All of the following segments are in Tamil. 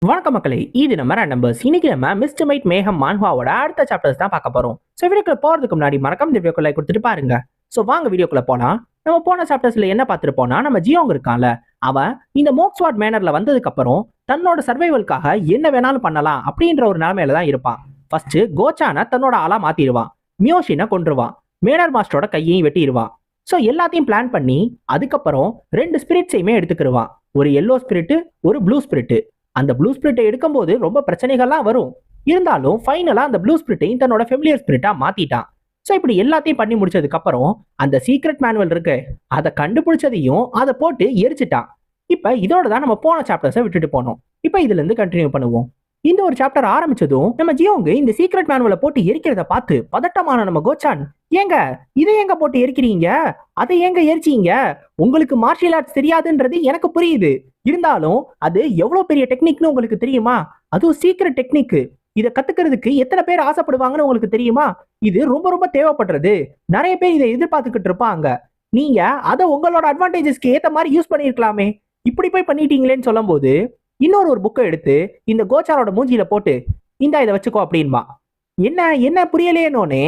வணக்கம் மக்களே, இது நம்ம நம்பர்ஸ். இன்னைக்கு நம்ம மிஸ்டர் மைட் மேகம் மான்ஹாவோட அடுத்த சாப்டர்ஸ் தான் பார்க்க போறோம். ஸோ வீடியோக்குள்ள போறதுக்கு முன்னாடி மறக்காம இந்த வீடியோக்குள்ள கொடுத்துட்டு பாருங்க. ஸோ வாங்க வீடியோக்குள்ள போலாம். நம்ம போன சாப்டர்ஸ்ல என்ன பார்த்துருப்போம்னா, நம்ம ஜியோங் இருக்கான்ல, அவன் இந்த மோக்ஸ்வாட் மேனர்ல வந்ததுக்கு அப்புறம் தன்னோட சர்வைவல்காக என்ன வேணாலும் பண்ணலாம் அப்படின்ற ஒரு நிலைமையில தான் இருப்பான். ஃபர்ஸ்ட் கோச்சான தன்னோட ஆளா மாத்திடுவான், மியோஷினை கொன்றுவான், மேனர் மாஸ்டரோட கையையும் வெட்டிடுவான். ஸோ எல்லாத்தையும் பிளான் பண்ணி அதுக்கப்புறம் ரெண்டு ஸ்பிரிட்ஸையுமே எடுத்துக்கிடுவான். ஒரு எல்லோ ஸ்பிரிட், ஒரு ப்ளூ ஸ்பிரிட். அந்த ப்ளூ ஸ்பிரிட்டை எடுக்கும்போது ரொம்ப பிரச்சனைகள்லாம் வரும். இருந்தாலும் ஃபைனலா அந்த ப்ளூ ஸ்பிரிட்டையும் தன்னோட ஃபெமிலியர் ஸ்பிரிட்டா மாத்திட்டான். ஸோ இப்படி எல்லாத்தையும் பண்ணி முடிச்சதுக்கு அப்புறம் அந்த சீக்ரெட் மேனுவல் இருக்கு, அதை கண்டுபிடிச்சதையும் அதை போட்டு எரிச்சிட்டான். இப்ப இதோட தான் நம்ம போன சாப்டர்ஸை விட்டுட்டு போனோம். இப்ப இதுல இருந்து கண்டினியூ பண்ணுவோம். இந்த ஒரு சாப்டர் ஆரம்பிச்சதும் நம்ம ஜியோங்க இந்த சீக்ரெட் மேனுவலை போட்டு எரிக்கிறத பார்த்து பதட்டமான நம்ம கோச்சான், ஏங்க இதை எங்க போட்டு எரிக்கிறீங்க, அதை ஏங்க எரிச்சீங்க, உங்களுக்கு மார்ஷியல் ஆர்ட்ஸ் தெரியாதுன்றது எனக்கு புரியுது, இருந்தாலும் அது எவ்வளவு பெரிய டெக்னிக்னு உங்களுக்கு தெரியுமா, அதுவும் சீக்ரெட் டெக்னிக், இதை கத்துக்கிறதுக்கு எத்தனை பேர் ஆசைப்படுவாங்கன்னு உங்களுக்கு தெரியுமா, இது ரொம்ப ரொம்ப தேவைப்படுறது, நிறைய பேர் இதை எதிர்பார்த்துக்கிட்டு இருப்பாங்க, நீங்க அதை உங்களோட அட்வான்டேஜஸ்க்கு ஏத்த மாதிரி யூஸ் பண்ணிருக்கலாமே, இப்படி போய் பண்ணிட்டீங்களேன்னு சொல்லும் போது இன்னொரு புக்கை எடுத்து இந்த கோச்சாரோட மூஞ்சியில போட்டு இந்த இதை வச்சுக்கோ அப்படின்பா. என்ன என்ன புரியலையேனோனே,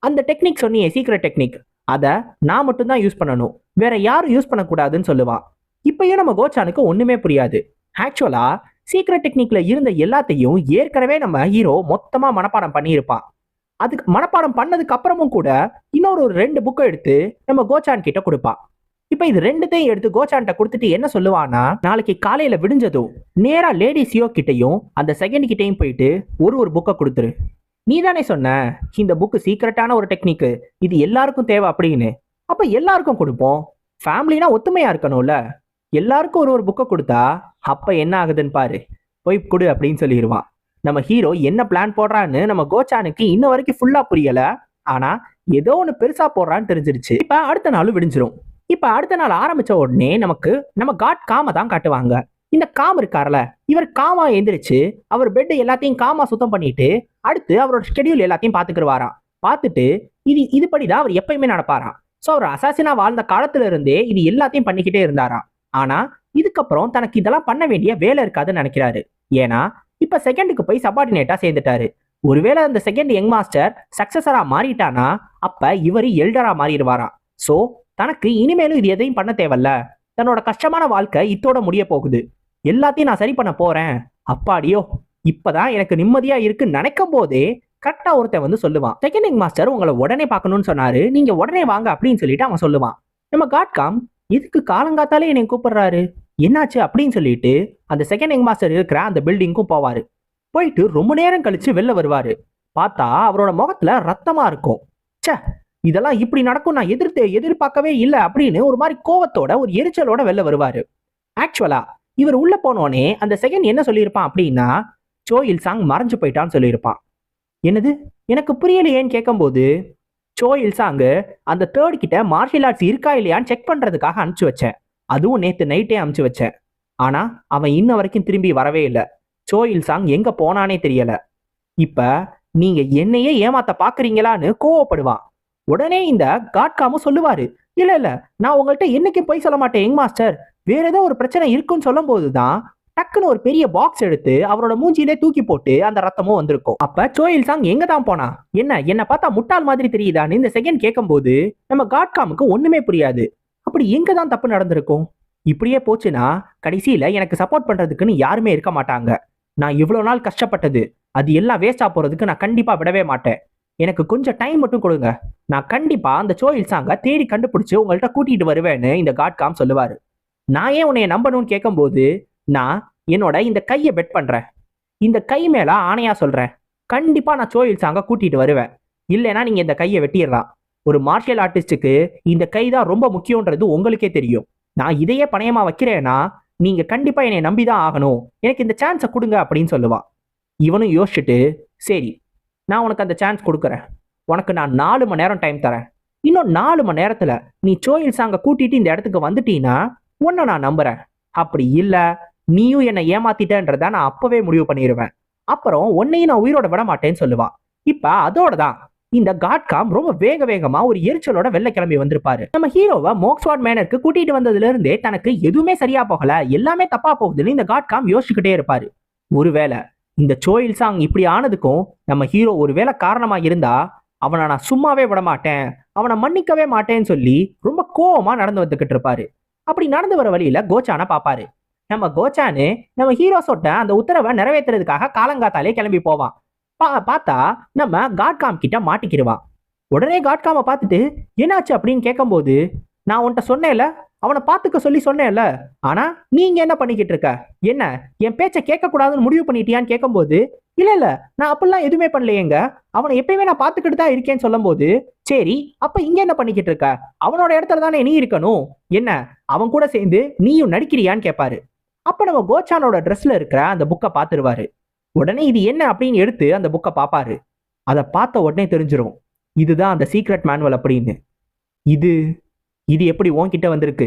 அந்த டெக்னிக் சொன்னியே சீக்ரெட் டெக்னிக், அதை நான் மட்டும்தான் யூஸ் பண்ணணும், வேற யாரும் யூஸ் பண்ணக்கூடாதுன்னு சொல்லுவான். இப்பயும் நம்ம கோச்சானுக்கு ஒண்ணுமே புரியாது. ஆக்சுவலா சீக்ரெட் டெக்னிக்ல இருந்த எல்லாத்தையும் ஏற்கனவே நம்ம ஹீரோ மொத்தமா மனப்பாடம் பண்ணியிருப்பான். அதுக்கு மனப்பாடம் பண்ணதுக்கு அப்புறமும் கூட இன்னொரு ரெண்டு புக்கை எடுத்து நம்ம கோச்சான் கிட்ட கொடுப்பான். இப்ப இது ரெண்டுத்தையும் எடுத்து கோச்சான்ட்ட கொடுத்துட்டு என்ன சொல்லுவானா, நாளைக்கு காலையில விடிஞ்சதும் நேரா லேடி சியோ கிட்டையும் அந்த செகண்ட் கிட்டையும் போயிட்டு ஒரு புக்கை கொடுத்துரு, நீ தானே சொன்ன இந்த புக்கு சீக்ரெட்டான ஒரு டெக்னிக், இது எல்லாருக்கும் தேவை அப்படின்னு, அப்ப எல்லாருக்கும் கொடுப்போம், ஃபேமிலினா ஒத்துமையா இருக்கணும்ல, எல்லாருக்கும் ஒரு புக்கை கொடுத்தா அப்ப என்ன ஆகுதுன்னு பாரு, போய் கொடு அப்படின்னு சொல்லிடுவான். நம்ம ஹீரோ என்ன பிளான் போடுறான்னு நம்ம கோச்சானுக்கு இன்ன வரைக்கும் ஃபுல்லா புரியல. ஆனா ஏதோ ஒன்று பெருசா போடுறான்னு தெரிஞ்சிருச்சு. இப்ப அடுத்த நாள் விடிஞ்சிரும். இப்ப அடுத்த நாள் ஆரம்பிச்ச உடனே நமக்கு நம்ம காட் காம தான் காட்டுவாங்க. இந்த காம் இருக்கார்ல, இவர் காமா எந்திரிச்சு அவர் பெட் எல்லாத்தையும் காமா சுத்தம் பண்ணிட்டு அடுத்து அவரோட ஷெட்யூல் எல்லாத்தையும் பாத்துக்கிடுவாராம். பார்த்துட்டு இதுபடிதான் அவர் எப்பயுமே நடப்பாராம். ஸோ அவர் அசாசினா வாழ்ந்த காலத்துல இருந்தே இது எல்லாத்தையும் பண்ணிக்கிட்டே இருந்தாராம். ஆனா இதுக்கப்புறம் தனக்கு இதெல்லாம் பண்ண வேண்டிய வேலை இருக்காதுன்னு நினைக்கிறாரு. ஏன்னா இப்ப செகண்டுக்கு போய் சபார்டினேட்டா சேர்ந்துட்டாரு. ஒருவேளை அந்த செகண்ட் யங் மாஸ்டர் சக்சஸரா மாறிட்டானா அப்ப இவர் எல்டரா மாறிடுவாராம். ஸோ தனக்கு இனிமேலும் இது எதையும் பண்ண தேவையில்ல, தன்னோட கஷ்டமான வாழ்க்கை இத்தோட முடிய போகுது, எல்லாத்தையும் நான் சரி பண்ண போறேன், அப்பாடியோ இப்பதான் எனக்கு நிம்மதியா இருக்குன்னு நினைக்கும் போதே கரெக்டா ஒருத்தன் வந்து சொல்லுவான், செகண்ட் யங் மாஸ்டர் உங்களை உடனே பார்க்கணும்னு சொன்னாரு, நீங்க உடனே வாங்க அப்படின்னு சொல்லிட்டு அவன் சொல்லுவான். நம்ம காட்காம் இதுக்கு காலங்காத்தாலே என்னை கூப்பிடுறாரு, என்னாச்சு அப்படின்னு சொல்லிட்டு அந்த செகண்ட் யங் மாஸ்டர் இருக்கிற அந்த பில்டிங்க்கும் போவாரு. போயிட்டு ரொம்ப நேரம் கழிச்சு வெளில வருவாரு. பார்த்தா அவரோட முகத்துல ரத்தமா இருக்கும். ச்சே, இதெல்லாம் இப்படி நடக்கும் நான் எதிர்பார்க்கவே இல்லை அப்படின்னு ஒரு மாதிரி கோவத்தோட ஒரு எரிச்சலோட வெளில வருவாரு. ஆக்சுவலா இவர் உள்ள போனோடனே அந்த செகண்ட் என்ன சொல்லியிருப்பான் அப்படின்னா, சோயில் சாங் மறைஞ்சு போயிட்டான்னு சொல்லியிருப்பான். என்னது எனக்கு புரியலையேன்னு கேட்கும்போது, சோயில் சாங்கு அந்த தேர்ட் கிட்ட மார்ஷியல் ஆர்ட்ஸ் இருக்கா இல்லையான்னு செக் பண்றதுக்காக அனுப்பிச்சு வச்சேன், அதுவும் நேத்து நைட்டே அனுப்பிச்சு வச்சேன், ஆனா அவன் இன்ன வரைக்கும் திரும்பி வரவே இல்லை, சோயில் சாங் எங்க போனானே தெரியல, இப்ப நீங்க என்னையே ஏமாத்த பாக்குறீங்களான்னு கோவப்படுவான். உடனே இந்த காட்காமும் சொல்லுவாரு, இல்ல இல்ல நான் உங்கள்கிட்ட என்னைக்கும் போய் சொல்ல மாட்டேன் யங் மாஸ்டர், வேற ஏதோ ஒரு பிரச்சனை இருக்குன்னு சொல்லும் போதுதான் டக்குன்னு ஒரு பெரிய பாக்ஸ் எடுத்து அவரோட மூஞ்சியிலே தூக்கி போட்டு அந்த ரத்தமும் வந்திருக்கும். அப்ப சோயில் சாங் எங்க தான் போனா, என்ன பார்த்தா முட்டாள் மாதிரி தெரியுதான்னு இந்த செகண்ட் கேட்கும் போது நம்ம காட்காமுக்கு ஒண்ணுமே புரியாது. அப்படி எங்க தான் தப்பு நடந்திருக்கும், இப்படியே போச்சுன்னா கடைசியில எனக்கு சப்போர்ட் பண்றதுக்குன்னு யாருமே இருக்க மாட்டாங்க, நான் இவ்வளவு நாள் கஷ்டப்பட்டது அது எல்லாம் வேஸ்டா போறதுக்கு நான் கண்டிப்பா விடவே மாட்டேன், எனக்கு கொஞ்சம் டைம் மட்டும் கொடுங்க, நான் கண்டிப்பா அந்த சோயில் சாங்க தேடி கண்டுபிடிச்சு உங்கள்கிட்ட கூட்டிட்டு வருவேன்னு இந்த காட்காம் சொல்லுவாரு. நான் ஏன் உன்னைய நம்பணும்னு கேட்கும்போது, நான் என்னோட இந்த கையை பெட் பண்றேன், இந்த கை மேல ஆணையா சொல்றேன், கண்டிப்பா நான் சோயில் சாங்க கூட்டிட்டு வருவேன், இல்லைன்னா நீங்க இந்த கையை வெட்டிடலாம், ஒரு மார்ஷியல் ஆர்டிஸ்டுக்கு இந்த கை தான் ரொம்ப முக்கியன்றது உங்களுக்கே தெரியும், நான் இதையே பணையமா வைக்கிறேன்னா நீங்க கண்டிப்பா என்னை நம்பிதான் ஆகணும், எனக்கு இந்த சான்ஸை கொடுங்க அப்படின்னு சொல்லுவான். இவனும் யோசிச்சுட்டு, சரி நான் உனக்கு அந்த சான்ஸ் கொடுக்குறேன், உனக்கு நான் 4 மணி நேரம் டைம் தரேன், இன்னும் 4 மணி நேரத்துல நீ சோயில் சாங்க கூட்டிட்டு இந்த இடத்துக்கு வந்துட்டீன்னா உன்னை நான் நம்புறேன், அப்படி இல்ல நீயும் என்னை ஏமாத்திட்டன்றத நான் அப்பவே முடிவு பண்ணிடுவேன், அப்புறம் உன்னையும் நான் உயிரோட விட மாட்டேன்னு சொல்லுவான். இப்ப அதோட தான் இந்த காட்காம் ரொம்ப வேகமா ஒரு எரிச்சலோட வெள்ளை கிளம்பி வந்திருப்பாரு. நம்ம ஹீரோவை மோக்ஸ்வாட் மேனருக்கு கூட்டிட்டு வந்ததுல இருந்தே தனக்கு எதுவுமே சரியா போகல, எல்லாமே தப்பா போகுதுன்னு இந்த காட்காம் யோசிச்சுக்கிட்டே இருப்பாரு. ஒருவேளை இந்த சோயில் சாங் இப்படி ஆனதுக்கும் நம்ம ஹீரோ ஒருவேளை காரணமா இருந்தா அவனை நான் சும்மாவே விட மாட்டேன், அவனை மன்னிக்கவே மாட்டேன்னு சொல்லி ரொம்ப கோவமா நடந்து வந்துகிட்டு இருப்பாரு. அப்படி நடந்து வர வழியில கோச்சான பாப்பாரு. நம்ம கோச்சானு நம்ம ஹீரோ சொட்ட அந்த உத்தரவை நிறைவேற்றுறதுக்காக காலங்காத்தாலே கிளம்பி போவான். பார்த்தா நம்ம காட்காம் கிட்ட மாட்டிக்கிடுவான். உடனே காட்காம பார்த்துட்டு என்னாச்சு அப்படின்னு கேட்கும்போது, நான் உன்கிட்ட சொன்னேன்ல, அவனை பார்த்துக்க சொல்லி சொன்னேன்ல, ஆனா நீங்க என்ன பண்ணிக்கிட்டு இருக்க, என்ன என் பேச்சை கேட்க கூடாதுன்னு முடிவு பண்ணிட்டியான்னு கேட்கும்போது, இல்ல இல்ல நான் அப்படிலாம் எதுவுமே பண்ணலையேங்க, அவனை எப்பயுமே நான் பார்த்துக்கிட்டு தான் இருக்கேன்னு சொல்லும் போது, சரி அப்ப இங்க என்ன பண்ணிக்கிட்டு இருக்க, அவனோட இடத்துல தானே நீ இருக்கணும், என்ன அவன் கூட சேர்ந்து நீயும் நடிக்கிறியான்னு கேட்பாரு. அப்ப நம்ம கோச்சானோட ட்ரெஸ்ல இருக்கிற அந்த புக்கை பார்த்துருவாரு. உடனே இது என்ன அப்படின்னு எடுத்து அந்த புக்கை பார்ப்பாரு. அதை பார்த்த உடனே தெரிஞ்சிடும் இதுதான் அந்த சீக்ரெட் மேனுவல் அப்படின்னு. இது இது எப்படி உன்கிட்ட வந்திருக்கு,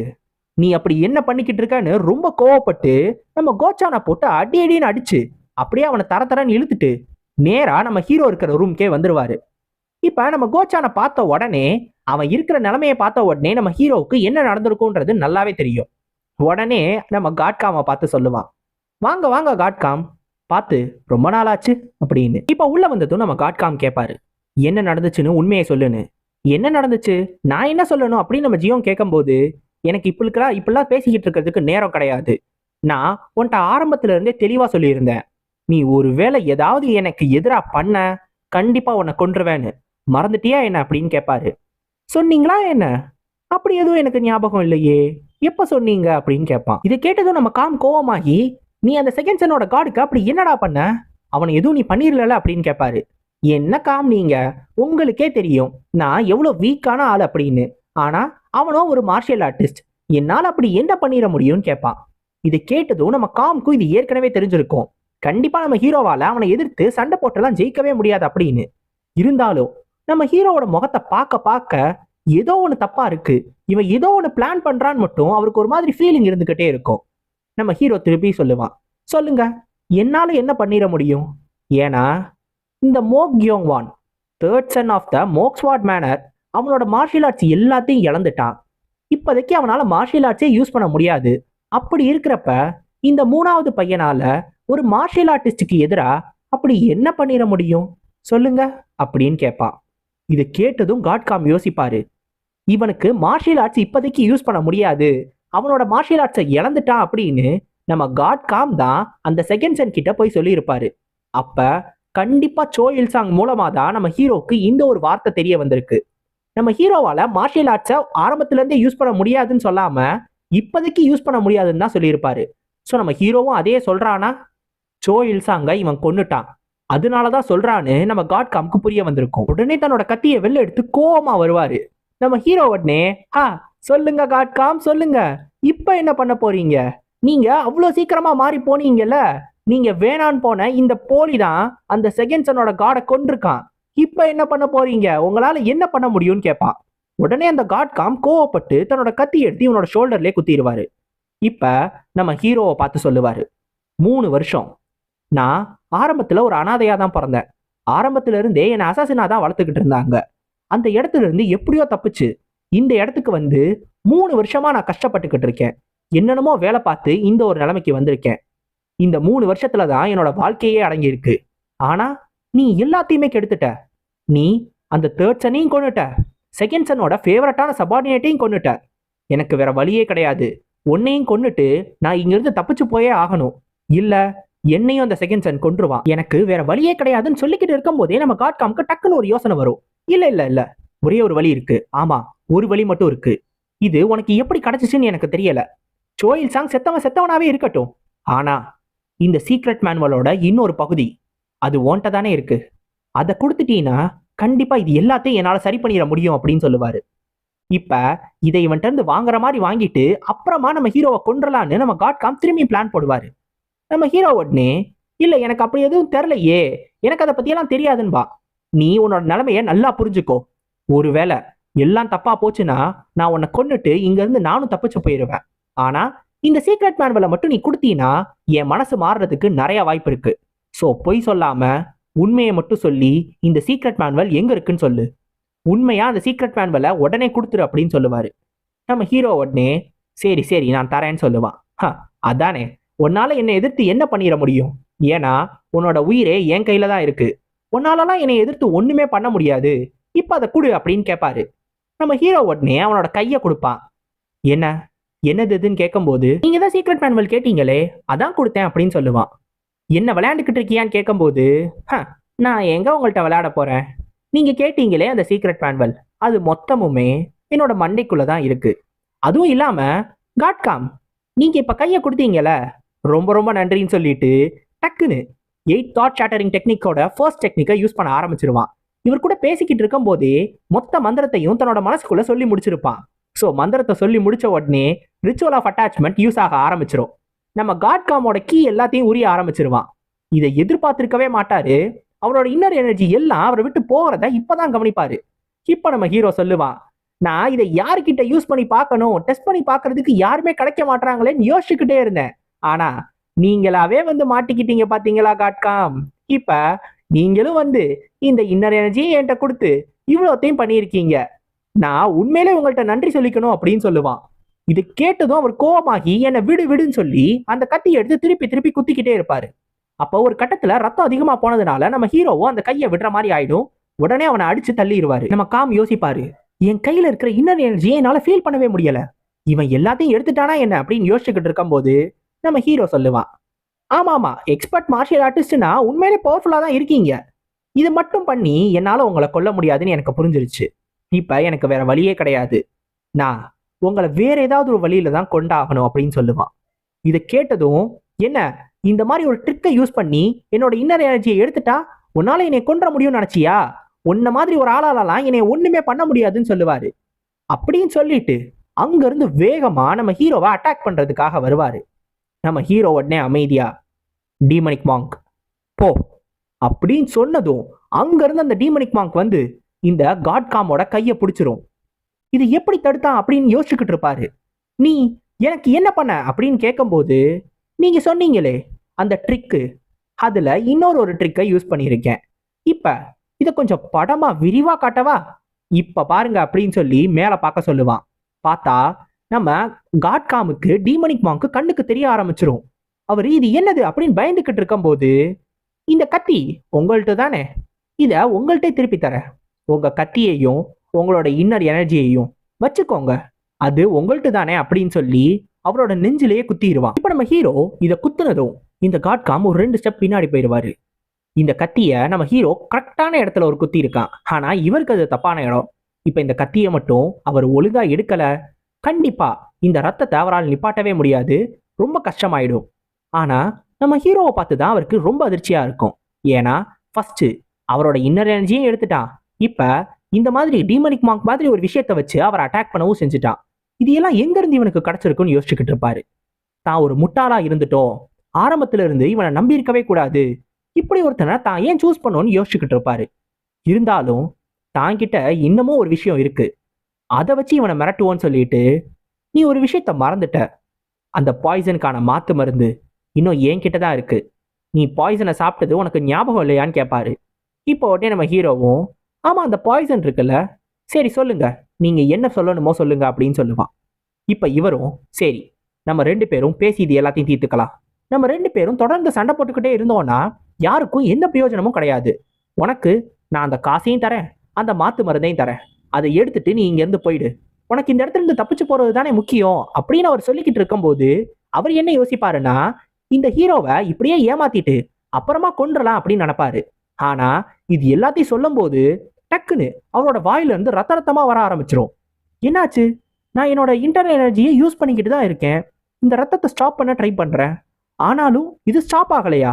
நீ அப்படி என்ன பண்ணிக்கிட்டு இருக்கன்னு ரொம்ப கோவப்பட்டு நம்ம கோச்சானை போட்டு அடி அடின்னு அடிச்சு அப்படியே அவனை தரன்னு இழுத்துட்டு நேரா நம்ம ஹீரோ இருக்கிற ரூம்க்கே வந்துருவாரு. இப்ப நம்ம கோச்சானை பார்த்த உடனே, அவன் இருக்கிற நிலைமையை பார்த்த உடனே நம்ம ஹீரோவுக்கு என்ன நடந்திருக்கும்ன்றது நல்லாவே தெரியும். உடனே நம்ம காட்காமை பார்த்து சொல்லுவான், வாங்க வாங்க காட்காம், பார்த்து ரொம்ப நாளாச்சு அப்படின்னு. இப்ப உள்ள வந்ததும் நம்ம காட்காம் கேட்பாரு, என்ன நடந்துச்சுன்னு உண்மையை சொல்லுன்னு. என்ன நடந்துச்சு, நான் என்ன சொல்லணும் அப்படின்னு நம்ம ஜியோன் கேட்கும்போது, எனக்கு இப்பெல்லாம் பேசிக்கிட்டு இருக்கிறதுக்கு நேரம் கிடையாது, நான் உன்ட்ட ஆரம்பத்துல இருந்தே தெளிவா சொல்லியிருந்தேன், நீ ஒருவேளை ஏதாவது எனக்கு எதிராக பண்ண கண்டிப்பா உன்னை கொன்றுவேன்னு, மறந்துட்டியா என்ன அப்படின்னு கேட்பாரு. சொன்னீங்களா என்ன, அப்படி எதுவும் எனக்கு ஞாபகம் இல்லையே, எப்ப சொன்னீங்க அப்படின்னு கேட்பான். இதை கேட்டதும் நம்ம காம் கோவமாகி, நீ அந்த செகண்ட் சனோட காடுக்கு அப்படி என்னடா பண்ண, அவனை எதுவும் நீ பண்ணிரல அப்படின்னு கேட்பாரு. என்ன காம் நீங்க, உங்களுக்கே தெரியும் நான் எவ்வளவு வீக்கான ஆள் அப்படின்னு, ஆனா அவனும் ஒரு மார்ஷியல் ஆர்டிஸ்ட், என்னால் அப்படி என்ன பண்ணிட முடியும்னு கேட்பான். இதை கேட்டதும் நம்ம காம்க்கும் இது ஏற்கனவே தெரிஞ்சிருக்கும், கண்டிப்பா நம்ம ஹீரோவால அவனை எதிர்த்து சண்டை போட்டெல்லாம் ஜெயிக்கவே முடியாது அப்படின்னு. இருந்தாலும் நம்ம ஹீரோவோட முகத்தை பார்க்க பார்க்க ஏதோ ஒன்று தப்பா இருக்கு, இவன் ஏதோ ஒன்று பிளான் பண்றான்னு மட்டும் அவருக்கு ஒரு மாதிரி ஃபீலிங் இருந்துகிட்டே இருக்கும். நம்ம ஹீரோ திருப்பி சொல்லுவான், சொல்லுங்க என்னால என்ன பண்ணிட முடியும், ஏன்னா இந்த Mok Gyeongwan third son of the மோக்ஸ்வாட் மேனர் அவனோட மார்ஷியல் ஆர்ட்ஸ் எல்லாத்தையும் இழந்துட்டான், இப்போதைக்கு அவனால மார்ஷியல் ஆர்ட்ஸே யூஸ் பண்ண முடியாது, அப்படி இருக்கிறப்ப இந்த மூணாவது பையனால ஒரு மார்ஷியல் ஆர்டிஸ்டுக்கு எதிராக அப்படி என்ன பண்ணிட முடியும் சொல்லுங்க அப்படின்னு கேட்பான். இதை கேட்டதும் காட்காம் யோசிப்பாரு, இவனுக்கு மார்ஷியல் ஆர்ட்ஸ் இப்போதைக்கு யூஸ் பண்ண முடியாது, அவனோட மார்ஷியல் ஆர்ட்ஸை இழந்துட்டான் அப்படின்னு நம்ம காட்காம் தான் அந்த செகண்ட் சன் கிட்ட போய் சொல்லியிருப்பாரு. அப்ப கண்டிப்பா சோயில் சாங் மூலமா தான் நம்ம ஹீரோக்கு இந்த ஒரு வார்த்தை தெரிய வந்திருக்கு, நம்ம ஹீரோவால மார்ஷியல் ஆர்ட்ஸை ஆரம்பத்துல இருந்தே யூஸ் பண்ண முடியாதுன்னு சொல்லாம இப்போதைக்கு யூஸ் பண்ண முடியாதுன்னு தான் சொல்லியிருப்பாரு. ஸோ நம்ம ஹீரோவும் அதே சொல்றானா, சோயில் சாங்க இவன் கொன்னுட்டான் அதனாலதான் சொல்றான்னு நம்ம காட்காம்க்கு புரிய வந்திருக்கும். உடனே தன்னோட கத்தியை வெளில எடுத்து கோவமா வருவாரு. நம்ம ஹீரோ உடனே, சொல்லுங்க காட்காம் சொல்லுங்க, இப்ப என்ன பண்ண போறீங்க, நீங்க அவ்வளவு சீக்கிரமா மாறி போனீங்கல்ல, நீங்க வேணான்னு போன இந்த போலி தான் அந்த செகண்ட் சனோட காடை கொண்டிருக்கான், இப்ப என்ன பண்ண போறீங்க, உங்களால என்ன பண்ண முடியும்னு கேட்பான். உடனே அந்த காட்காம் கோவப்பட்டு தன்னோட கத்தி எடுத்து இவனோட ஷோல்டர்லேயே குத்திடுவாரு. இப்ப நம்ம ஹீரோவை பார்த்து சொல்லுவாரு, 3 வருஷம் நான் ஆரம்பத்துல ஒரு அனாதையா தான் பிறந்தேன், ஆரம்பத்துல இருந்தே என்னை அசாசினா தான் வளர்த்துக்கிட்டு இருந்தாங்க, அந்த இடத்துல இருந்து எப்படியோ தப்பிச்சு இந்த இடத்துக்கு வந்து 3 வருஷமா நான் கஷ்டப்பட்டுக்கிட்டு இருக்கேன், என்னென்னமோ வேலை பார்த்து இந்த ஒரு நிலைமைக்கு வந்திருக்கேன், இந்த 3 வருஷத்துல தான் என்னோட வாழ்க்கையே அடங்கியிருக்கு, ஆனா நீ எல்லாத்தையுமே கெடுத்துட்ட, நீ அந்த தேர்ட் சனையும் கொன்னுட்ட, செகண்ட் சனோட ஃபேவரட்டான சபார்டினேட்டையும் கொன்னுட்ட, எனக்கு வேற வழியே கிடையாது, உன்னையும் கொன்னுட்டு நான் இங்கிருந்து தப்பிச்சு போயே ஆகணும், இல்ல என்னையும் அந்த செகண்ட் சன் கொன்றுவான், எனக்கு வேற வழியே கிடையாதுன்னு சொல்லிக்கிட்டு இருக்கும் போதே நம்ம காட்காம்க்கு டக்குன்னு ஒரு யோசனை வரும். இல்ல இல்ல இல்ல ஒரே ஒரு வழி இருக்கு, ஆமா ஒரு வழி மட்டும் இருக்கு, இது உனக்கு எப்படி கிடைச்சிச்சுன்னு எனக்கு தெரியல, சோயில் சாங் செத்தவனாவே இருக்கட்டும், ஆனா இந்த சீக்ரெட் மேனுவலோட இன்னொரு பகுதி அது ஓன்ட்ட தானே இருக்கு, அதை கொடுத்துட்டீங்கன்னா கண்டிப்பா இது எல்லாத்தையும் என்னால சரி பண்ணிட முடியும் அப்படின்னு சொல்லுவாரு. இப்ப இதை இவன்ட்ட இருந்து வாங்குற மாதிரி வாங்கிட்டு அப்புறமா நம்ம ஹீரோவை கொன்றலான்னு நம்ம காட்காம் திரும்பி பிளான் போடுவாரு. நம்ம ஹீரோ உடனே, இல்ல எனக்கு அப்படி எதுவும் தெரியலையே, எனக்கு அதை பத்தியெல்லாம் தெரியாதுன்பா, நீ உன்னோட நிலைமைய நல்லா புரிஞ்சுக்கோ, ஒருவேளை எல்லாம் தப்பா போச்சுன்னா நான் உன்னை கொன்னுட்டு இங்க இருந்து நானும் தப்பிச்சு போயிடுவேன், ஆனா இந்த சீக்ரெட் மேனுவலை மட்டும் நீ கொடுத்தீங்கன்னா என் மனசு மாறுறதுக்கு நிறைய வாய்ப்பு இருக்கு, ஸோ பொய் சொல்லாம உண்மையை மட்டும் சொல்லி இந்த சீக்ரெட் மேனுவல் எங்க இருக்குன்னு சொல்லு, உண்மையா அந்த சீக்ரெட் மேனுவலை உடனே கொடுத்துரு அப்படின்னு சொல்லுவாரு. நம்ம ஹீரோ உடனே சரி சரி நான் தரேன்னு சொல்லுவான். அதானே, உன்னால என்னை எதிர்த்து என்ன பண்ணிட முடியும், ஏன்னா உன்னோட உயிரே என் கையில தான் இருக்கு. உன்னாலலாம் என்னை எதிர்த்து ஒண்ணுமே பண்ண முடியாது. இப்ப அதை குடு அப்படின்னு கேட்பாரு. நம்ம ஹீரோ உடனே அவனோட கையை கொடுப்பான். என்ன என்னது இதுன்னு கேட்கும்போது, நீங்க தான் சீக்ரெட் மேனுவல் கேட்டீங்களே, அதான் கொடுத்தேன் அப்படின்னு சொல்லுவான். என்ன விளையாண்டுக்கிட்டு இருக்கியான்னு கேட்கும்போது, நான் எங்க உங்கள்கிட்ட விளையாட போறேன், நீங்க கேட்டீங்களே அந்த சீக்ரெட் மேனுவல், அது மொத்தமுமே என்னோட மண்டைக்குள்ள தான் இருக்கு. அதுவும் இல்லாம காட்காம், நீங்க இப்ப கையை கொடுத்தீங்கல்ல, ரொம்ப ரொம்ப நன்றின்னு சொல்லிட்டு டக்குன்னு 8 தாட் ஷேட்டரிங் டெக்னிக்கோட ஃபர்ஸ்ட் டெக்னிக்கை யூஸ் பண்ண ஆரம்பிச்சிருவான். இவர் கூட பேசிக்கிட்டு இருக்கும் போதே மொத்த மந்திரத்தையும் தன்னோட மனசுக்குள்ள சொல்லி முடிச்சிருப்பான். ஸோ மந்திரத்தை சொல்லி முடிச்ச உடனே ரிச்சுவல் ஆஃப் அட்டாச்மெண்ட் யூஸ் ஆக ஆரம்பிச்சிரும். நம்ம காட்காமோட கீ எல்லாத்தையும் உரிய ஆரம்பிச்சிருவான். இதை எதிர்பார்த்திருக்கவே மாட்டாரு. அவரோட இன்னர் எனர்ஜி எல்லாம் அவரை விட்டு போகிறத இப்பதான் கவனிப்பாரு. இப்ப நம்ம ஹீரோ சொல்லுவான், நான் இதை யாருக்கிட்ட யூஸ் பண்ணி பார்க்கணும், டெஸ்ட் பண்ணி பார்க்கறதுக்கு யாருமே கிடைக்க மாட்டாங்களேன்னு யோசிச்சுக்கிட்டே இருந்தேன். ஆனா நீங்களாவே வந்து மாட்டிக்கிட்டீங்க பாத்தீங்களா காட்காம். இப்ப நீங்களும் வந்து இந்த இன்னர் எனர்ஜியை என்கிட்ட கொடுத்து இவ்வளோத்தையும் பண்ணியிருக்கீங்க. நான் உண்மையிலே உங்கள்கிட்ட நன்றி சொல்லிக்கணும் அப்படின்னு சொல்லுவான். இது கேட்டதும் அவர் கோபமாகி என்னை விடு விடுன்னு சொல்லி அந்த கத்தியை எடுத்து திருப்பி திருப்பி குத்திக்கிட்டே இருப்பாரு. அப்போ ஒரு கட்டத்துல ரத்தம் அதிகமா போனதுனால நம்ம ஹீரோவும் அந்த கையை விடுற மாதிரி ஆயிடும். உடனே அவனை அடிச்சு தள்ளிடுவாரு. நம்ம காம் யோசிப்பாரு, என் கையில இருக்கிற இன்னர் எனர்ஜியை என்னால ஃபீல் பண்ணவே முடியல, இவன் எல்லாத்தையும் எடுத்துட்டானா என்ன அப்படின்னு யோசிச்சுக்கிட்டு இருக்கும் போது நம்ம ஹீரோ சொல்லுவான், ஆமா எக்ஸ்பர்ட் மார்ஷியல் ஆர்டிஸ்ட்னா உண்மையிலே பவர்ஃபுல்லா தான் இருக்கீங்க. இது மட்டும் பண்ணி என்னால உங்களை கொல்ல முடியாதுன்னு எனக்கு புரிஞ்சிருச்சு. இப்ப எனக்கு வேற வழியே கிடையாது. நான் உங்களை வேற ஏதாவது ஒரு வழியில தான் கொண்டாகணும் அப்படின்னு சொல்லுவான். இதை கேட்டதும், என்ன இந்த மாதிரி ஒரு ட்ரிக்கை யூஸ் பண்ணி என்னோட இன்னர் எனர்ஜியை எடுத்துட்டா உன்னால என்னை கொன்ற முடியும்னு நினைச்சியா? உன்ன மாதிரி ஒரு ஆளாலாம் என்னை ஒண்ணுமே பண்ண முடியாதுன்னு சொல்லுவாரு. அப்படின்னு சொல்லிட்டு அங்க இருந்து வேகமா நம்ம ஹீரோவை அட்டாக் பண்றதுக்காக வருவாரு. நம்ம ஹீரோ உடனே அமைதியா, டீமனிக் மாங்க் போ அப்படின்னு சொன்னதும் அங்க இருந்து அந்த டீமனிக் மாங்க் வந்து இந்த காட்காமோட கையை பிடிச்சிரும். இது எப்படி தடுத்தான் அப்படின்னு யோசிச்சுக்கிட்டு இருப்பாரு. நீ எனக்கு என்ன பண்ண அப்படின்னு கேட்கும்போது, நீங்க சொன்னீங்களே அந்த ட்ரிக்கு, அதுல இன்னொரு ட்ரிக்கை யூஸ் பண்ணியிருக்கேன். இப்ப இதை கொஞ்சம் படமா விரிவா காட்டவா, இப்ப பாருங்க அப்படின்னு சொல்லி மேல பார்க்க சொல்லுவான். பார்த்தா நம்ம காட்காமுக்கு டீமனிக் மாங்க்கு கண்ணுக்கு தெரிய ஆரம்பிச்சிரும். அவர் இது என்னது அப்படின்னு பயந்துகிட்டு இருக்கும் போது, இந்த கத்தி உங்கள்கிட்ட தானே, இத உங்கள்கிட்ட திருப்பி தரேன், உங்க கத்தியையும் உங்களோட இன்னர் எனர்ஜியையும் வச்சுக்கோங்க, அது உங்கள்கிட்ட தானே அப்படின்னு சொல்லி அவரோட நெஞ்சிலேயே குத்திடுவான். இப்ப நம்ம ஹீரோ இதை குத்துனதும் இந்த காட்காம் ஒரு 2 ஸ்டெப் பின்னாடி போயிடுவாரு. இந்த கத்தியை நம்ம ஹீரோ கரெக்டான இடத்துல ஒரு குத்தி இருக்கான். ஆனா இவருக்கு அது தப்பான இடம். இப்ப இந்த கத்தியை மட்டும் அவர் ஒழுங்கா எடுக்கல, கண்டிப்பா இந்த ரத்தத்தை அவரால் நிப்பாட்டவே முடியாது, ரொம்ப கஷ்டமாயிடும். ஆனா நம்ம ஹீரோவை பார்த்து தான் அவருக்கு ரொம்ப அதிர்ச்சியா இருக்கும். ஏன்னா ஃபர்ஸ்ட் அவரோட இன்னர் எனர்ஜியும் எடுத்துட்டான். இப்ப இந்த மாதிரி டீமனிக் மாங்க் மாதிரி ஒரு விஷயத்தை வச்சு அவரை அட்டாக் பண்ணவும் செஞ்சுட்டான். இது எல்லாம் எங்க இருந்து இவனுக்கு கிடைச்சிருக்குன்னு யோசிச்சுக்கிட்டு இருப்பாரு. தான் ஒரு முட்டாளா இருந்துட்டோம், ஆரம்பத்துல இருந்து இவனை நம்பி இருக்கவே கூடாது, இப்படி ஒருத்தனை தான் ஏன் சூஸ் பண்ணோன்னு யோசிச்சுக்கிட்டு இருப்பாரு. இருந்தாலும் தான் கிட்ட இன்னமும் ஒரு விஷயம் இருக்கு, அதை வச்சு இவனை மிரட்டுவோன்னு சொல்லிட்டு, நீ ஒரு விஷயத்த மறந்துட்ட, அந்த பாய்சனுக்கான மாத்து மருந்து இன்னும் என்கிட்ட தான் இருக்கு, நீ பாய்சனை சாப்பிட்டது உனக்கு ஞாபகம் இல்லையான்னு கேட்பாரு. இப்போ உடனே நம்ம ஹீரோவும், ஆமா அந்த பாய்சன் இருக்குல்ல, சரி சொல்லுங்க, நீங்க என்ன சொல்லணுமோ சொல்லுங்க அப்படின்னு சொல்லுவான். இப்ப இவரும், சரி நம்ம 2 பேரும் பேசி இது எல்லாத்தையும் தீர்த்துக்கலாம், நம்ம 2 பேரும் தொடர்ந்து சண்டை போட்டுக்கிட்டே இருந்தோம்னா யாருக்கும் எந்த பிரயோஜனமும் கிடையாது, உனக்கு நான் அந்த காசையும் தரேன், அந்த மாத்து மருந்தையும் தரேன், அதை எடுத்துட்டு நீ இங்க இருந்து போயிடு, உனக்கு இந்த இடத்துல இருந்து தப்பிச்சு போறது தானே முக்கியம் அப்படின்னு அவர் சொல்லிக்கிட்டு இருக்கும்போது, அவர் என்ன யோசிப்பாருன்னா, இந்த ஹீரோவை இப்படியே ஏமாத்திட்டு அப்புறமா கொன்றலாம் அப்படின்னு நினைப்பாரு. ஆனா இது எல்லாத்தையும் சொல்லும் போது டக்குன்னு அவரோட வாயில இருந்து ரத்த ரத்தமா வர ஆரம்பிச்சிரும். என்னாச்சு, நான் என்னோட இன்டர்னல் எனர்ஜியை யூஸ் பண்ணிக்கிட்டு தான் இருக்கேன், இந்த ரத்தத்தை ஸ்டாப் பண்ண ட்ரை பண்றேன், ஆனாலும் இது ஸ்டாப் ஆகலையா,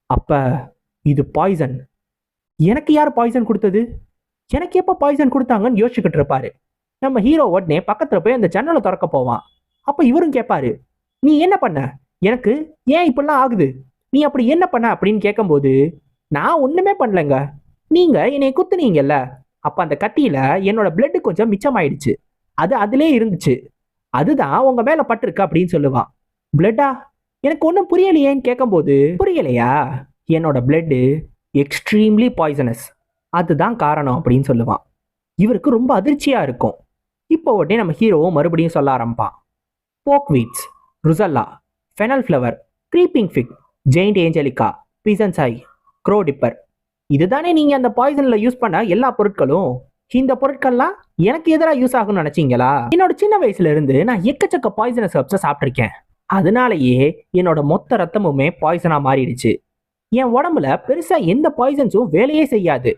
அப்ப இது பாய்சன், எனக்கு யார் பாய்சன் கொடுத்தது, எனக்கு எப்ப பாய்சன் கொடுத்தாங்கன்னு யோசிச்சுக்கிட்டு இருப்பாரு. நம்ம ஹீரோ உடனே பக்கத்துல போய் அந்த ஜன்னலை திறக்க போவான். அப்ப இவரும் கேட்பாரு, நீ என்ன பண்ண, எனக்கு ஏன் இப்படிலாம் ஆகுது, நீ அப்படி என்ன பண்ண அப்படின்னு கேட்கும்போது, நான் ஒண்ணுமே பண்ணலங்க, நீங்க என்னை குத்துனீங்கல்ல, அப்ப அந்த கத்தியில என்னோட பிளட் கொஞ்சம் மிச்சமாயிடுச்சு, அது அதிலே இருந்துச்சு, அதுதான் உங்க மேல பட்டிருக்கு அப்படின்னு சொல்லுவான். பிளட்டா, எனக்கு ஒன்றும் புரியலையேன்னு கேட்கும்போது, புரியலையா, என்னோட பிளட்டு எக்ஸ்ட்ரீம்லி பாய்சனஸ், அதுதான் காரணம் அப்படின்னு சொல்லுவான். இவருக்கு ரொம்ப அதிர்ச்சியா இருக்கும். இப்போ உடனே நம்ம ஹீரோவும் மறுபடியும் சொல்ல ஆரம்பிப்பான். போக் வீட்ஸ், ருசல்லா, ஃபெனல் ஃப்ளவர், க்ரீப்பிங் ஃபிக், ஜெயிண்ட் ஏஞ்சலிகா, பிசன்சாய், க்ரோ டிப்பர், இதுதானே நீங்க அந்த பாய்சன்ல யூஸ் பண்ண எல்லா பொருட்களும். இந்த பொருட்கள்லாம் எனக்கு எதிராக யூஸ் ஆகும்னு நினைச்சீங்களா? என்னோட சின்ன வயசுல இருந்து நான் எக்கச்சக்க பாய்சனஸ் ஹெர்ப்ஸை சாப்பிட்டிருக்கேன். அதனாலேயே என்னோட மொத்த ரத்தமுமே பாய்சனா மாறிடுச்சு. என் உடம்புல பெருசா எந்த பாய்சன்ஸும் வேலையே செய்யாது.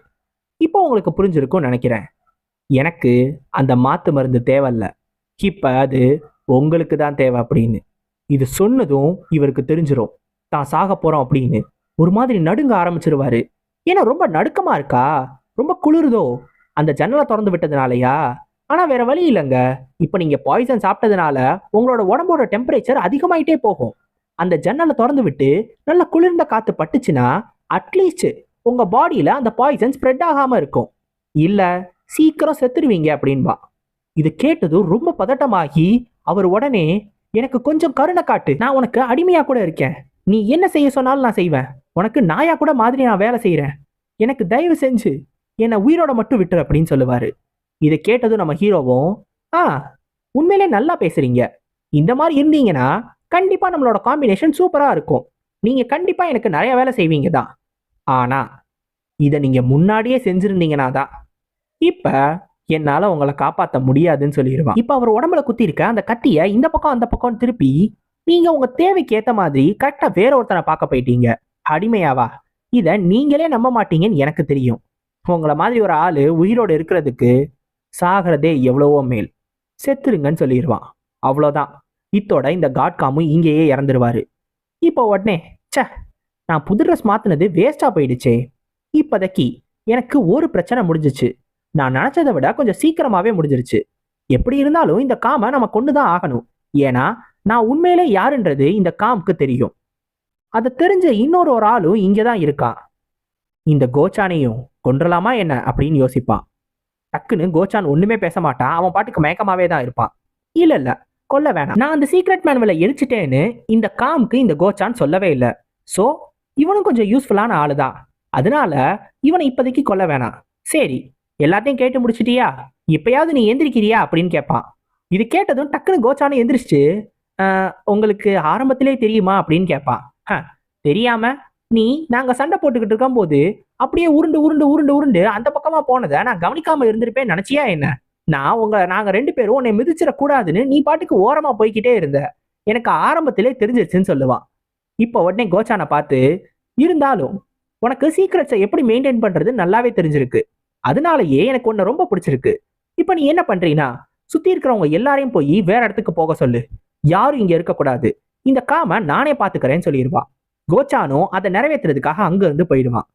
இப்போ உங்களுக்கு புரிஞ்சிருக்கும்னு நினைக்கிறேன். எனக்கு அந்த மாத்து மருந்து தேவையில்ல. இப்ப அது உங்களுக்கு தான் தேவை அப்படின்னு. இது சொன்னதும் இவருக்கு தெரிஞ்சிரும் தான் சாக போறோம் அப்படின்னு. ஒரு மாதிரி நடுங்க ஆரம்பிச்சிருவாரு. ஏன்னா ரொம்ப நடுக்கமா இருக்கா, ரொம்ப குளிருதோ, அந்த ஜன்னலை திறந்து விட்டதுனாலயா? ஆனா வேற வழி இல்லைங்க. இப்ப நீங்க பாய்சன் சாப்பிட்டதுனால உங்களோட உடம்போட டெம்பரேச்சர் அதிகமாயிட்டே போகும். அந்த ஜன்னலை திறந்து விட்டு நல்ல குளிர்ந்த காத்து பட்டுச்சுன்னா அட்லீஸ்ட் உங்க பாடியில அந்த பாய்சன் ஸ்ப்ரெட் ஆகாம இருக்கும். இல்ல சீக்கிரம் செத்துருவீங்க அப்படின்பா. இது கேட்டதும் ரொம்ப பதட்டமாகி அவர் உடனே, எனக்கு கொஞ்சம் கருணை காட்டு, நான் உனக்கு அடிமையா கூட இருக்கேன், நீ என்ன செய்ய சொன்னாலும் நான் செய்வேன், உனக்கு நாயா கூட மாதிரி நான் வேலை செய்யறேன், எனக்கு தயவு செஞ்சு என்னை உயிரோட மட்டும் விட்டுரு அப்படின்னு சொல்லுவாரு. இதை கேட்டதும் நம்ம ஹீரோவும், ஆ உண்மையிலே நல்லா பேசுறீங்க, இந்த மாதிரி இருந்தீங்கன்னா கண்டிப்பா நம்மளோட காம்பினேஷன் சூப்பரா இருக்கும், நீங்க கண்டிப்பா எனக்கு நிறைய வேலை செய்வீங்க தான். ஆனா இதை நீங்க முன்னாடியே செஞ்சிருந்தீங்கன்னா தான் இப்ப என்னால உங்களை காப்பாற்ற முடியாதுன்னு சொல்லிடுவான். இப்ப அவர் உடம்புல குத்தி இருக்க அந்த கத்திய இந்த பக்கம் அந்த பக்கம் திருப்பி, நீங்க உங்க தேவைக்கு ஏத்த மாதிரி கரெக்டா வேற ஒருத்தனை பார்க்க போயிட்டீங்க. அடிமையாவா? இத நீங்களே நம்ப மாட்டீங்கன்னு எனக்கு தெரியும். உங்களை மாதிரி ஒரு ஆளு உயிரோடு இருக்கிறதுக்கு சாகிறதே எவ்வளவோ மேல். செத்துருங்கன்னு சொல்லிடுவான். அவ்வளோதான். இத்தோட இந்த காட்காமும் இங்கேயே இறந்துருவாரு. இப்போ உடனே, சே, நான் புது ட்ரெஸ் மாத்தினது வேஸ்டா போயிடுச்சே. இப்போதைக்கு எனக்கு ஒரு பிரச்சனை முடிஞ்சிச்சு. நான் நினைச்சதை விட கொஞ்சம் சீக்கிரமாவே முடிஞ்சிருச்சு. எப்படி இருந்தாலும் இந்த காமை நம்ம கொண்டுதான் ஆகணும். ஏன்னா நான் உண்மையிலே யாருன்றது இந்த காமுக்கு தெரியும். அதை தெரிஞ்ச இன்னொரு ஆளும் இங்கதான் இருக்கான். இந்த கோச்சானையும் கொன்றலாமா என்ன அப்படின்னு யோசிப்பான். டக்குன்னு கோச்சான் ஒண்ணுமே பேச மாட்டான். அவன் பாட்டுக்கு மயக்கமாவே தான் இருப்பான். இல்ல இல்ல, கொல்ல வேணாம், நான் அந்த சீக்ரெட் மேனுவலை எரிச்சிட்டேன்னு இந்த காமுக்கு இந்த கோச்சான் சொல்லவே இல்லை. சோ இவனும் கொஞ்சம் யூஸ்ஃபுல்லான ஆளுதான். அதனால இவனை இப்போதைக்கு கொல்ல வேணாம். சரி, எல்லாத்தையும் கேட்டு முடிச்சிட்டியா, இப்பயாவது நீ எந்திரிக்கிறியா அப்படின்னு கேட்பான். இது கேட்டதும் டக்குன்னு கோச்சானு எந்திரிச்சு, உங்களுக்கு ஆரம்பத்திலே தெரியுமா அப்படின்னு கேட்பான். தெரியாம நீ நாங்க சண்டை போட்டுக்கிட்டு இருக்கும் போது அப்படியே உருண்டு உருண்டு உருண்டு உருண்டு அந்த பக்கமா போனதை நான் கவனிக்காம இருந்திருப்பேன் நினைச்சியா என்ன? நாங்க 2 பேரும் உன்னை மிதிச்சிடக்கூடாதுன்னு நீ பாட்டுக்கு ஓரமா போய்கிட்டே இருந்த, எனக்கு ஆரம்பத்திலே தெரிஞ்சிருச்சுன்னு சொல்லுவான். இப்போ உடனே கோச்சானை பார்த்து, இருந்தாலும் உனக்கு சீக்ரெட்ஸை எப்படி மெயின்டைன் பண்றது நல்லாவே தெரிஞ்சிருக்கு, அதனாலயே எனக்கு உன்னை ரொம்ப பிடிச்சிருக்கு. இப்ப நீ என்ன பண்றீனா, சுத்தி இருக்கிறவங்க எல்லாரையும் போய் வேற இடத்துக்கு போக சொல்லு, யாரும் இங்க இருக்கக்கூடாது, இந்த காம நானே பாத்துக்கிறேன்னு சொல்லிடுவான். கோச்சானும் அதை நிறைவேற்றுறதுக்காக அங்க இருந்து போயிடுவான்.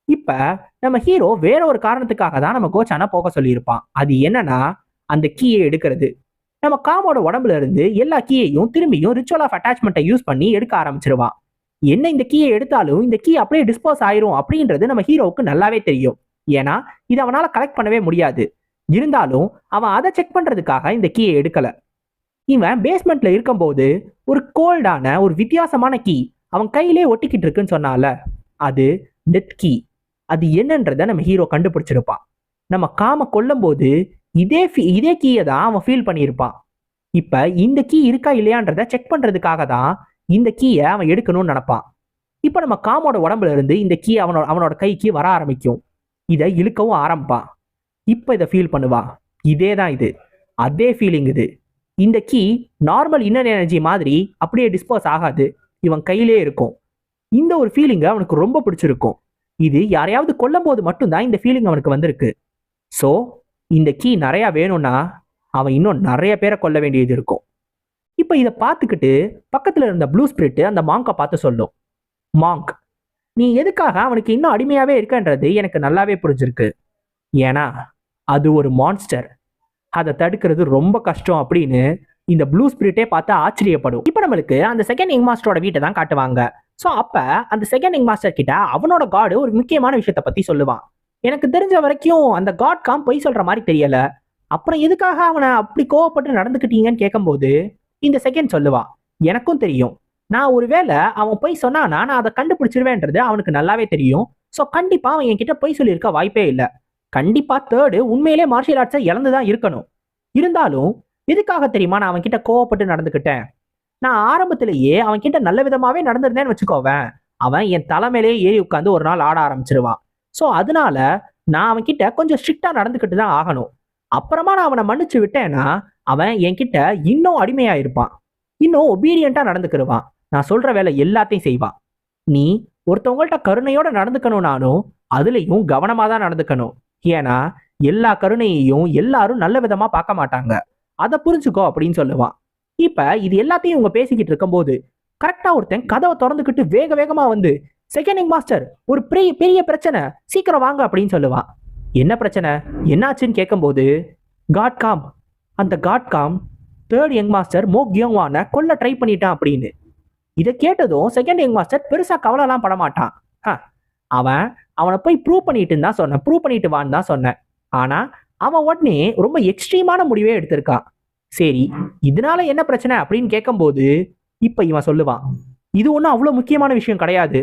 இப்ப நம்ம ஹீரோ வேற ஒரு காரணத்துக்காக தான் நம்ம கோச்சானை போக சொல்லியிருப்பான். அது என்னன்னா, அந்த கீயை எடுக்கிறது. நம்ம காமோட உடம்புல இருந்து எல்லா கீயையும் திரும்பியும் ரிச்சுவல் ஆஃப் அட்டாச்மெண்ட்டை யூஸ் பண்ணி எடுக்க ஆரம்பிச்சிருவான். என்ன இந்த கீயை எடுத்தாலும் இந்த கீ அப்படியே டிஸ்போஸ் ஆயிரும் அப்படின்றது நம்ம ஹீரோவுக்கு நல்லாவே தெரியும். ஏன்னா இது அவனால கலெக்ட் பண்ணவே முடியாது. இருந்தாலும் அவன் அதை செக் பண்றதுக்காக இந்த கீயை எடுக்கல. இவன் பேஸ்மெண்ட்ல இருக்கும்போது ஒரு கோல்டான ஒரு வித்தியாசமான கீ அவன் கையிலே ஒட்டிக்கிட்டு இருக்குன்னு சொன்னால, அது டெத் கீ. அது என்னன்றத நம்ம ஹீரோ கண்டுபிடிச்சிருப்பான். நம்ம காம கொல்லும் போது இதே கீயை தான் அவன் ஃபீல் பண்ணியிருப்பான். இப்ப இந்த கீ இருக்கா இல்லையான்றத செக் பண்றதுக்காக தான் இந்த கீயை அவன் எடுக்கணும்னு நினைப்பான். இப்ப நம்ம காமோட உடம்புல இருந்து இந்த கீ அவனோட கைக்கு வர ஆரம்பிக்கும். இதை இழுக்கவும் ஆரம்பிப்பான். இப்ப இதை ஃபீல் பண்ணுவான். இதே தான் இது, அதே ஃபீலிங் இது. இந்த கீ நார்மல் இன்னர் எனர்ஜி மாதிரி அப்படியே டிஸ்போஸ் ஆகாது, இவன் கையிலே இருக்கும். இந்த ஒரு ஃபீலிங் அவனுக்கு ரொம்ப பிடிச்சிருக்கும். இது யாரையாவது கொல்லும் போது மட்டும்தான் இந்த ஃபீலிங் அவனுக்கு வந்திருக்கு. ஸோ இந்த கீ நிறைய வேணும்னா அவன் இன்னும் நிறைய பேரை கொல்ல வேண்டியது இருக்கும். இப்போ இதை பார்த்துக்கிட்டு பக்கத்தில் இருந்த ப்ளூ ஸ்பிரிட் அந்த மாங்கை பார்த்து சொல்லும், மாங்க், நீ எதுக்காக அவனுக்கு இன்னும் அடிமையாவே இருக்கன்றது எனக்கு நல்லாவே புரிஞ்சிருக்கு. ஏன்னா அது ஒரு மான்ஸ்டர், அதை தடுக்கிறது ரொம்ப கஷ்டம் அப்படின்னு இந்த ப்ளூ ஸ்பிரிட்டே பார்த்து ஆச்சரியப்படும். இப்போ நம்மளுக்கு அந்த செகண்ட் யங் மாஸ்டரோட வீட்டை தான் காட்டுவாங்க. ஸோ அப்போ அந்த செகண்ட் யங் மாஸ்டர் கிட்ட அவனோட காடு ஒரு முக்கியமான விஷயத்தை பற்றி சொல்லுவான். எனக்கு தெரிஞ்ச வரைக்கும் அந்த காட் காம் பொய் சொல்ற மாதிரி தெரியல, அப்புறம் எதுக்காக அவனை அப்படி கோவப்பட்டு நடந்துக்கிட்டீங்கன்னு கேட்கும்போது இந்த செகண்ட் சொல்லுவான், எனக்கும் தெரியும், நான் ஒருவேளை அவன் பொய் சொன்னானா நான் அதை கண்டுபிடிச்சிருவேன்றது அவனுக்கு நல்லாவே தெரியும். ஸோ கண்டிப்பா அவன் என்கிட்ட பொய் சொல்லியிருக்க வாய்ப்பே இல்லை. கண்டிப்பா தேர்டு உண்மையிலே மார்ஷியல் ஆர்ட்ஸை இழந்துதான் இருக்கணும். இருந்தாலும் எதுக்காக தெரியுமா நான் அவன் கிட்ட கோவப்பட்டு நடந்துக்கிட்டேன்? நான் ஆரம்பத்திலேயே அவன் கிட்ட நல்ல விதமாவே நடந்திருந்தேன்னு வச்சுக்கோவேன், அவன் என் தலைமையிலேயே ஏறி உட்காந்து ஒரு நாள் ஆட ஆரம்பிச்சிருவான். ஸோ அதனால நான் அவன் கிட்ட கொஞ்சம் ஸ்ட்ரிக்டா நடந்துக்கிட்டு தான் ஆகணும். அப்புறமா நான் அவனை மன்னிச்சு விட்டேன்னா அவன் என்கிட்ட இன்னும் அடிமையா இருப்பான், இன்னும் ஒபீடியண்டா நடந்துக்கிடுவான், நான் சொல்ற வேலை எல்லாத்தையும் செய்வான். நீ ஒருத்தவங்கள்ட்ட கருணையோட நடந்துக்கணும்னாலும் அதுலயும் கவனமா தான் நடந்துக்கணும். ஏன்னா எல்லா கருணையையும் எல்லாரும் நல்ல விதமா பார்க்க மாட்டாங்க, அதை புரிஞ்சுக்கோ அப்படின்னு சொல்லுவான். இப்ப இது எல்லாத்தையும் இவங்க பேசிக்கிட்டு இருக்கும்போது கரெக்டா ஒருத்தன் கதவை திறந்துக்கிட்டு வேக வேகமா வந்து, செகண்ட் யங் மாஸ்டர், ஒரு பெரிய பெரிய பிரச்சனை, சீக்கிரம் வாங்க அப்படின்னு சொல்லுவான். என்ன பிரச்சனை, என்னாச்சுன்னு கேட்கும்போது, காட்காம், அந்த காட்காம் தேர்ட் யங் மாஸ்டர் மோ கியோங்வானை கொல்ல ட்ரை பண்ணிட்டான் அப்படின்னு. இதை கேட்டதும் செகண்ட் யங் மாஸ்டர் பெருசா கவலைலாம் பட மாட்டான். அவனை போய் ப்ரூவ் பண்ணிட்டு தான் சொன்னேன், ப்ரூவ் பண்ணிட்டு வான்னு தான் சொன்னேன். ஆனா அவன் உடனே ரொம்ப எக்ஸ்ட்ரீமான முடிவே எடுத்திருக்கான். சரி, இதனால என்ன பிரச்சனை அப்படின்னு கேட்கும்போது இப்ப இவன் சொல்லுவான், இது ஒன்றும் அவ்வளோ முக்கியமான விஷயம் கிடையாது,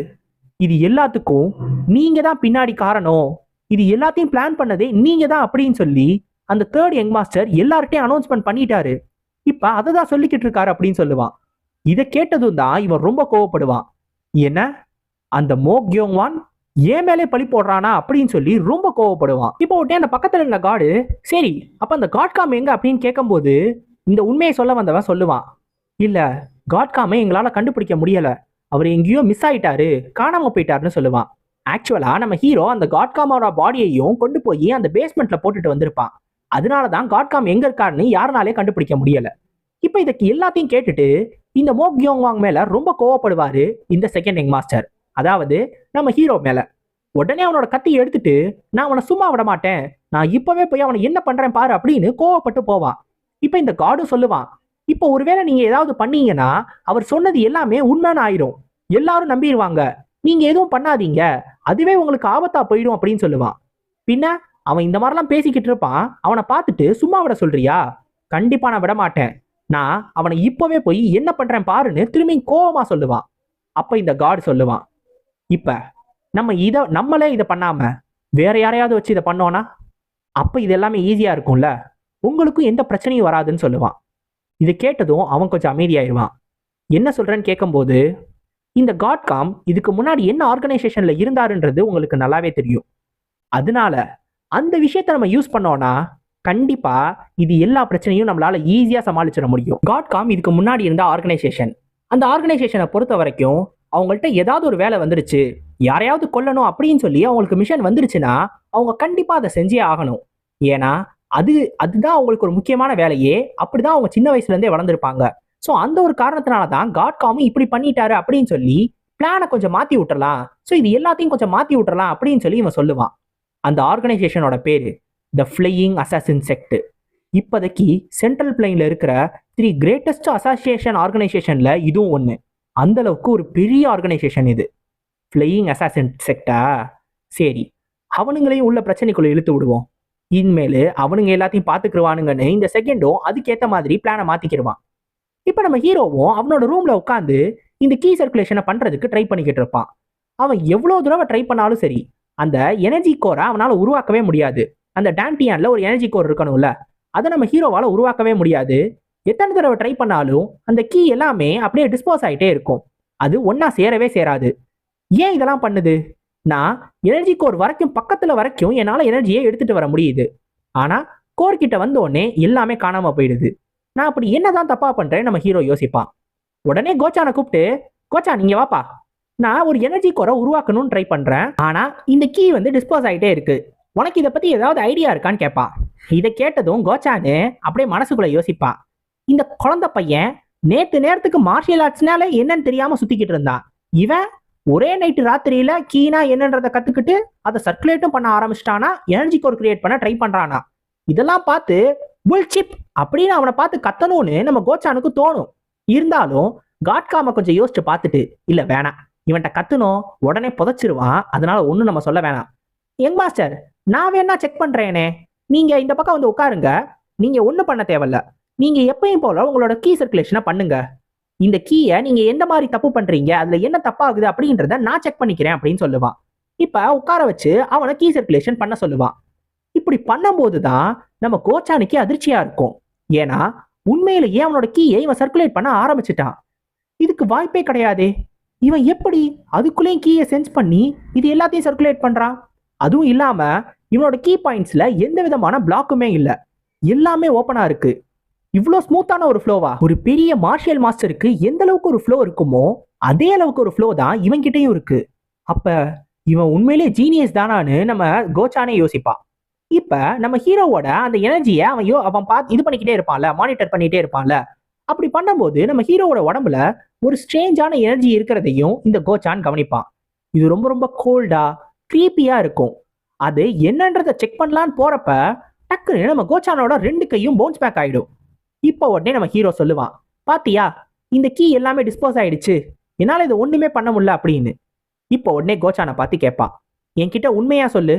இது எல்லாத்துக்கும் நீங்க தான் பின்னாடி காரணம், இது எல்லாத்தையும் பிளான் பண்ணதே நீங்க தான் அப்படின்னு சொல்லி அந்த தேர்ட் யங் மாஸ்டர் எல்லார்ட்டையும் அனௌன்ஸ்மெண்ட் பண்ணிட்டாரு. இப்ப அதை தான் சொல்லிக்கிட்டு இருக்காரு அப்படின்னு சொல்லுவான். இதை கேட்டதும் தான் இவன் ரொம்ப கோவப்படுவான். என்ன, அந்த மோ கியோங்வான் ஏன் மேலே பழி போடுறானா அப்படின்னு சொல்லி ரொம்ப கோவப்படுவான். இப்போ உடனே அந்த பக்கத்துல இருந்த காடு, சரி அப்ப அந்த காட்காம் எங்க அப்படின்னு கேட்கும்போது இந்த உண்மையை சொல்ல வந்தவன் சொல்லுவான், இல்ல காட்காமை எங்களால கண்டுபிடிக்க முடியல, அவர் எங்கேயோ மிஸ் ஆயிட்டாரு, காணாம போயிட்டாருன்னு சொல்லுவான். ஆக்சுவலா நம்ம ஹீரோ அந்த காட்காமோட பாடியையும் கொண்டு போய் அந்த பேஸ்மெண்ட்ல போட்டுட்டு வந்திருப்பான். அதனாலதான் காட்காம் எங்க இருக்காருன்னு யாருனாலே கண்டுபிடிக்க முடியல. இப்ப இதுக்கு எல்லாத்தையும் கேட்டுட்டு இந்த மோ கியோங்வாங் மேல ரொம்ப கோவப்படுவாரு இந்த செகண்ட் யங் மாஸ்டர், அதாவது நம்ம ஹீரோ மேல. உடனே அவனோட கத்தி எடுத்துட்டு, நான் அவனை சும்மா விட மாட்டேன், நான் இப்பவே போய் அவனை என்ன பண்றேன் பாரு அப்படின்னு கோவப்பட்டு போவான். இப்ப இந்த காடும் சொல்லுவான், இப்போ ஒருவேளை நீங்க ஏதாவது பண்ணீங்கன்னா அவர் சொன்னது எல்லாமே உண்மைன்னு ஆயிரும், எல்லாரும் நம்பிடுவாங்க, நீங்க எதுவும் பண்ணாதீங்க, அதுவே உங்களுக்கு ஆபத்தா போயிடும் அப்படின்னு சொல்லுவான். பின்ன அவன் இந்த மாதிரிலாம் பேசிக்கிட்டு இருப்பான், அவனை பார்த்துட்டு சும்மா விட சொல்றியா, கண்டிப்பா நான் விட மாட்டேன், நான் அவனை இப்பவே போய் என்ன பண்றேன் பாருன்னு திரும்பி கோவமா சொல்லுவான். அப்ப இந்த காட் சொல்லுவான், இப்ப நம்மளே இதை பண்ணாம வேற யாரையாவது வச்சு இதை பண்ணோம்னா அப்ப இது எல்லாமே ஈஸியா இருக்கும்ல, உங்களுக்கும் எந்த பிரச்சனையும் வராதுன்னு சொல்லுவான். இதை கேட்டதும் அவன் கொஞ்சம் அமைதியாயிருவான். என்ன சொல்றேன்னு கேட்கும்போது, இந்த காட்காம் இதுக்கு முன்னாடி என்ன ஆர்கனைசேஷன்ல இருந்தாருன்றது உங்களுக்கு நல்லாவே தெரியும், அதனால அந்த விஷயத்தை நம்ம யூஸ் பண்ணோம்னா கண்டிப்பா இது எல்லா பிரச்சனையும் நம்மளால ஈஸியா சமாளிச்சிட முடியும். காட்காம் இதுக்கு முன்னாடி இருந்த ஆர்கனைசேஷன், அந்த ஆர்கனைசேஷனை பொறுத்த வரைக்கும் அவங்கள்ட்ட ஏதாவது ஒரு வேலை வந்துருச்சு, யாரையாவது கொல்லணும் அப்படின்னு சொல்லி அவங்களுக்கு மிஷன் வந்துருச்சுன்னா அவங்க கண்டிப்பா அதை செஞ்சே ஆகணும். ஏன்னா அதுதான் அவங்களுக்கு ஒரு முக்கியமான வேலையே, அப்படிதான் அவங்க சின்ன வயசுல இருந்தே வளர்ந்துருப்பாங்க. ஸோ அந்த ஒரு காரணத்தினாலதான் காட்காமும் இப்படி பண்ணிட்டாரு அப்படின்னு சொல்லி பிளானை கொஞ்சம் மாத்தி விட்டுறலாம், ஸோ இது எல்லாத்தையும் கொஞ்சம் மாத்தி விட்டுறலாம் அப்படின்னு சொல்லி இவன் சொல்லுவான். அந்த ஆர்கனைசேஷனோட பேரு த ஃப்ளையிங் அசாசின் செக்ட். இப்போதைக்கு சென்ட்ரல் பிளைன்ல இருக்கிற 3 கிரேட்டஸ்ட் அசோசியேஷன் ஆர்கனைசேஷன்ல இதுவும் ஒன்று. அந்த அளவுக்கு ஒரு பெரிய ஆர்கனைசேஷன் இது, ஃப்ளையிங் அசாசின் செக்டா. சரி, அவனுங்களையும் உள்ள பிரச்சனைக்குள்ள இழுத்து விடுவோம், இனிமேல் அவனுங்க எல்லாத்தையும் பார்த்துக்கிடுவானுங்கன்னு இந்த செகண்டும் அதுக்கேற்ற மாதிரி பிளானை மாத்திக்கிடுவான். இப்போ நம்ம ஹீரோவும் அவனோட ரூம்ல உட்காந்து இந்த கீ சர்க்குலேஷனை பண்றதுக்கு ட்ரை பண்ணிக்கிட்டு இருப்பான். அவன் எவ்வளோ தடவை ட்ரை பண்ணாலும் சரி அந்த எனர்ஜி கோரை அவனால உருவாக்கவே முடியாது. அந்த டான்டியான்ல ஒரு எனர்ஜி கோர் இருக்கணும்ல, அதை நம்ம ஹீரோவால உருவாக்கவே முடியாது. எத்தனை தடவை ட்ரை பண்ணாலும் அந்த கீ எல்லாமே அப்படியே டிஸ்போஸ் ஆகிட்டே இருக்கும், அது ஒன்னா சேரவே சேராது. ஏன் இதெல்லாம் பண்ணுது, நான் எனர்ஜி கோர் வரைக்கும் பக்கத்துல வரைக்கும் என்னால் எனர்ஜியை எடுத்துட்டு வர முடியுது, ஆனா கோர் கிட்ட வந்த உடனே எல்லாமே காணாம போயிடுது, நான் அப்படி என்னதான் தப்பா பண்றேன் நம்ம ஹீரோ யோசிப்பான். உடனே கோச்சானை கூப்பிட்டு, கோச்சா நீங்க வாப்பா, நான் ஒரு எனர்ஜி கோரை உருவாக்கணும்னு ட்ரை பண்றேன், ஆனா இந்த கீ வந்து டிஸ்போஸ் ஆகிட்டே இருக்கு, உனக்கு இதை பத்தி ஏதாவது ஐடியா இருக்கான்னு கேட்பான். இதை கேட்டதும் கோச்சானு அப்படியே மனசுக்குள்ள யோசிப்பான், இந்த குழந்தை பையன் நேரத்துக்கு மார்ஷியல் ஆர்ட்ஸ்னால என்னன்னு தெரியாம சுத்திக்கிட்டு இருந்தான், இவன் ஒரே நைட்டு ராத்திரியில கீனா என்னன்றதை கத்துக்கிட்டு அதை சர்க்குலேட்டும் பண்ண ஆரம்பிச்சிட்டானா, எனர்ஜி கோர் கிரியேட் பண்ண ட்ரை பண்றானா, இதெல்லாம் பார்த்து புல்சிப் அப்படின்னு அவனை பார்த்து கத்தணும்னு நம்ம கோச்சானுக்கு தோணும். இருந்தாலும் காட்காம கொஞ்சம் யோசிச்சு பார்த்துட்டு, இல்ல வேணாம், இவன்கிட்ட கத்துனோம் உடனே புதைச்சிருவான், அதனால ஒன்றும் நம்ம சொல்ல வேணாம். யங் மாஸ்டர், நான் வேணா செக் பண்றேனே, நீங்க இந்த பக்கம் வந்து உட்காருங்க, நீங்க ஒன்றும் பண்ண தேவையில்ல, நீங்க எப்பயும் போல உங்களோட கீ சர்க்குலேஷனை பண்ணுங்க, இந்த கீயை நீங்க எந்த மாதிரி தப்பு பண்றீங்க, அதுல என்ன தப்பாகுது அப்படின்றத நான் செக் பண்ணிக்கிறேன் அப்படின்னு சொல்லுவான். இப்ப உட்கார வச்சு அவனை கீ சர்க்குலேஷன் பண்ண சொல்லுவான். இப்படி பண்ணும்போது தான் நம்ம கோச்சானுக்கு அதிர்ச்சியா இருக்கும். ஏன்னா உண்மையிலேயே அவனோட கீயை இவன் சர்க்குலேட் பண்ண ஆரம்பிச்சுட்டான். இதுக்கு வாய்ப்பே கிடையாதே, இவன் எப்படி அதுக்குள்ளேயும் கீயை சென்ஸ் பண்ணி இது எல்லாத்தையும் சர்க்குலேட் பண்றான்? அதுவும் இல்லாம இவனோட கீ பாயிண்ட்ஸ்ல எந்த விதமான பிளாக்குமே இல்ல, எல்லாமே ஓப்பனா இருக்கு. இவ்வளோ ஸ்மூத்தான ஒரு ஃப்ளோவா? ஒரு பெரிய மார்ஷியல் மாஸ்டருக்கு எந்த அளவுக்கு ஒரு ஃப்ளோ இருக்குமோ அதே அளவுக்கு ஒரு ஃப்ளோ தான் இவன்கிட்டயும் இருக்கு. அப்ப இவன் உண்மையிலே ஜீனியஸ் தானான்னு நம்ம கோச்சானே யோசிப்பான். இப்ப நம்ம ஹீரோவோட அந்த எனர்ஜியை அவன் பார்த்து இது பண்ணிக்கிட்டே இருப்பான்ல, மானிட்டர் பண்ணிட்டே இருப்பான்ல. அப்படி பண்ணும்போது நம்ம ஹீரோவோட உடம்புல ஒரு ஸ்ட்ரேஞ்சான எனர்ஜி இருக்கிறதையும் இந்த கோச்சான் கவனிப்பான். இது ரொம்ப ரொம்ப கோல்டா கிரீப்பியா இருக்கும். அது என்னன்றதை செக் பண்ணலான்னு போறப்ப டக்குன்னு நம்ம கோச்சானோட 2 கையும் பவுன்ஸ் பேக் ஆயிடும். இப்போ உடனே நம்ம ஹீரோ சொல்லுவான், பாத்தியா இந்த கீ எல்லாமே டிஸ்போஸ் ஆயிடுச்சு, என்னால இதை ஒண்ணுமே பண்ண முடியல அப்படின்னு. இப்போ உடனே கோச்சானை பார்த்து கேட்பான், என்கிட்ட உண்மையா சொல்லு,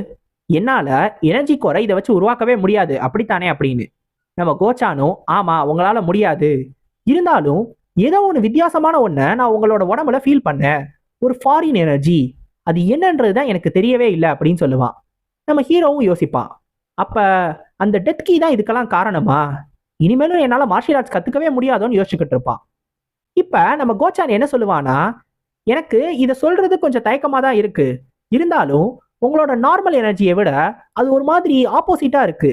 என்னால எனர்ஜி கோரை இதை வச்சு உருவாக்கவே முடியாது அப்படித்தானே அப்படின்னு. நம்ம கோச்சானும் ஆமா உங்களால முடியாது, இருந்தாலும் ஏதோ ஒன்று வித்தியாசமான ஒன்றை நான் உங்களோட உடம்புல ஃபீல் பண்ணேன், ஒரு ஃபாரின் எனர்ஜி, அது என்னன்றது தான் எனக்கு தெரியவே இல்லை அப்படின்னு சொல்லுவான். நம்ம ஹீரோவும் யோசிப்பான், அப்ப அந்த டெத் கீ தான் இதுக்கெல்லாம் காரணமா, இனிமேலும் என்னால மார்ஷியல் ஆர்ட்ஸ் கத்துக்கவே முடியாதோன்னு யோசிச்சுக்கிட்டு இருப்பான். இப்ப நம்ம கோச்சான் என்ன சொல்லுவானா, எனக்கு இதை சொல்றது கொஞ்சம் தயக்கமா தான் இருக்கு, இருந்தாலும் உங்களோட நார்மல் எனர்ஜியை விட அது ஒரு மாதிரி ஆப்போசிட்டா இருக்கு,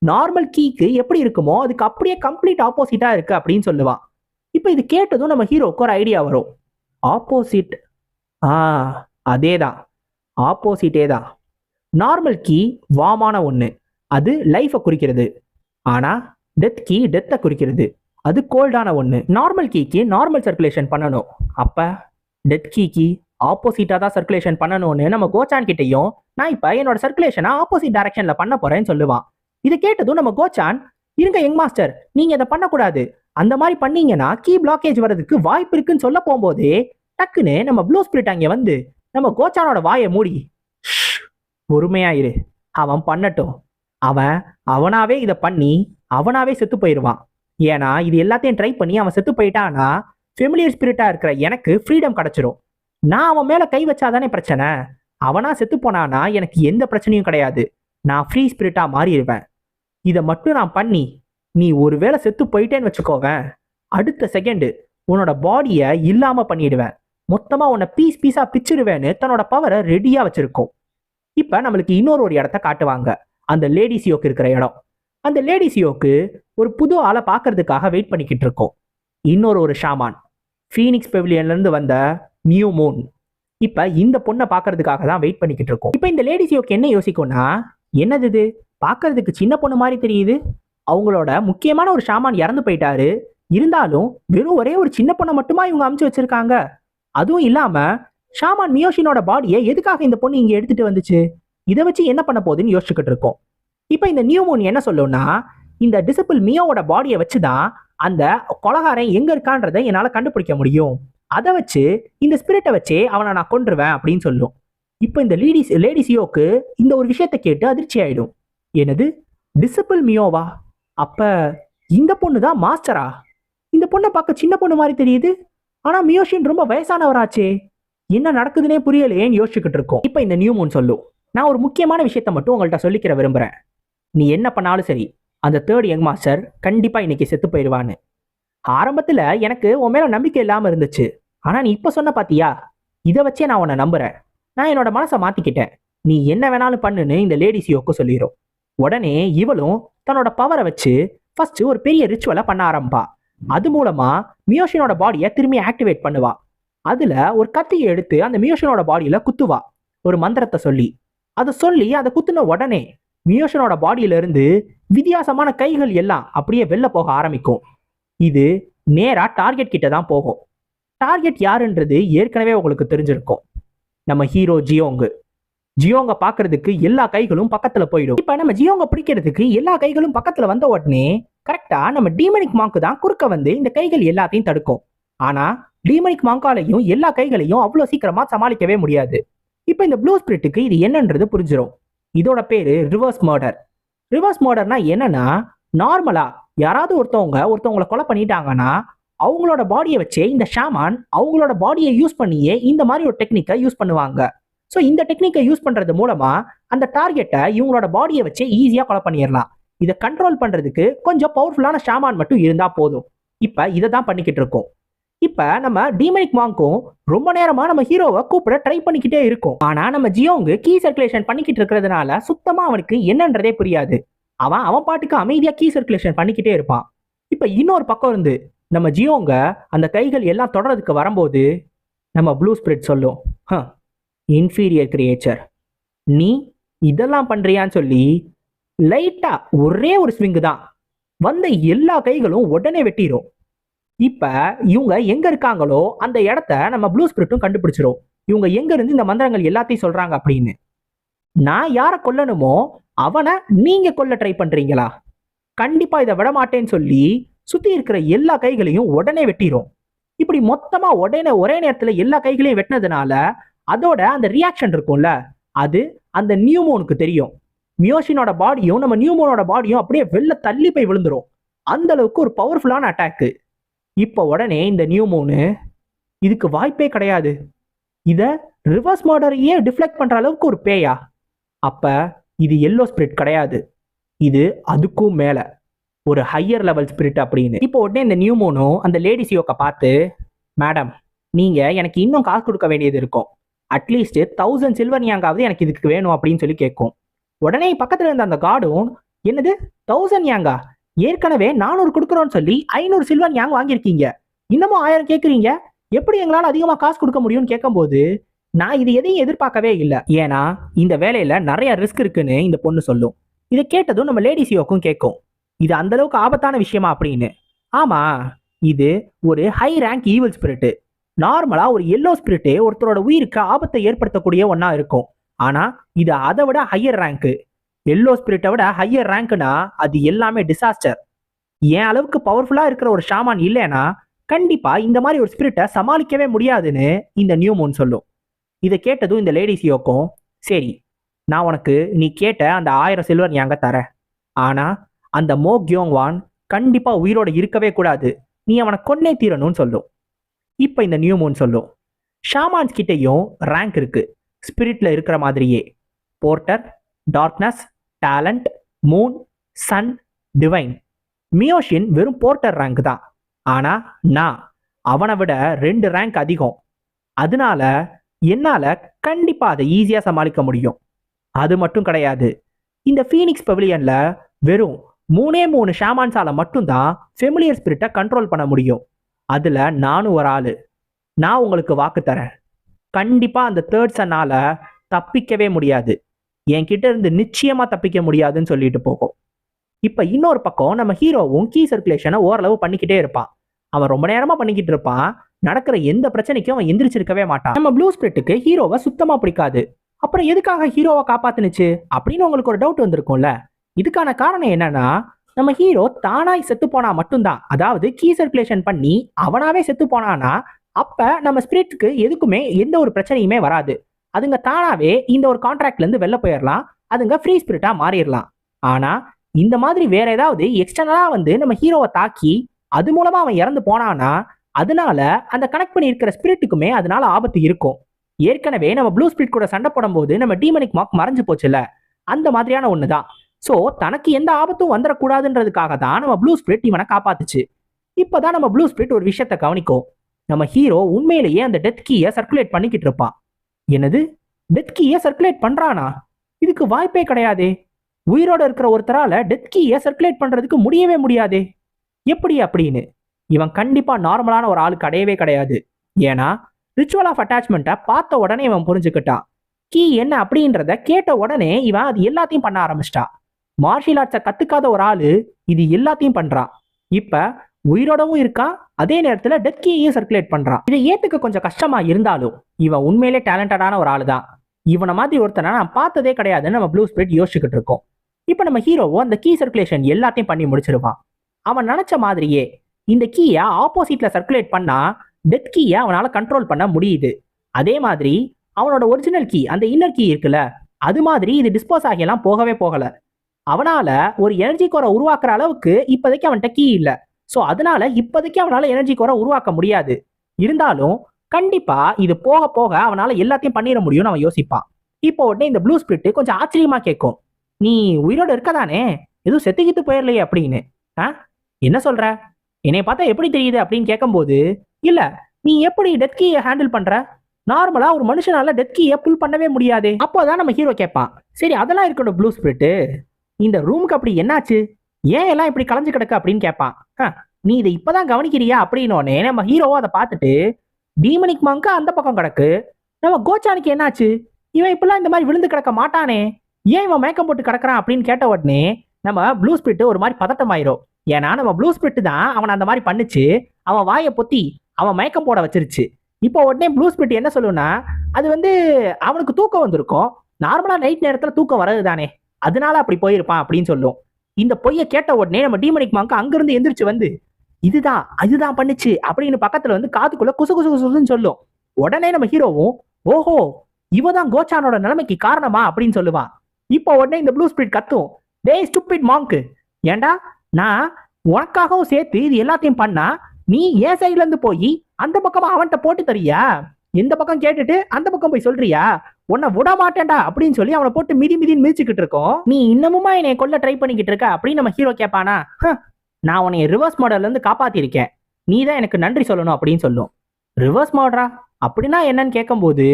நார்மல் கீக்கு எப்படி இருக்குமோ அதுக்கு அப்படியே கம்ப்ளீட் ஆப்போசிட்டா இருக்கு அப்படின்னு சொல்லுவான். இப்ப இது கேட்டதும் நம்ம ஹீரோக்கு ஒரு ஐடியா வரும். ஆப்போசிட், ஆ அதேதான், ஆப்போசிட்டே தான். நார்மல் கீ வாமான ஒன்று, அது லைஃபை குறிக்கிறது. ஆனா டெத் கீ டெத்தை குறிக்கிறது, அது கோல்டான ஒன்று. நார்மல் கீக்கு நார்மல் சர்க்குலேஷன் பண்ணணும், அப்ப டெத் கீக்கு ஆப்போசிட்டா தான் சர்க்குலேஷன் பண்ணணும்னு நம்ம கோச்சான் கிட்டையும் நான் இப்ப என்னோட சர்க்குலேஷனை ஆப்போசிட் டைரக்ஷன்ல பண்ண போறேன்னு சொல்லுவான். இதை கேட்டதும் நம்ம கோச்சான், இருங்க யங் மாஸ்டர், நீங்க இதை பண்ணக்கூடாது, அந்த மாதிரி பண்ணீங்கன்னா கீ பிளாக்கேஜ் வர்றதுக்கு வாய்ப்பு இருக்குன்னு சொல்ல போகும்போதே டக்குன்னு நம்ம ப்ளூ ஸ்பிரிட் அங்கே வந்து நம்ம கோச்சானோட வாயை மூடி, பொறுமையாயிரு, அவன் பண்ணட்டும், அவன் அவனாவே இதை பண்ணி அவனாவே செத்து போயிடுவான். ஏன்னா இது எல்லாத்தையும் ட்ரை பண்ணி அவன் செத்து போயிட்டான்னா ஃபெமிலியர் ஸ்பிரிட்டா இருக்கிற எனக்கு ஃப்ரீடம் கிடைச்சிரும். நான் அவன் மேல கை வச்சாதானே பிரச்சனை, அவனா செத்து போனானா எனக்கு எந்த பிரச்சனையும் கிடையாது, நான் ஃப்ரீ ஸ்பிரிட்டா மாறிடுவேன். இதை மட்டும் நான் பண்ணி நீ ஒருவேளை செத்து போயிட்டேன்னு வச்சுக்கோவேன், அடுத்த செகண்டு உன்னோட பாடியை இல்லாம பண்ணிடுவேன், மொத்தமா உன்னை பீஸ் பீஸா பிச்சிடுவேன்னு தன்னோட பவரை ரெடியா வச்சிருக்கோம். இப்ப நம்மளுக்கு இன்னொரு ஒரு இடத்த காட்டுவாங்க, அந்த லேடி சியோக்கு இருக்கிற இடம். அந்த லேடி சியோக்கு ஒரு புது ஆளை பார்க்கறதுக்காக வெயிட் பண்ணிக்கிட்டு இருக்கோம். இன்னொரு ஒரு ஷாமான், ஃபீனிக்ஸ் பெவிலியன்ல இருந்து வந்த நியூ மூன். இப்ப இந்த பொண்ணை பார்க்கறதுக்காக தான் வெயிட் பண்ணிக்கிட்டு இருக்கோம். இப்ப இந்த லேடி சியோக்கு என்ன யோசிக்கும்னா, என்னது இது பார்க்கறதுக்கு சின்ன பொண்ணு மாதிரி தெரியுது, அவங்களோட முக்கியமான ஒரு ஷாமான் இறந்து போயிட்டாரு, இருந்தாலும் வெறும் ஒரே ஒரு சின்ன பொண்ணை மட்டுமா இவங்க அமுச்சு வச்சிருக்காங்க, அதுவும் இல்லாம ஷாமான் மியோஷினோட பாடியை எதுக்காக இந்த பொண்ணு இங்க எடுத்துட்டு வந்துச்சு, இதை வச்சு என்ன பண்ண போகுதுன்னு யோசிச்சுக்கிட்டு இருக்கோம். இப்ப இந்த நியூ மூன் என்ன சொல்லும்னா, இந்த டிசிபிள் மியோவோட பாடியை வச்சுதான் அந்த கொலகாரன் எங்க இருக்கான்றதை என்னால கண்டுபிடிக்க முடியும், அதை வச்சு இந்த ஸ்பிரிட்டை வச்சே அவனை நான் கொன்றுவேன் அப்படின்னு சொல்லும். இப்ப இந்த லேடி சியோக்கு இந்த ஒரு விஷயத்தை கேட்டு அதிர்ச்சி ஆயிடும். என்னது, டிசிபிள் மியோவா, அப்ப இந்த பொண்ணு தான் மாஸ்டரா, இந்த பொண்ணை பார்க்க சின்ன பொண்ணு மாதிரி தெரியுது, ஆனா மியோஷின் ரொம்ப வயசானவராச்சே, என்ன நடக்குதுன்னே புரியலையேன்னு யோசிச்சுக்கிட்டு இருக்கோம். இப்ப இந்த நியூ மூன் சொல்லும், நான் ஒரு முக்கியமான விஷயத்த மட்டும் உங்கள்கிட்ட சொல்லிக்கிற விரும்புறேன், நீ என்ன பண்ணாலும் சரி அந்த 3rd யங் மாஸ்டர் கண்டிப்பா இன்னைக்கு செத்து போயிடுவான்னு. ஆரம்பத்துல எனக்கு உன் மேல நம்பிக்கை இல்லாம இருந்துச்சு, ஆனா நீ இப்ப சொன்ன பாத்தியா, இதை வச்சே நான் உன்னை நம்புறேன், நான் என்னோட மனசை மாத்திக்கிட்டேன், நீ என்ன வேணாலும் பண்ணுன்னு இந்த லேடி சியோக்கு சொல்லிடும். உடனே இவளும் தன்னோட பவரை வச்சு ஃபர்ஸ்ட் ஒரு பெரிய ரிச்சுவலை பண்ண ஆரம்பிப்பா. அது மூலமா மியோஷினோட பாடியை திரும்பி ஆக்டிவேட் பண்ணுவா. அதுல ஒரு கத்தியை எடுத்து அந்த மியோஷினோட பாடியில குத்துவா, ஒரு மந்திரத்தை சொல்லி. அதை குத்துன உடனே மியோஷனோட பாடியில இருந்து வித்தியாசமான கைகள் எல்லாம் அப்படியே வெளில போக ஆரம்பிக்கும். இது நேரா டார்கெட் கிட்ட தான் போகும். டார்கெட் யாருன்றது ஏற்கனவே உங்களுக்கு தெரிஞ்சிருக்கும், நம்ம ஹீரோ ஜியோங்க பாக்குறதுக்கு எல்லா கைகளும் பக்கத்துல போயிடும். இப்ப நம்ம ஜியோங்க பிடிக்கிறதுக்கு எல்லா கைகளும் பக்கத்துல வந்த உடனே கரெக்டா நம்ம டீமனிக் மாங்க் தான் குறுக்க வந்து இந்த கைகள் எல்லாத்தையும் தடுக்கும். ஆனா டீமனிக் மாங்காலையும் எல்லா கைகளையும் அவ்வளவு சீக்கிரமா சமாளிக்கவே முடியாது. இப்ப இந்த ப்ளூ ஸ்பிரிட்டுக்கு இது என்னன்றது புரிஞ்சிடும். இதோட பேரு ரிவர்ஸ் மர்டர். ரிவர்ஸ் மர்டர்னா என்னன்னா, நார்மலா யாராவது ஒருத்தவங்களை கொலை பண்ணிட்டாங்கன்னா அவங்களோட பாடியை வச்சே இந்த ஷாமான் அவங்களோட பாடியை யூஸ் பண்ணியே இந்த மாதிரி ஒரு டெக்னிக்கை யூஸ் பண்ணுவாங்க. ஸோ இந்த டெக்னிக்கை யூஸ் பண்றது மூலமா அந்த டார்கெட்டை இவங்களோட பாடியை வச்சே ஈஸியா கொலை பண்ணிடலாம். இதை கண்ட்ரோல் பண்றதுக்கு கொஞ்சம் பவர்ஃபுல்லான ஷாமான் மட்டும் இருந்தா போதும். இப்ப இதை தான் பண்ணிக்கிட்டு இருக்கோம். இப்ப நம்ம டீமனிக் மாங்கும் ரொம்ப நேரமா நம்ம ஹீரோவை கூப்பிட ட்ரை பண்ணிக்கிட்டே இருக்கும். ஆனா நம்ம ஜியோங்கு கீ சர்க்குலேஷன் பண்ணிக்கிட்டு இருக்கிறதுனால சுத்தமா அவனுக்கு என்னன்றதே புரியாது. அவன் பாட்டுக்கு அமைதியா கீ சர்க்குலேஷன் பண்ணிக்கிட்டே இருப்பான். இப்ப இன்னொரு பக்கம் இருந்து நம்ம ஜியோங்க அந்த கைகள் எல்லாம் தொடறதுக்கு வரும்போது நம்ம ப்ளூ ஸ்பிரிட் சொல்லும், இன்ஃபீரியர் கிரியேச்சர், நீ இதெல்லாம் பண்றியான்னு சொல்லி லைட்டா ஒரே ஒரு ஸ்விங்கு தான் வந்த எல்லா கைகளும் உடனே வெட்டிடும். இப்ப இவங்க எங்க இருக்காங்களோ அந்த இடத்த நம்ம ப்ளூ ஸ்பிரிட்டும் கண்டுபிடிச்சிரும். இவங்க எங்க இருந்து இந்த மந்திரங்கள் எல்லாத்தையும் சொல்றாங்க அப்படின்னு. நான் யாரை கொல்லணுமோ அவனை நீங்க கொல்ல ட்ரை பண்றீங்களா? கண்டிப்பா இதை விட மாட்டேன்னு சொல்லி சுத்தி இருக்கிற எல்லா கைகளையும் உடனே வெட்டிடும். இப்படி மொத்தமா உடனே ஒரே நேரத்துல எல்லா கைகளையும் வெட்டினதுனால அதோட அந்த ரியாக்ஷன் இருக்கும்ல, அது அந்த நியூமோனுக்கு தெரியும். மியோஷினோட பாடியும் நம்ம நியூமோனோட பாடியும் அப்படியே வெளில தள்ளி போய் விழுந்துரும். அந்த அளவுக்கு ஒரு பவர்ஃபுல்லான அட்டாக்கு. இப்போ உடனே இந்த நியூமோனு இதுக்கு வாய்ப்பே கிடையாது, இத ரிவர்ஸ் மர்டரையே டிஃப்ளெக்ட் பண்ற அளவுக்கு ஒரு பேயா? அப்ப இது எல்லோ ஸ்பிரிட் கிடையாது, இது அதுக்கும் மேல ஒரு ஹையர் லெவல் ஸ்பிரிட் அப்படின்னு. இப்போ உடனே இந்த நியூமோனும் அந்த லேடி சியோக்க பார்த்து, மேடம் நீங்க எனக்கு இன்னும் காசு கொடுக்க வேண்டியது இருக்கும், அட்லீஸ்ட் 1000 சில்வர் நியாங்காவது எனக்கு இதுக்கு வேணும் அப்படின்னு சொல்லி கேட்கும். உடனே பக்கத்துல இருந்த அந்த கார்டும், என்னது 1000 நியாங்கா? ஏற்கனவே 400 கொடுக்குறோன்னு சொல்லி 500 சில்வர் நியாங் வாங்கியிருக்கீங்க, இன்னமும் 1000 கேட்குறீங்க, எப்படி எங்களால் அதிகமாக காசு கொடுக்க முடியும்னு கேட்கும்போது, நான் இது எதையும் எதிர்பார்க்கவே இல்லை, ஏன்னா இந்த வேலையில நிறைய ரிஸ்க் இருக்குன்னு இந்த பொண்ணு சொல்லும். இதை கேட்டதும் நம்ம லேடி சியோக்கும் கேட்கும், இது அந்த அளவுக்கு ஆபத்தான விஷயமா அப்படின்னு. ஆமா, இது ஒரு ஹை ரேங்க் ஈவில் ஸ்பிரிட். நார்மலா ஒரு எல்லோ ஸ்பிரிட் ஒருத்தரோட உயிருக்கு ஆபத்தை ஏற்படுத்தக்கூடிய ஒன்னா இருக்கும். ஆனா இது அதை விட ஹையர் ரேங்க். எல்லோ ஸ்பிரிட்டை விட ஹையர் ரேங்க்னா அது எல்லாமே டிசாஸ்டர். என் அளவுக்கு பவர்ஃபுல்லா இருக்கிற ஒரு ஷாமான் இல்லைன்னா கண்டிப்பா இந்த மாதிரி ஒரு ஸ்பிரிட்டை சமாளிக்கவே முடியாதுன்னு இந்த நியூமோன் சொல்லும். இதை கேட்டதும் இந்த லேடி சியோக்கும், சரி நான் உனக்கு நீ கேட்ட அந்த 1000 சில்வர் நியாங்க தரேன், ஆனா அந்த மோ கியோங்வான் கண்டிப்பா உயிரோட இருக்கவே கூடாது, நீ அவனை கொன்னே தீரணும்னு சொல்லும். இப்ப இந்த நியூமோன் சொல்லும், ஷாமான்ஸ் கிட்டையும் ரேங்க் இருக்கு ஸ்பிரிட்ல இருக்கிற மாதிரியே. Porter, darkness, talent, moon, sun, divine. மியோஷின் வெறும் போர்ட்டர் ரேங்க் தான், ஆனா நான் அவனை விட 2 ரேங்க் அதிகம். அதனால என்னால கண்டிப்பா அதை ஈஸியா சமாளிக்க முடியும். அது மட்டும் கிடையாது, இந்த ஃபீனிக்ஸ் பவிலியன்ல வெறும் 3 ஷாமான்ஸால மட்டும்தான் ஃபெமிலியர் ஸ்பிரிட்டை கண்ட்ரோல் பண்ண முடியும். அதுல நானும் ஒரு ஆளு. நான் உங்களுக்கு வாக்கு தரேன், கண்டிப்பா அந்த தேர்ட் சன்னால தப்பிக்கவே முடியாது, என்கிட்ட இருந்து நிச்சயமா தப்பிக்க முடியாதுன்னு சொல்லிட்டு போகும். இப்ப இன்னொரு பக்கம் நம்ம ஹீரோவும் கீ சர்க்குலேஷனை ஓரளவு பண்ணிக்கிட்டே இருப்பான். அவன் ரொம்ப நேரமா பண்ணிக்கிட்டு இருப்பான். நடக்கிற எந்த பிரச்சனைக்கும் அவன் எந்திரிச்சிருக்கவே மாட்டான். நம்ம ப்ளூ ஸ்பிரிட்டுக்கு ஹீரோவை சுத்தமா பிடிக்காது. அப்புறம் எதுக்காக ஹீரோவை காப்பாத்துனுச்சு அப்படின்னு உங்களுக்கு ஒரு டவுட் வந்திருக்கும்ல. இதுக்கான காரணம் என்னன்னா, நம்ம ஹீரோ தானாய் செத்து போனா மட்டும்தான், அதாவது கீ சர்க்குலேஷன் பண்ணி அவனாவே செத்து போனானா அப்ப நம்ம ஸ்பிரிட்டுக்கு எதுக்குமே எந்த ஒரு பிரச்சனையுமே வராது. அதுங்க தானாவே இந்த ஒரு கான்ட்ராக்ட்ல இருந்து வெளில போயிடலாம், அதுங்க ஃப்ரீ ஸ்பிரிட்டா மாறிடலாம். ஆனா இந்த மாதிரி வேற ஏதாவது எக்ஸ்டர்னலா வந்து நம்ம ஹீரோவை தாக்கி அது மூலமா அவன் இறந்து போனானா அதனால அந்த கனெக்ட் பண்ணி இருக்கிற ஸ்பிரிட்டுக்குமே அதனால ஆபத்து இருக்கும். ஏற்கனவே நம்ம ப்ளூ ஸ்பிரிட் கூட சண்டை போடும்போது நம்ம டீமனிக் மார்க் மறைஞ்சு போச்சுல, அந்த மாதிரியான ஒண்ணுதான். சோ தனக்கு எந்த ஆபத்தும் வந்துடக்கூடாதுன்றதுக்காக தான் நம்ம ப்ளூ ஸ்பிரிட் இவனை காப்பாத்துச்சு. இப்பதான் நம்ம ப்ளூ ஸ்பிரிட் ஒரு விஷயத்த கவனிக்கும், நம்ம ஹீரோ உண்மையிலேயே அந்த டெத் கீயை சர்க்குலேட் பண்ணிக்கிட்டு இருப்பான். என்னது, டெத் கீயை சர்க்குலேட் பண்றானா? இதுக்கு வாய்ப்பே கிடையாதே. உயிரோட இருக்கிற ஒருத்தரால டெத் கீயை சர்க்குலேட் பண்றதுக்கு முடியவே முடியாதே. எப்படி அப்படின்னு இவன் கண்டிப்பா நார்மலான ஒரு ஆளு கிடையவே கிடையாது. ஏன்னா ரிச்சுவல் ஆஃப் அட்டாச்மெண்ட்டை பார்த்த உடனே இவன் புரிஞ்சுக்கிட்டான். கீ என்ன அப்படின்றத கேட்ட உடனே இவன் அது எல்லாத்தையும் பண்ண ஆரம்பிச்சிட்டான். மார்ஷியல் ஆர்ட்ஸை கத்துக்காத ஒரு ஆளு இது எல்லாத்தையும் பண்றான். இப்ப உயிரோடவும் இருக்கான், அதே நேரத்துல டெத் கீயையும் சர்க்குலேட் பண்றான். இதை ஏத்துக்க கொஞ்சம் கஷ்டமா இருந்தாலும் இவன் உண்மையிலே டேலண்டடான ஒரு ஆளு தான். இவனை மாதிரி ஒருத்தனை நான் பார்த்ததே கிடையாதுன்னு நம்ம ப்ளூ ஸ்பிரிட் யோசிச்சுக்கிட்டு இருக்கோம். இப்ப நம்ம ஹீரோவும் அந்த கீ சர்க்குலேஷன் எல்லாத்தையும் பண்ணி முடிச்சிருவான். அவன் நினைச்ச மாதிரியே இந்த கீயை ஆப்போசிட்ல சர்க்குலேட் பண்ணா டெத் கீயை அவனால கண்ட்ரோல் பண்ண முடியுது. அதே மாதிரி அவனோட ஒரிஜினல் கீ, அந்த இன்னர் கீ இருக்குல்ல, அது மாதிரி இது டிஸ்போஸ் ஆகியெல்லாம் போகவே போகல. அவனால ஒரு எனர்ஜி கோரை உருவாக்குற அளவுக்கு இப்போதைக்கு அவன்கிட்ட கீ இல்லை. ஸோ அதனால இப்போதைக்கு அவனால எனர்ஜி கோரை உருவாக்க முடியாது. இருந்தாலும் கண்டிப்பா இது போக போக அவனால எல்லாத்தையும் பண்ணிட முடியும்னு அவன் யோசிப்பான். இப்போ உடனே இந்த ப்ளூ ஸ்பிரிட் கொஞ்சம் ஆச்சரியமா கேட்கும், நீ உயிரோட இருக்கதானே, எதுவும் செத்துக்கிட்டு போயிடலையே அப்படின்னு. என்ன சொல்ற? என்னை பார்த்தா எப்படி தெரியுது அப்படின்னு கேட்கும்போது, இல்ல நீ எப்படி டெத் கீயை ஹேண்டில் பண்ற? நார்மலா ஒரு மனுஷனால டெத் கீயை புல் பண்ணவே முடியாது. அப்போதான் நம்ம ஹீரோ கேட்பான், சரி அதெல்லாம் இருக்கட்டும் ப்ளூ ஸ்பிரிட், இந்த ரூமுக்கு அப்படி என்னாச்சு, ஏன் எல்லாம் இப்படி கலைஞ்சு கிடக்கு அப்படின்னு கேட்பான். நீ இதை இப்பதான் கவனிக்கிறியா அப்படின்னோடனே நம்ம ஹீரோவோ அதை பார்த்துட்டு, டீமனிக் மாங்க் அந்த பக்கம் கிடக்கு, நம்ம கோச்சானுக்கு என்னாச்சு, இவன் இப்பெல்லாம் இந்த மாதிரி விழுந்து கிடக்க மாட்டானே, ஏன் இவன் மயக்கம் போட்டு கிடக்குறான் அப்படின்னு கேட்ட உடனே நம்ம ப்ளூ ஸ்பிரிட் ஒரு மாதிரி பதட்டமாயிரும். ஏன்னா நம்ம ப்ளூ ஸ்பிரிட் தான் அவன் அந்த மாதிரி பண்ணுச்சு, அவன் வாயை பொத்தி அவன் மயக்கம் போட வச்சிருச்சு. இப்போ உடனே ப்ளூ ஸ்பிரிட் என்ன சொல்லுன்னா, அது வந்து அவனுக்கு தூக்கம் வந்திருக்கும், நார்மலா நைட் நேரத்துல தூக்கம் வர்றது தானே, அதனால அப்படி போயிருப்பான் அப்படின்னு சொல்லும். இந்த பொய்யை கேட்ட உடனே நம்ம டீமனிக் மாங்க் அங்கிருந்து எந்திரிச்சு வந்து, இதுதான் அதுதான் பண்ணுச்சு அப்படின்னு பக்கத்துல வந்து காதுக்குள்ள குசு குசு குசுன்னு சொல்லும். உடனே நம்ம ஹீரோவும், ஓஹோ இவதான் கோச்சானோட நிலைமைக்கு காரணமா அப்படின்னு சொல்லுவான். இப்போ உடனே இந்த ப்ளூ ஸ்பிரிட் கத்தும், டேய் ஸ்டூபிட் மாங்க், ஏண்டா நான் உனக்காகவும் சேர்த்து இது எல்லாத்தையும் பண்ணா நீ ஏன் சைட்ல இருந்து போய் அந்த பக்கமா அவன்கிட்ட போட்டு தரியா, இந்த பக்கம் கேட்டுட்டு அந்த பக்கம் போய் சொல்றியா, உன்னை விட மாட்டேன்டா அப்படின்னு சொல்லி அவனை போட்டு மிதி மிதின்னு மிதிச்சுக்கிட்டு இருக்கோம். நீ இன்னமுமா என்னை கொல்ல ட்ரை பண்ணிக்கிட்டு இருக்க அப்படின்னு நம்ம ஹீரோ கேட்பானா, நான் உன்னை ரிவர்ஸ் மாடல்ல இருந்து காப்பாத்திருக்கேன், நீ தான் எனக்கு நன்றி சொல்லணும் அப்படின்னு சொல்லும். ரிவர்ஸ் மாடரா அப்படின்னா என்னன்னு கேட்கும்போது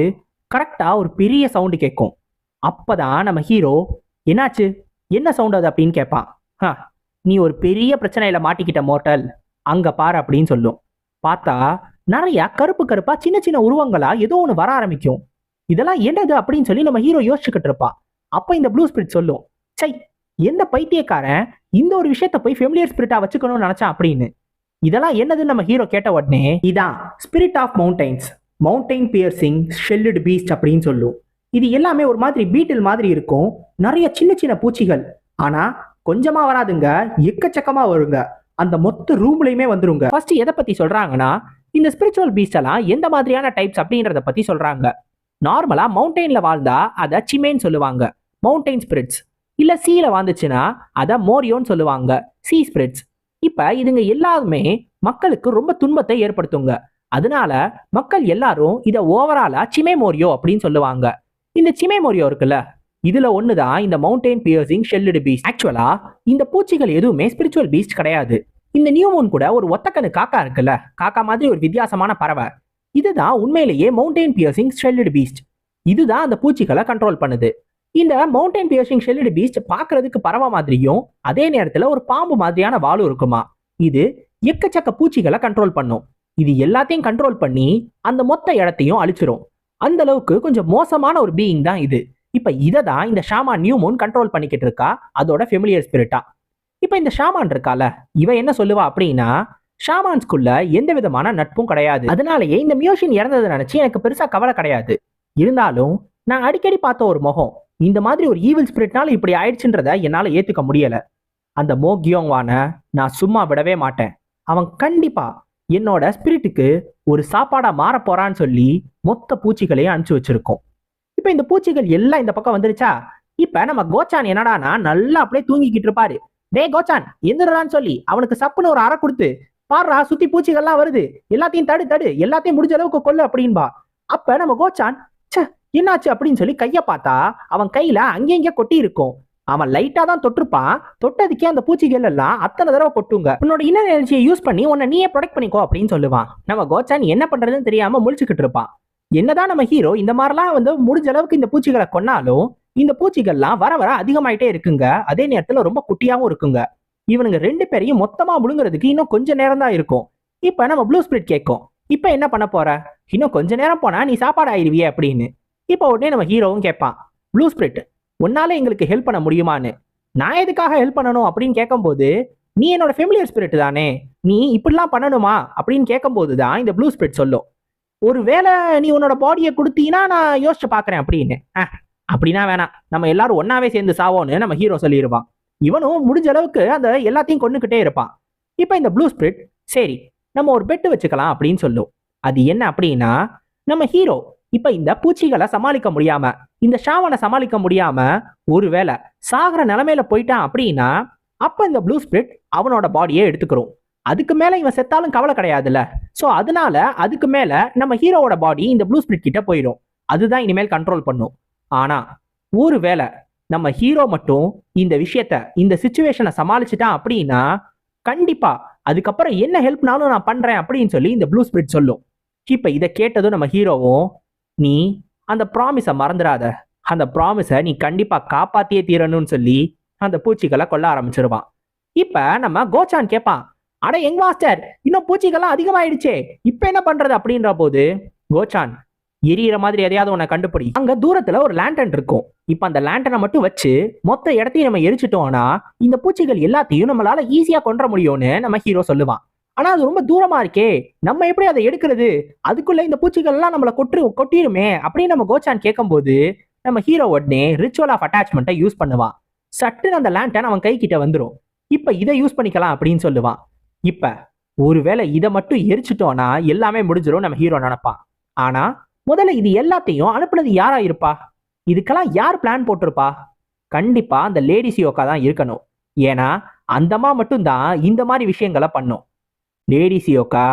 கரெக்டா ஒரு பெரிய சவுண்டு கேட்கும். அப்பதான் நம்ம ஹீரோ, என்னாச்சு என்ன சவுண்ட் அது அப்படின்னு கேட்பான். நீ ஒரு பெரிய பிரச்சனையில மாட்டிக்கிட்ட மோட்டல், அங்க பாரு அப்படின்னு சொல்லும். பார்த்தா நிறைய கருப்பு கருப்பா சின்ன சின்ன உருவங்களா ஏதோ ஒன்று வர ஆரம்பிக்கும். இதெல்லாம் என்னது அப்படின்னு சொல்லி நம்ம ஹீரோ யோசிச்சுக்கிட்டு இருப்பான். அப்ப இந்த ப்ளூ ஸ்பிரிட் சொல்லும், சை எந்த பைத்தியக்காரன் இந்த ஒரு விஷயத்த போய் ஃபெமிலியர் ஸ்பிரிட்டா வச்சுக்கணும்னு நினைச்சான் அப்படின்னு. இதெல்லாம் என்னதுன்னு நம்ம ஹீரோ கேட்ட உடனே, இதான் spirit of mountains, mountain piercing shelled beast அப்படின்னு சொல்லும். இது எல்லாமே ஒரு மாதிரி பீட்டில் மாதிரி இருக்கும், நிறைய சின்ன சின்ன பூச்சிகள், ஆனா கொஞ்சமா வராதுங்க, எக்கச்சக்கமா வருங்க, அந்த மொத்த ரூம்லயுமே வந்துருங்க. ஃபர்ஸ்ட் எதை பத்தி சொல்றாங்கன்னா, இந்த ஸ்பிரிச்சுவல் பீஸ்ட் எல்லாம் எந்த மாதிரியான டைப்ஸ் அப்படின்றத பத்தி சொல்றாங்க. நார்மலா மவுண்டெயின்ல வாழ்ந்தா அதை சிமேன்னு சொல்லுவாங்க, மவுண்டைன் ஸ்பிரிட்ஸ். இல்ல சீல வாழ்ந்துச்சுன்னா அதை மோரியோன்னு சொல்லுவாங்க, சீ ஸ்பிரிட்ஸ். இப்ப இதுங்க எல்லாருமே மக்களுக்கு ரொம்ப துன்பத்தை ஏற்படுத்துங்க, அதனால மக்கள் எல்லாரும் இதை ஓவராலா சிமே மோரியோ அப்படின்னு சொல்லுவாங்க. இந்த சிமே மோரியோ இருக்குல்ல, இதுல ஒண்ணுதான் இந்த மவுண்டைன் பியர்சிங் ஷெல்லுடு பீஸ்ட். ஆக்சுவலா இந்த பூச்சிகள் எதுவுமே ஸ்பிரிச்சுவல் பீஸ்ட் கிடையாது. இந்த நியூ மூன் கூட ஒரு ஒத்தக்கனு காக்கா இருக்குல்ல, காக்கா மாதிரி ஒரு வித்தியாசமான பறவை, இதுதான் உண்மையிலேயே மவுண்டைன் பியர்சிங் ஷெல்லுடு பீஸ்ட். இதுதான் அந்த பூச்சிகளை கண்ட்ரோல் பண்ணுது. இந்த மவுண்டைன் பியர்சிங் ஷெல்லுடு பீஸ்ட் பார்க்கிறதுக்கு பறவை மாதிரியும் அதே நேரத்துல ஒரு பாம்பு மாதிரியான வாலும் இருக்குமா. இது எக்கச்சக்க பூச்சிகளை கண்ட்ரோல் பண்ணும். இது எல்லாத்தையும் கண்ட்ரோல் பண்ணி அந்த மொத்த இடத்தையும் அழிச்சிரும். அந்த அளவுக்கு கொஞ்சம் மோசமான ஒரு பீயிங் தான் இது. இப்ப இதை தான் இந்த ஷாமான் நியூ மூன் கண்ட்ரோல் பண்ணிக்கிட்டு இருக்கா, அதோட ஃபெமிலியர் ஸ்பிரிட்டா. இப்ப இந்த ஷாமான் இருக்கால, இவ என்ன சொல்லுவா அப்படின்னா, ஷாமான்ஸ்குள்ள எந்த விதமான நட்பும் கிடையாது, அதனாலேயே இந்த மியோஷின் இறந்ததை நினைச்சு எனக்கு பெருசா கவலை கிடையாது. இருந்தாலும் நான் அடிக்கடி பார்த்த ஒரு முகம், இந்த மாதிரி ஒரு ஈவில் ஸ்பிரிட்னால இப்படி ஆயிடுச்சுன்றத என்னால ஏத்துக்க முடியல. அந்த மோ கியோங்வான நான் சும்மா விடவே மாட்டேன், அவன் கண்டிப்பா என்னோட ஸ்பிரிட்டுக்கு ஒரு சாப்பாடா மாற போறான்னு சொல்லி மொத்த பூச்சிகளையும் அனுப்பிச்சு வச்சிருக்கோம். இப்ப இந்த பூச்சிகள் எல்லாம் இந்த பக்கம் வந்துருச்சா. இப்ப நம்ம கோச்சான் என்னடானா நல்லா அப்படியே தூங்கிக்கிட்டு இருப்பாரு. டே கோச்சான் எந்திரடான்னு சொல்லி அவனுக்கு சப்புன்னு ஒரு அறை கொடுத்து, பாடுறா சுத்தி பூச்சிகள்லாம் வருது, எல்லாத்தையும் தடு தடு, எல்லாத்தையும் முடிஞ்ச அளவுக்கு கொல்லு அப்படின்பா. அப்ப நம்ம கோச்சான், சே என்னாச்சு அப்படின்னு சொல்லி கைய பார்த்தா அவன் கையில அங்கங்க கொட்டி இருக்கும். அவன் லைட்டா தான் தொட்டிருப்பான், தொட்டதுக்கே அந்த பூச்சிகள் எல்லாம் அத்தனை தடவை கொட்டுங்க. உன்னோட இன்னர் எனர்ஜியை யூஸ் பண்ணி உன்னை நீயே ப்ரொடெக்ட் பண்ணிக்கோ அப்படின்னு சொல்லுவான். நம்ம கோச்சான் என்ன பண்றதுன்னு தெரியாம முழிச்சுக்கிட்டு இருப்பான். என்னதான் நம்ம ஹீரோ இந்த மாதிரிலாம் வந்து முடிஞ்ச அளவுக்கு இந்த பூச்சிகளை கொன்னாலும் இந்த பூச்சிகள்லாம் வர வர அதிகமாயிட்டே இருக்குங்க, அதே நேரத்துல ரொம்ப குட்டியாவும் இருக்குங்க. இவனுங்க ரெண்டு பேரையும் மொத்தமா முழுங்குறதுக்கு இன்னும் கொஞ்ச நேரம் தான் இருக்கும். இப்ப நம்ம ப்ளூ ஸ்பிரிட் கேட்கும், இப்ப என்ன பண்ண போற, இன்னும் கொஞ்ச நேரம் போனா நீ சாப்பாடு ஆயிடுவியே அப்படின்னு. இப்ப உடனே நம்ம ஹீரோவும் கேட்பான், ப்ளூ ஸ்பிரிட் உன்னால எங்களுக்கு ஹெல்ப் பண்ண முடியுமான்னு. நான் எதுக்காக ஹெல்ப் பண்ணணும் அப்படின்னு கேட்கும்போது, நீ என்னோட ஃபெமிலியர் ஸ்பிரிட் தானே, நீ இப்படிலாம் பண்ணணுமா அப்படின்னு கேட்கும்போது தான் இந்த ப்ளூ ஸ்பிரிட் சொல்லும், ஒருவேளை நீ உன்னோட பாடியை கொடுத்தீங்கன்னா நான் யோசிச்சு பாக்குறேன் அப்படின்னு. அப்படின்னா வேணாம், நம்ம எல்லாரும் ஒன்னாவே சேர்ந்து சாவோன்னு நம்ம ஹீரோ சொல்லிடுவான். இவனும் முடிஞ்ச அளவுக்கு அந்த எல்லாத்தையும் கொண்டுகிட்டே இருப்பான். இப்ப இந்த ப்ளூ ஸ்பிரிட், சரி நம்ம ஒரு பெட்டு வச்சுக்கலாம் அப்படின்னு சொல்லும். அது என்ன அப்படின்னா, நம்ம ஹீரோ இப்ப இந்த பூச்சிகளை சமாளிக்க முடியாம, இந்த ஷாவனை சமாளிக்க முடியாம ஒருவேளை சாகிற நிலைமையில போயிட்டான் அப்படின்னா, அப்ப இந்த ப்ளூ ஸ்பிரிட் அவனோட பாடியை எடுத்துக்கிறோம். அதுக்கு மேல இவன் செத்தாலும் கவலை கிடையாதுல்ல. சோ அதனால அதுக்கு மேல நம்ம ஹீரோவோட பாடி இந்த ப்ளூ ஸ்பிரிட் கிட்ட போயிடும், அதுதான் இனிமேல் கண்ட்ரோல் பண்ணும். ஆனா ஒருவேளை நம்ம ஹீரோ மட்டும் இந்த விஷயத்த, இந்த சிச்சுவேஷனை சமாளிச்சுட்டான் அப்படின்னா, கண்டிப்பா அதுக்கப்புறம் என்ன ஹெல்ப்னாலும் நான் பண்றேன் அப்படின்னு சொல்லி இந்த ப்ளூ ஸ்பிரிட் சொல்லும். இப்ப இதை கேட்டதும் நம்ம ஹீரோவும், நீ அந்த ப்ராமிஸை மறந்துடாத, அந்த ப்ராமிஸை நீ கண்டிப்பா காப்பாத்தியே தீரணும்னு சொல்லி அந்த பூச்சிகளை கொல்ல ஆரம்பிச்சிருவான். இப்ப நம்ம கோச்சான் கேட்பான், அட எங் மாஸ்டர், இன்னும் பூச்சிகள்லாம் அதிகமாயிடுச்சே, இப்ப என்ன பண்றது அப்படின்ற போது, கோச்சான் எரியிற மாதிரி எதையாவது உன்னை கண்டுபிடி. அங்க தூரத்துல ஒரு லேண்டன் இருக்கும். இப்ப அந்த லேண்டனை மட்டும் வச்சு மொத்த இடத்தையும் நம்ம எரிச்சிட்டோம்னா இந்த பூச்சிகள் எல்லாத்தையும் நம்மளால ஈஸியா கொன்ற முடியும்னு நம்ம ஹீரோ சொல்லுவான். ஆனா அது ரொம்ப தூரமா இருக்கே, நம்ம எப்படி அதை எடுக்கிறது, அதுக்குள்ள இந்த பூச்சிகள் எல்லாம் நம்மளை கொட்டிடுமே அப்படின்னு நம்ம கோச்சான் கேட்கும்போது நம்ம ஹீரோ உடனே ரிச்சுவல் ஆஃப் அட்டாச்மெண்ட்டை யூஸ் பண்ணுவான். சட்டுன்னு அந்த லேண்டன் அவன் கை கிட்ட வந்துடும். இப்ப இதை யூஸ் பண்ணிக்கலாம் அப்படின்னு சொல்லுவான். இப்ப ஒருவேளை இதை மட்டும் எரிச்சிட்டோம்னா எல்லாமே முடிஞ்சிடும் நம்ம ஹீரோ நினைப்பான். ஆனா முதல்ல இது எல்லாத்தையும் அனுப்புனது யாரா இருப்பா, இதுக்கெல்லாம் யார் பிளான் போட்டிருப்பா? கண்டிப்பா அந்த லேடி சியோக்கா தான் இருக்கணும். ஏன்னா அந்தம்மா மட்டும்தான் இந்த மாதிரி விஷயங்களை பண்ணும். லேடி சியோக்கா,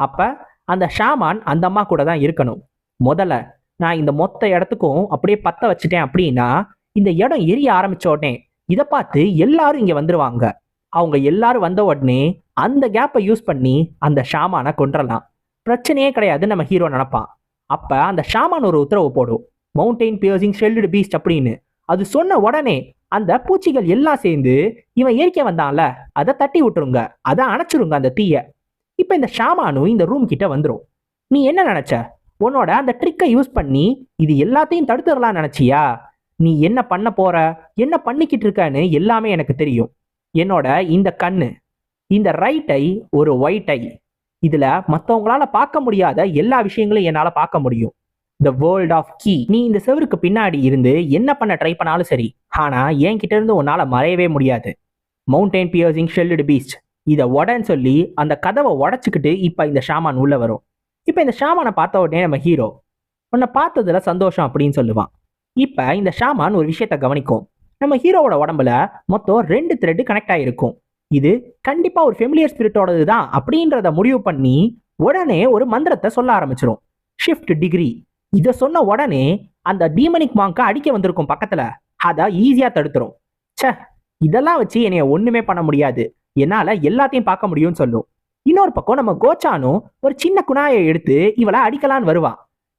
அப்ப அந்த ஷாமான் அந்த அம்மா கூட தான் இருக்கணும். முதல்ல நான் இந்த மொத்த இடத்துக்கும் அப்படியே பத்த வச்சுட்டேன் அப்படின்னா இந்த இடம் எரிய ஆரம்பிச்ச உடனே இதை பார்த்து எல்லாரும் இங்க வந்துருவாங்க. அவங்க எல்லாரும் வந்த உடனே அந்த கேப்பை யூஸ் பண்ணி அந்த ஷாமான கொன்றலாம், பிரச்சனையே கிடையாது நம்ம ஹீரோ நினைப்பான். அப்ப அந்த ஷாமான் ஒரு உத்தரவு போடும், மவுண்டைன் பியர்சிங் ஷெல்டு பீஸ்ட் அப்படின்னு. அது சொன்ன உடனே அந்த பூச்சிகள் எல்லாம் சேர்ந்து இவன் எரிக்க வந்தான்ல அதை தட்டி விட்டுருங்க, அதை அணைச்சிருங்க அந்த தீய. இப்ப இந்த ஷாமானும் இந்த ரூம் கிட்ட வந்துடும். நீ என்ன நினைச்ச, உன்னோட அந்த ட்ரிக்கை யூஸ் பண்ணி இது எல்லாத்தையும் தடுத்துடலாம் நினைச்சியா? நீ என்ன பண்ண போற, என்ன பண்ணிக்கிட்டு இருக்கன்னு எல்லாமே எனக்கு தெரியும். என்னோட இந்த கண்ணு, இந்த ரைட் ஐ ஒரு ஒயிட் ஐ, இதுல மற்றவங்களால பார்க்க முடியாத எல்லா விஷயங்களையும் என்னால பார்க்க முடியும். The world of key. நீ இந்த செவருக்கு பின்னாடி இருந்து என்ன பண்ண ட்ரை பண்ணாலும் சரி, ஆனா என்கிட்ட இருந்து உன்னால மறையவே முடியாது. மவுண்டைன் பியர்சிங் ஷெல்டு பீஸ்ட், இதை உடன்னு சொல்லி அந்த கதவை உடச்சிக்கிட்டு இப்ப இந்த ஷாமான் உள்ள வரும். இப்ப இந்த ஷாமானை பார்த்த உடனே நம்ம ஹீரோ உன்னை பார்த்ததுல சந்தோஷம் அப்படின்னு சொல்லுவான். இப்ப இந்த ஷாமான் ஒரு விஷயத்த கவனிக்கும். நம்ம ஹீரோவோட உடம்புல மொத்தம் 2 த்ரெட் கனெக்ட் ஆகிருக்கும். இது கண்டிப்பா ஒரு ஃபெமிலியர் ஸ்பிரிட்டோடது தான் அப்படின்றத முடிவு பண்ணி உடனே ஒரு மந்திரத்தை சொல்ல ஆரம்பிச்சிடும், ஷிஃப்ட் டிகிரி. இதை சொன்ன உடனே அந்த டீமனிக் மாங்க அடிக்க வந்திருக்கும் பக்கத்துல, அதை ஈஸியா தடுத்துரும். சே, இதெல்லாம் வச்சு என்னைய ஒண்ணுமே பண்ண முடியாது, என்னால எல்லாத்தையும் பார்க்க முடியும்னு சொல்லும். இன்னொரு பக்கம் நம்ம கோச்சானும் ஒரு சின்ன குணாயை எடுத்து இவளை அடிக்கலான்னு வருவா.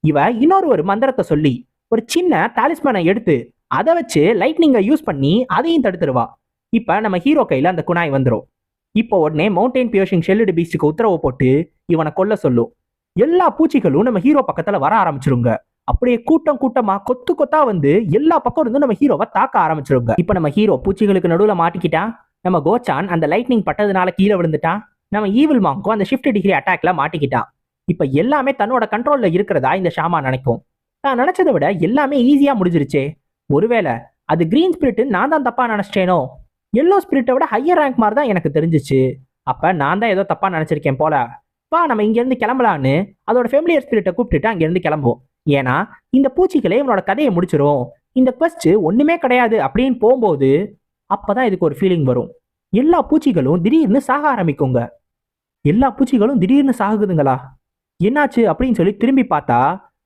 இவ ஒரு மந்திரத்தை சொல்லி ஒரு சின்ன தாலிஸ்மனை எடுத்து அதை வச்சு லைட்னிங்கை யூஸ் பண்ணி அதையும் தடுத்துருவா. இப்ப நம்ம ஹீரோ கையில அந்த குணாய் வந்துடும். இப்போ உடனே மவுண்டைன் பியர்சிங் ஷெல்டு பீஸ்டுக்கு உத்தரவு போட்டு இவனை கொல்ல சொல்லும். எல்லா பூச்சிகளும் நம்ம ஹீரோ பக்கத்துல வர ஆரம்பிச்சிருங்க. அப்படியே கூட்டம் கூட்டமா கொத்து கொத்தா வந்து எல்லா பக்கம் இருந்து நம்ம ஹீரோவை தாக்க ஆரம்பிச்சிருங்க. இப்ப நம்ம ஹீரோ பூச்சிகளுக்கு நடுவுல மாட்டிக்கிட்டான். நம்ம கோச்சான் அந்த லைட்னிங் பட்டதுனால கீழே விழுந்துட்டான். நம்ம ஈவில் மாங்கும் அந்த ஷிஃப்ட் டிகிரி அட்டாக்ல மாட்டிக்கிட்டான். இப்ப எல்லாமே தன்னோட கண்ட்ரோல்ல இருக்கிறதா இந்த ஷாமா நினைக்கும். நான் நினைச்சதை விட எல்லாமே ஈஸியா முடிஞ்சிருச்சே, ஒருவேளை அது கிரீன் ஸ்பிரிட் நான் தான் தப்பா நினைச்சிட்டேனோ, எல்லோ ஸ்பிரிட்டை விட ஹையர் ரேங்க் மாதிரி தான் எனக்கு தெரிஞ்சிச்சு, அப்ப நான் தான் ஏதோ தப்பா நினைச்சிருக்கேன் போல, வா நம்ம இங்க இருந்து கிளம்பலான்னு அதோட ஃபெமிலியர் ஸ்பிரிட்டை கூப்பிட்டுட்டு அங்க இருந்து கிளம்புவோம். ஏன்னா இந்த பூச்சிகளே இவனோட கதையை முடிச்சிரும், இந்த குவெஸ்ட் ஒண்ணுமே கிடையாது அப்படின்னு போகும்போது அப்பதான் இதுக்கு ஒரு ஃபீலிங் வரும். எல்லா பூச்சிகளும் திடீர்னு சாக ஆரம்பிக்குங்க. எல்லா பூச்சிகளும் திடீர்னு சாகுதுங்களா, என்னாச்சு அப்படின்னு சொல்லி திரும்பி பார்த்தா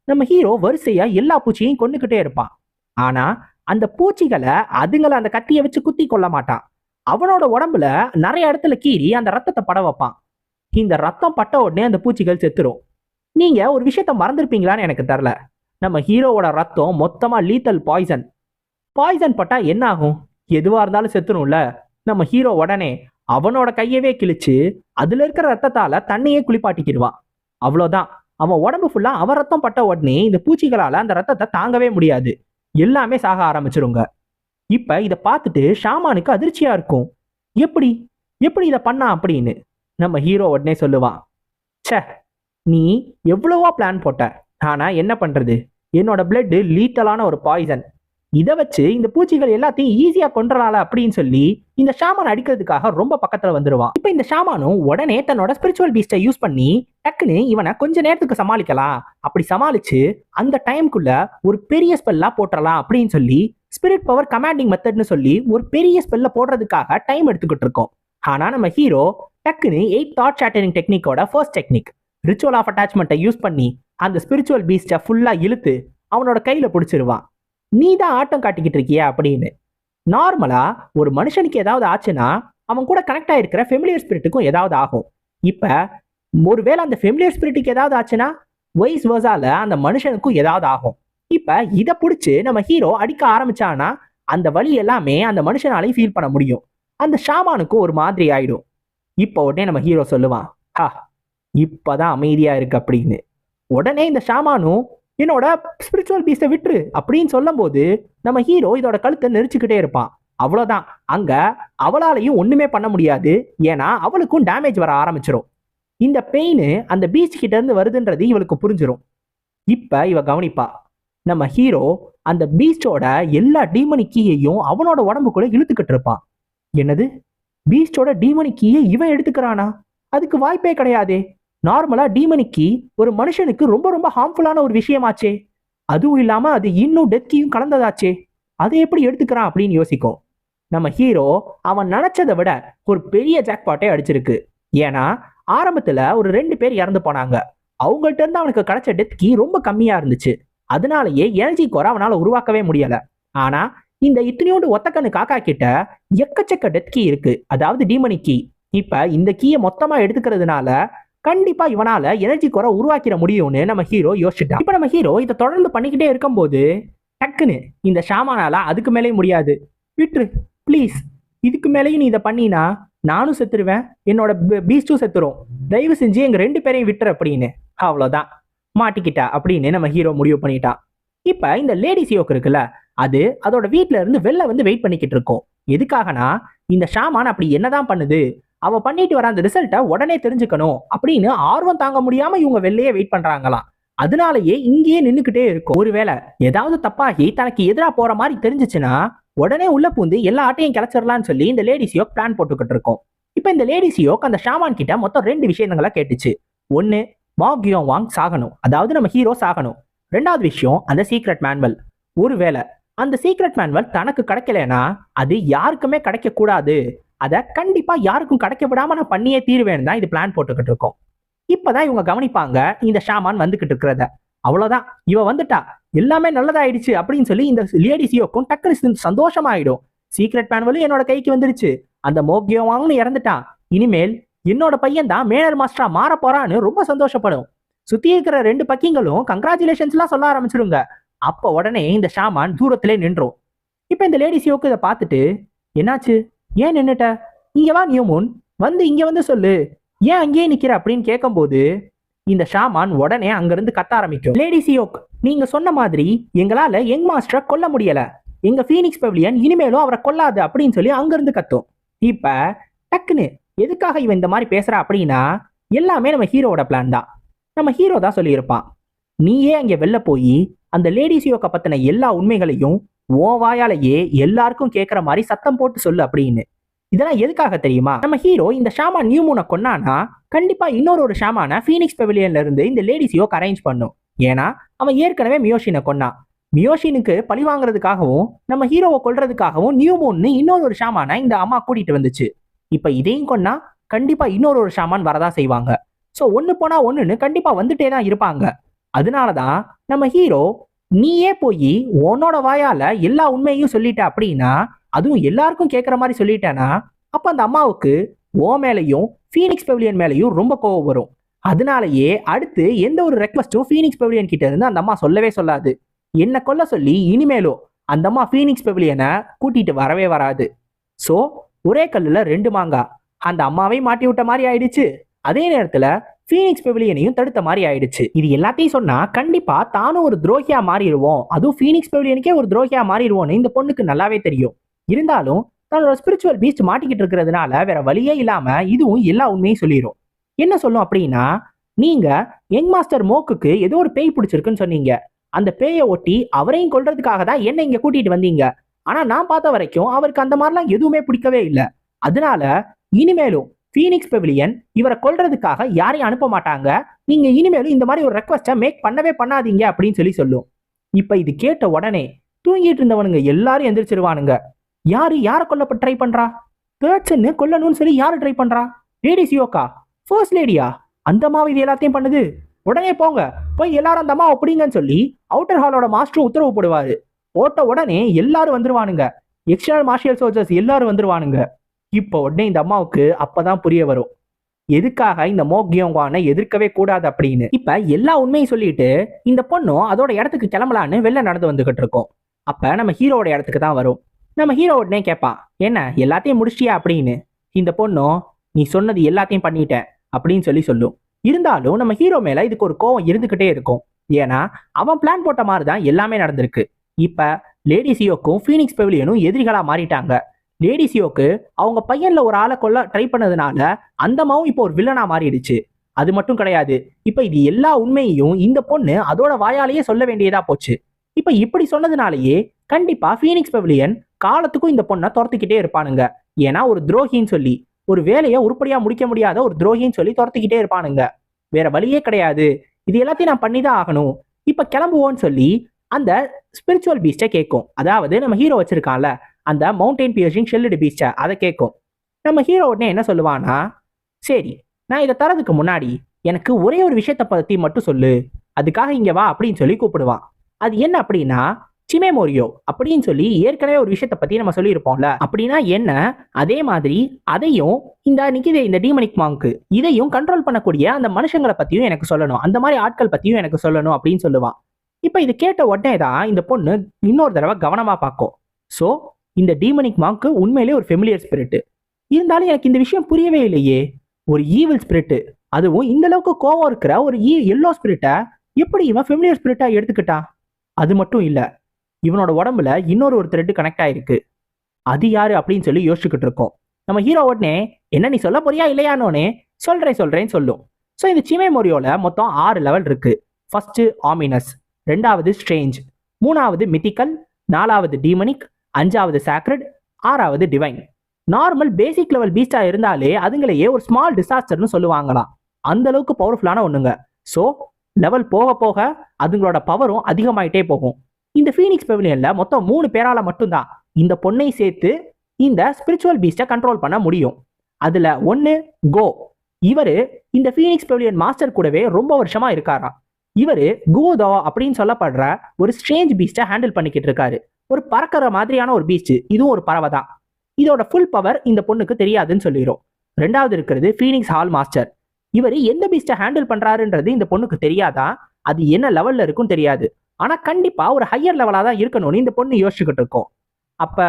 நம்ம ஹீரோ வரிசையா எல்லா பூச்சியையும் கொண்டுகிட்டே இருப்பான். ஆனா அந்த பூச்சிகளை அதுங்களை அந்த கத்தியை வச்சு குத்தி கொள்ள மாட்டான். அவனோட உடம்புல நிறைய இடத்துல கீறி அந்த ரத்தத்தை பட வைப்பான். இந்த ரத்தம் பட்ட உடனே அந்த பூச்சிகள் செத்துரும். நீங்க ஒரு விஷயத்த மறந்துருப்பீங்களான்னு எனக்கு தெரியல, நம்ம ஹீரோவோட ரத்தம் மொத்தமா லீத்தல் பாய்சன். பாய்சன் பட்டா என்ன ஆகும், எதுவா இருந்தாலும் செத்துரும்ல. நம்ம ஹீரோ உடனே அவனோட கையவே கிழிச்சு அதுல இருக்கிற ரத்தத்தால தண்ணியே குளிப்பாட்டிக்கிடுவான். அவ்வளவுதான், அவன் உடம்பு ஃபுல்லா அவன் ரத்தம் பட்ட உடனே இந்த பூச்சிகளால அந்த ரத்தத்தை தாங்கவே முடியாது, எல்லாமே சாக ஆரம்பிச்சிருங்க. இப்ப இதை பார்த்துட்டு ஷாமானுக்கு அதிர்ச்சியா இருக்கும். எப்படி எப்படி இதை பண்ணா அப்படின்னு நம்ம ஹீரோ உடனே சொல்லுவான், சே நீ எவ்வளவா பிளான் போட்ட, ஆனா என்ன பண்றது, என்னோட பிளட் லீத்தலான ஒரு பாய்சன், இதை வச்சு இந்த பூச்சிகள் எல்லாத்தையும் ஈஸியா கொன்றலால அப்படின்னு சொல்லி இந்த ஷாமான் அடிக்கிறதுக்காக ரொம்ப பக்கத்துல வந்துருவான். இப்ப இந்த ஷாமானும் உடனே தன்னோட ஸ்பிரிச்சுவல் பீஸ்டை யூஸ் பண்ணி டக்குன்னு இவனை கொஞ்ச நேரத்துக்கு சமாளிக்கலாம், அப்படி சமாளிச்சு அந்த டைம்குள்ள ஒரு பெரிய ஸ்பெல்லா போட்டுறலாம் அப்படின்னு சொல்லி ஸ்பிரிட் பவர் கமாண்டிங் மெத்தட்னு சொல்லி ஒரு பெரிய ஸ்பெல்ல போடுறதுக்காக டைம் எடுத்துக்கிட்டு இருக்கோம். ஆனா நம்ம ஹீரோ டக்குன்னு 8 தாட் ஷேட்டரிங் டெக்னிக்கோட ஃபர்ஸ்ட் டெக்னிக் ரிச்சுவல் ஆஃப் அட்டாச்மெண்ட்டை யூஸ் பண்ணி அந்த ஸ்பிரிச்சுவல் பீஸ்டை ஃபுல்லா இழுத்து அவனோட கையில பிடிச்சிருவான். நீ தான் ஆட்டம் காட்டிக்கிட்டு இருக்கியா அப்படின்னு. நார்மலா ஒரு மனுஷனுக்கு ஏதாவது ஆச்சுன்னா அவன் கூட கனெக்ட் ஆயிருக்கிற ஃபெமிலியர் ஸ்பிரிட்டுக்கும் ஏதாவது ஆகும். இப்ப ஒருவேளை அந்த ஃபெமிலியர் ஸ்பிரிட்டுக்கு ஏதாவது ஆச்சுன்னா வைஸ் வர்சால அந்த மனுஷனுக்கும் ஏதாவது ஆகும். இப்ப இதை பிடிச்சி நம்ம ஹீரோ அடிக்க ஆரம்பிச்சானா அந்த வலி எல்லாமே அந்த மனுஷனாலையும் ஃபீல் பண்ண முடியும். அந்த ஷாமானுக்கும் ஒரு மாதிரி ஆயிடும். இப்போ உடனே நம்ம ஹீரோ சொல்லுவான், ஹா இப்பதான் அமைதியா இருக்கு அப்படின்னு. உடனே இந்த ஷாமானும் என்னோட ஸ்பிரிச்சுவல் பீஸை விட்டுரு அப்படின்னு சொல்லும் போது நம்ம ஹீரோ இதோட கழுத்தை நெரிச்சுக்கிட்டே இருப்பான். அவ்வளவுதான், அங்க அவளாலையும் ஒண்ணுமே பண்ண முடியாது. ஏன்னா அவளுக்கும் டேமேஜ் வர ஆரம்பிச்சிடும். இந்த பெயின் அந்த பீச் கிட்ட இருந்து வருதுன்றது இவளுக்கு புரிஞ்சிடும். இப்ப இவ கவனிப்பா, நம்ம ஹீரோ அந்த பீஸ்டோட எல்லா டீமனிக் கீயையும் அவனோட உடம்புக்குள்ள இழுத்துக்கிட்டு இருப்பான். என்னது, பீஸ்டோட டீமனிக் கீயை இவன் எடுத்துக்கிறானா? அதுக்கு வாய்ப்பே கிடையாதே. நார்மலா டீமனிக் கீ ஒரு மனுஷனுக்கு ரொம்ப ரொம்ப ஹார்ம்ஃபுல்லான ஒரு விஷயமாச்சே. அதுவும் இல்லாம அது இன்னும் டெத் கீயும் கலந்ததாச்சே. அதை எப்படி எடுத்துக்கிறான் அப்படின்னு யோசிக்கும். நம்ம ஹீரோ அவன் நினைச்சதை விட ஒரு பெரிய ஜாக்பாட்டே அடிச்சிருக்கு. ஏன்னா ஆரம்பத்துல ஒரு 2 பேர் இறந்து போனாங்க. அவங்கள்ட்ட இருந்து அவனுக்கு கிடைச்ச டெத் கீ ரொம்ப கம்மியா இருந்துச்சு. அதனாலேயே எனர்ஜி கோரை அவனால உருவாக்கவே முடியல. ஆனா இந்த இத்தனையோண்டு ஒத்தக்கண்ணு காக்கா கிட்ட எக்கச்சக்க டெத் கீ இருக்கு, அதாவது டீமனிக் கீ. இப்ப இந்த கீயை மொத்தமா எடுத்துக்கிறதுனால கண்டிப்பா இவனால எனர்ஜி கோரை உருவாக்கிட முடியும்னு நம்ம ஹீரோ யோசிச்சுட்டான். இப்ப நம்ம ஹீரோ இதை தொடர்ந்து பண்ணிக்கிட்டே இருக்கும்போது டக்குன்னு இந்த ஷாமானால அதுக்கு மேலேயும் முடியாது. விட்டுரு ப்ளீஸ், இதுக்கு மேலேயும் நீ இதை பண்ணினா நானும் செத்துருவேன், என்னோட பீஸ்டும் செத்துரும், தயவு செஞ்சு எங்க 2 பேரையும் விட்டுரு அப்படின்னு. அவ்வளோதான், மாட்டிக்கிட்டா அப்படின்னு நம்ம ஹீரோ முடிவு பண்ணிட்டான். இப்ப இந்த லேடி சியோக் இருக்குல்ல, அது அதோட வீட்டுல இருந்து வெளில வந்து வெயிட் பண்ணிக்கிட்டு இருக்கும். எதுக்காகனா இந்த ஷாமான் அப்படி என்னதான் பண்ணுது, அவ பண்ணிட்டு வர அந்த ரிசல்ட்டை உடனே தெரிஞ்சுக்கணும் அப்படின்னு ஆர்வம் தாங்க முடியாம இவங்க வெளியே வெயிட் பண்றாங்களாம். அதனாலயே இங்கேயே நின்னுக்கிட்டே இருக்கும். ஒருவேளை ஏதாவது தப்பாகி தனக்கு எதிரா போற மாதிரி தெரிஞ்சிச்சுன்னா உடனே உள்ள பூந்து எல்லா ஆட்டையும் கிளச்சிடலாம்னு சொல்லி இந்த லேடி சியோக் பிளான் போட்டுக்கிட்டு இருக்கும். இப்ப இந்த லேடி சியோக் அந்த ஷாமான் கிட்ட மொத்தம் 2 விஷயங்களை கேட்டுச்சு. ஒன்னு, மா கியோங் வாங் சாகணும், அதாவது நம்ம ஹீரோ சாகணும். 2வது விஷயம் அந்த சீக்ரெட் மேனுவல். ஒருவேளை அந்த சீக்ரெட் மேனுவல் தனக்கு கிடைக்கலனா அது யாருக்குமே கிடைக்க கூடாது, அதை கண்டிப்பா யாருக்கும் கிடைக்க விடாம நான் பண்ணியே தீருவேன்னு தான் இது பிளான் போட்டுக்கிட்டு இருக்கோம். இப்பதான் இவங்க கவனிப்பாங்க இந்த ஷாமான் வந்துகிட்டு இருக்கிறத. அவ்வளவுதான், இவ வந்துட்டா, எல்லாமே நல்லதாயிடுச்சு அப்படின்னு சொல்லி இந்த லேடி சியோக்கும் டக்குனு சந்தோஷமாயிடும். சீக்ரெட் மேனுவலும் என்னோட கைக்கு வந்துருச்சு, அந்த மோகியோ வாங்கன்னு இறந்துட்டான், இனிமேல் என்னோட பையன் தான் மேனர் மாஸ்டரா மாற போறான்னு ரொம்ப சந்தோஷப்படும். சுத்தி இருக்கிற 2 பக்கிங்களும் கங்க்ராச்சுலேஷன்ஸ் எல்லாம் சொல்ல ஆரம்பிச்சிருங்க. அப்ப உடனே இந்த ஷாமான் தூரத்திலே நின்றோம். இப்ப இந்த லேடி சியோக்கு இதை பார்த்துட்டு, என்னாச்சு, ஏன் நின்னுட்ட, இங்க வா நியூமூன், வந்து இங்க வந்து சொல்லு, ஏன் அங்கேயே நிக்கிற அப்படின்னு கேட்கும்போது இந்த ஷாமான் உடனே அங்கிருந்து கத்த ஆரம்பிக்கும். லேடி சியோக், நீங்க சொன்ன மாதிரி எங்களால யங் மாஸ்டரை கொல்ல முடியல, எங்க ஃபீனிக்ஸ் பெவிலியன் இனிமேலும் அவரை கொல்லாது அப்படின்னு சொல்லி அங்கிருந்து கத்தும். இப்ப டக்குன்னு எதுக்காக இவன் இந்த மாதிரி பேசுறா அப்படின்னா எல்லாமே நம்ம ஹீரோவோட பிளான் தான். நம்ம ஹீரோ தான் சொல்லியிருப்பான், நீயே அங்கே வெளில போய் அந்த லேடி சியோக்க பத்தின எல்லா உண்மைகளையும் ஓ வாயாலேயே எல்லாருக்கும் கேட்கிற மாதிரி சத்தம் போட்டு சொல்லு அப்படின்னு. இதெல்லாம் எதுக்காக தெரியுமா? நம்ம ஹீரோ இந்த ஷாமான் நியூமூனை கொன்னானா கண்டிப்பா இன்னொரு ஷாமான ஃபீனிக்ஸ் பெவிலியன்ல இருந்து இந்த லேடி சியோக் அரேஞ்ச் பண்ணும். ஏன்னா அவன் ஏற்கனவே மியோஷினை கொன்னான். மியோஷினுக்கு பழி வாங்குறதுக்காகவும் நம்ம ஹீரோவை கொல்றதுக்காகவும் நியூமூன்னு இன்னொரு ஷாமான இந்த அம்மா கூட்டிட்டு வந்துச்சு. இப்ப இதையும் கொன்னா கண்டிப்பா இன்னொரு ஷாமான் வரதான் செய்வாங்க. ஸோ ஒன்று போனா ஒன்றுன்னு கண்டிப்பா வந்துட்டே தான் இருப்பாங்க. அதனாலதான் நம்ம ஹீரோ நீயே போய் உன்னோட வாயால எல்லா உண்மையும் சொல்லிட்ட அப்படின்னா, அதுவும் எல்லாருக்கும் கேட்குற மாதிரி சொல்லிட்டேன்னா அப்ப அந்த அம்மாவுக்கு ஓ மேலையும் ஃபீனிக்ஸ் பெவிலியன் மேலையும் ரொம்ப கோவம் வரும். அதனாலயே அடுத்து எந்த ஒரு ரெக்வஸ்டும் ஃபீனிக்ஸ் பெவிலியன் கிட்ட இருந்து அந்த அம்மா சொல்லவே சொல்லாது. என்ன கொல்ல சொல்லி இனிமேலும் அந்த அம்மா ஃபீனிக்ஸ் பெவிலியனை கூட்டிட்டு வரவே வராது. ஸோ ஒரே கல்லுல 2 மாங்கா, அந்த அம்மாவையும் மாட்டி விட்ட மாதிரி ஆயிடுச்சு, அதே நேரத்துல ஃபீனிக்ஸ் பெவிலியனையும் தடுத்த மாதிரி ஆயிடுச்சு. இது எல்லாத்தையும் சொன்னா கண்டிப்பா தானும் ஒரு துரோகியா மாறிடுவோம், அதுவும் ஃபீனிக்ஸ் பெவிலியனுக்கே ஒரு துரோகியா மாறிடுவோம்னு இந்த பொண்ணுக்கு நல்லாவே தெரியும். இருந்தாலும் தன்னோட ஸ்பிரிச்சுவல் பீஸ்ட் மாட்டிக்கிட்டு இருக்கிறதுனால வேற வழியே இல்லாம இதுவும் எல்லா உண்மையும் சொல்லிடும். என்ன சொல்லும் அப்படின்னா, நீங்க யங் மாஸ்டர் மோக்குக்கு ஏதோ ஒரு பேய் பிடிச்சிருக்குன்னு சொன்னீங்க, அந்த பேயை ஒட்டி அவரையும் கொல்றதுக்காக தான் என்ன இங்க கூட்டிட்டு வந்தீங்க. ஆனா நான் பார்த்த வரைக்கும் அவருக்கு அந்த மாதிரிலாம் எதுவுமே பிடிக்கவே இல்லை. அதனால இனிமேலும் ஃபீனிக்ஸ் பெவிலியன் இவரை கொல்றதுக்காக யாரையும் அனுப்ப மாட்டாங்க, நீங்க இனிமேலும் இந்த மாதிரி ஒரு ரெக்வஸ்ட்டை மேக் பண்ணவே பண்ணாதீங்க அப்படின்னு சொல்லி சொல்லும். இப்ப இது கேட்ட உடனே தூங்கிட்டு இருந்தவனுங்க எல்லாரும் எந்திரிச்சிருவானுங்க. யாரை கொல்ல ட்ரை பண்றா? தேர்ட்ஸன்னு கொல்லணும்னு சொல்லி யாரு ட்ரை பண்றா? லேடி சியோக்கா? ஃபர்ஸ்ட் லேடியா? அந்த அம்மாவை இது எல்லாத்தையும் பண்ணுது. உடனே போங்க, போய் எல்லாரும் அந்த அம்மாவை பிடிங்கன்னு சொல்லி அவுட்டர் ஹாலோட மாஸ்டரும் உத்தரவு போடுவாரு. போட்ட உடனே எல்லாரும் வந்துருவானுங்க, எக்ஸ்டர்னல் மார்ஷியல் சோல்ஜர்ஸ் எல்லாரும் வந்துருவானுங்க. இப்போ உடனே இந்த அம்மாவுக்கு அப்பதான் புரிய வரும் எதுக்காக இந்த மோ கியோங்வானை எதிர்க்கவே கூடாது அப்படின்னு. இப்ப எல்லா உண்மையும் சொல்லிட்டு இந்த பொண்ணும் அதோட இடத்துக்கு கிளம்பலான்னு வெளில நடந்து வந்துகிட்டு இருக்கோம். அப்ப நம்ம ஹீரோவோட இடத்துக்கு தான் வரும். நம்ம ஹீரோ உடனே கேட்பான், என்ன எல்லாத்தையும் முடிச்சிட்டியா அப்படின்னு. இந்த பொண்ணும் நீ சொன்னது எல்லாத்தையும் பண்ணிட்ட அப்படின்னு சொல்லும். இருந்தாலும் நம்ம ஹீரோ மேல இதுக்கு ஒரு கோவம் இருந்துகிட்டே இருக்கும். ஏன்னா அவன் பிளான் போட்ட மாதிரி தான் எல்லாமே நடந்திருக்கு. இப்ப லேடி சியோக்கும் ஃபீனிக்ஸ் பெவிலியனும் எதிரிகளா மாறிட்டாங்க. லேடி சியோக்கு அவங்க பையன்ல ஒரு ஆளை கொல்ல ட்ரை பண்ணதுனால அந்த அம்மாவும் இப்போ ஒரு வில்லனா மாறிடுச்சு. அது மட்டும் கிடையாது, இப்ப இது எல்லா உண்மையையும் இந்த பொண்ணு அதோட வாயாலேயே சொல்ல வேண்டியதா போச்சு. இப்ப இப்படி சொன்னதுனாலயே கண்டிப்பா ஃபீனிக்ஸ் பெவிலியன் காலத்துக்கும் இந்த பொண்ணை துரத்திக்கிட்டே இருப்பானுங்க. ஏன்னா ஒரு துரோகின்னு சொல்லி, ஒரு வேலையை உருப்படியா முடிக்க முடியாத ஒரு துரோகின்னு சொல்லி துரத்திக்கிட்டே இருப்பானுங்க. வேற வழியே கிடையாது, இது எல்லாத்தையும் நான் பண்ணிதான் ஆகணும், இப்ப கிளம்புவோன்னு சொல்லி அந்த ஸ்பிரிச்சுவல் பீஸ்டை கேட்கும். அதாவது நம்ம ஹீரோ வச்சிருக்கான்ல அந்த மவுண்டைன் பியர்சிங் ஷெல்லுடு பீஸ்டை, அதை கேட்கும். நம்ம ஹீரோ உடனே என்ன சொல்லுவானா, சரி நான் இதை தரதுக்கு முன்னாடி எனக்கு ஒரே ஒரு விஷயத்தை பத்தி மட்டும் சொல்லு, அதுக்காக இங்க வா அப்படின்னு சொல்லி கூப்பிடுவான். அது என்ன அப்படின்னா சிமேமோரியோ அப்படின்னு சொல்லி ஏற்கனவே ஒரு விஷயத்தை பத்தி நம்ம சொல்லியிருப்போம்ல. அப்படின்னா என்ன, அதே மாதிரி அதையும் இந்த நிக்கிதே இந்த டீமனிக் மாங்க் இதையும் கண்ட்ரோல் பண்ணக்கூடிய அந்த மனுஷங்களை பத்தியும் எனக்கு சொல்லணும், அந்த மாதிரி ஆட்கள் பத்தியும் எனக்கு சொல்லணும் அப்படின்னு சொல்லுவான். இப்ப இது கேட்ட உடனே தான் இந்த பொண்ணு இன்னொரு தடவை கவனமா பார்க்கும். ஸோ இந்த டீமனிக் மாங்க் உண்மையிலே ஒரு ஃபெமிலியர் ஸ்பிரிட். இருந்தாலும் எனக்கு இந்த விஷயம் புரியவே இல்லையே, ஒரு ஈவில் ஸ்பிரிட், அதுவும் இந்த அளவுக்கு கோவம் இருக்கிற ஒரு எல்லோ ஸ்பிரிட்டை எப்படி இவன் ஃபெமிலியர் ஸ்பிரிட்டா எடுத்துக்கிட்டான்? அது மட்டும் இல்ல, இவனோட உடம்புல இன்னொரு த்ரெட் கனெக்ட் ஆயிருக்கு. அது யாரு அப்படின்னு சொல்லி யோசிச்சுக்கிட்டு இருக்கோம். நம்ம ஹீரோ உடனே என்ன நீ சொல்ல போறியா இல்லையானோன்னு சொல்றேன்னு சொல்லும். ஸோ இந்த சிமேமோரியோல மொத்தம் 6 லெவல் இருக்கு. ஃபர்ஸ்ட் ஆமினஸ், 2வது ஸ்ட்ரேஞ்ச், 3வது மித்திக்கல், 4வது டீமனிக், 5வது சாக்ரட், 6வது டிவைன். நார்மல் பேசிக் லெவல் பீஸ்டா இருந்தாலே அதுங்களையே ஒரு ஸ்மால் டிசாஸ்டர்னு சொல்லுவாங்களாம். அந்த அளவுக்கு பவர்ஃபுல்லான ஒண்ணுங்க. ஸோ லெவல் போக போக அதுங்களோட பவரும் அதிகமாயிட்டே போகும். இந்த ஃபீனிக்ஸ் பெவிலியன்ல மொத்தம் 3 பேரால மட்டும்தான் இந்த பொண்ணை சேர்த்து இந்த ஸ்பிரிச்சுவல் பீஸ்டை கண்ட்ரோல் பண்ண முடியும். அதுல ஒன்னு கோ. இவரு இந்த ஃபீனிக்ஸ் பெவிலியன் மாஸ்டர் கூடவே ரொம்ப வருஷமா இருக்காராம். இவரு குவோதோ அப்படின்னு சொல்லப்படுற ஒரு ஸ்ட்ரேஞ்ச் பீஸ்டை ஹேண்டில் பண்ணிக்கிட்டு இருக்காரு. ஒரு பறக்கிற மாதிரியான ஒரு பீஸ்ட், இதுவும் ஒரு பறவை தான். இதோட ஃபுல் பவர் இந்த பொண்ணுக்கு தெரியாதுன்னு சொல்லிடும். 2வது இருக்கிறது ஃபீனிக்ஸ் ஹால் மாஸ்டர். இவர் எந்த பீஸ்டை ஹேண்டில் பண்றாருன்றது இந்த பொண்ணுக்கு தெரியாதான், அது என்ன லெவல்ல இருக்கும் தெரியாது. ஆனா கண்டிப்பா ஒரு ஹையர் லெவலா தான் இருக்கணும்னு இந்த பொண்ணு யோசிச்சுக்கிட்டு இருக்கோம். அப்ப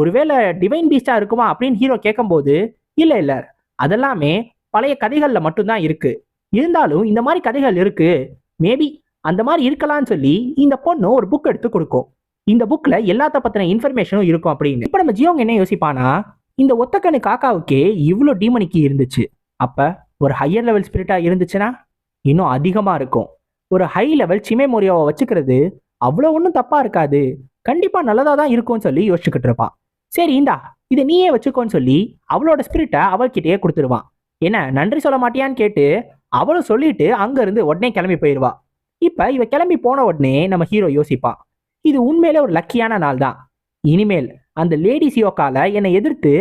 ஒருவேளை டிவைன் பீஸ்டா இருக்குமா அப்படின்னு ஹீரோ கேட்கும்போது, இல்ல அதெல்லாமே பழைய கதைகள்ல மட்டும்தான் இருக்கு, இருந்தாலும் இந்த மாதிரி கதைகள் இருக்கு, மேபி அந்த மாதிரி இருக்கலாம்னு சொல்லி இந்த பொண்ணு ஒரு புக் எடுத்து கொடுக்கும். இந்த புக்ல எல்லாத்த பத்தின இன்ஃபர்மேஷனும் இருக்கும் அப்படின்னு. இப்ப நம்ம ஜியோங் என்ன யோசிப்பானா, இந்த ஒத்தக்கண்ணு காக்காவுக்கே இவ்வளோ டீமனிக்கு இருந்துச்சு, அப்ப ஒரு ஹையர் லெவல் ஸ்பிரிட்டா இருந்துச்சுன்னா இன்னும் அதிகமா இருக்கும். ஒரு ஹை லெவல் சிமேமோரியாவை வச்சுக்கிறது அவ்வளோ ஒன்றும் தப்பா இருக்காது, கண்டிப்பா நல்லதா தான் இருக்கும்னு சொல்லி யோசிச்சுக்கிட்டு இருப்பான். சரி இந்தா இதை நீயே வச்சுக்கோன்னு சொல்லி அவளோட ஸ்பிரிட்டை அவள்கிட்டயே கொடுத்துருவான். என்ன நன்றி சொல்ல மாட்டியான்னு கேட்டு அவளும் சொல்லிட்டு அங்க இருந்து உடனே கிளம்பி போயிடுவா. இப்ப இவ கிளம்பி போன உடனே நம்ம ஹீரோ யோசிப்பான், இது உண்மையிலே ஒரு லக்கியான நாள் தான். இனிமேல் அந்த லேடி சியோக்கால என்னை எதிர்த்து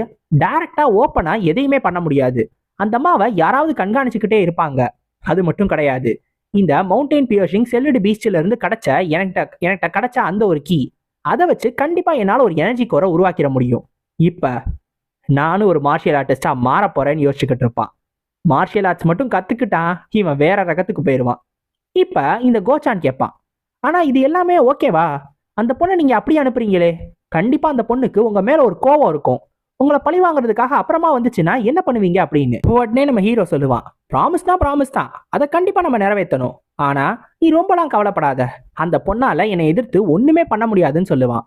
டைரக்டா ஓப்பனா எதையுமே பண்ண முடியாது. அந்த அம்மாவை யாராவது கண்காணிச்சுக்கிட்டே இருப்பாங்க. அது மட்டும் கிடையாது, இந்த மவுண்டைன் பியர்சிங் ஷெல்லுடு பீஸ்ட்ல இருந்து கிடைச்ச எனக்கு கிடைச்ச அந்த ஒரு கீ, அதை வச்சு கண்டிப்பா என்னால ஒரு எனர்ஜி கோரை உருவாக்கிட முடியும். இப்ப நானும் ஒரு மார்ஷியல் ஆர்டிஸ்டா மாற போறேன்னு யோசிச்சுக்கிட்டு இருப்பான். மார்ஷியல் ஆர்ட்ஸ் மட்டும் கத்துக்கிட்டான் இவன் வேற ரகத்துக்கு போயிடுவான். இப்ப இந்த கோச்சான் கேட்பான், ஆனா இது எல்லாமே ஓகேவா, அந்த பொண்ணை நீங்க அப்படியே அனுப்புறீங்களே, கண்டிப்பா அந்த பொண்ணுக்கு உங்க மேல ஒரு கோவம் இருக்கும், உங்களை பழி வாங்குறதுக்காக அப்புறமா வந்துச்சுன்னா என்ன பண்ணுவீங்க அப்படின்னு. உடனே நம்ம ஹீரோ சொல்லுவான், ப்ராமிஸ் தான், அதை கண்டிப்பா நம்ம நிறைவேற்றணும், ஆனா நீ ரொம்பலாம் கவலைப்படாத, அந்த பொண்ணால என்னை எதிர்த்து ஒண்ணுமே பண்ண முடியாதுன்னு சொல்லுவான்.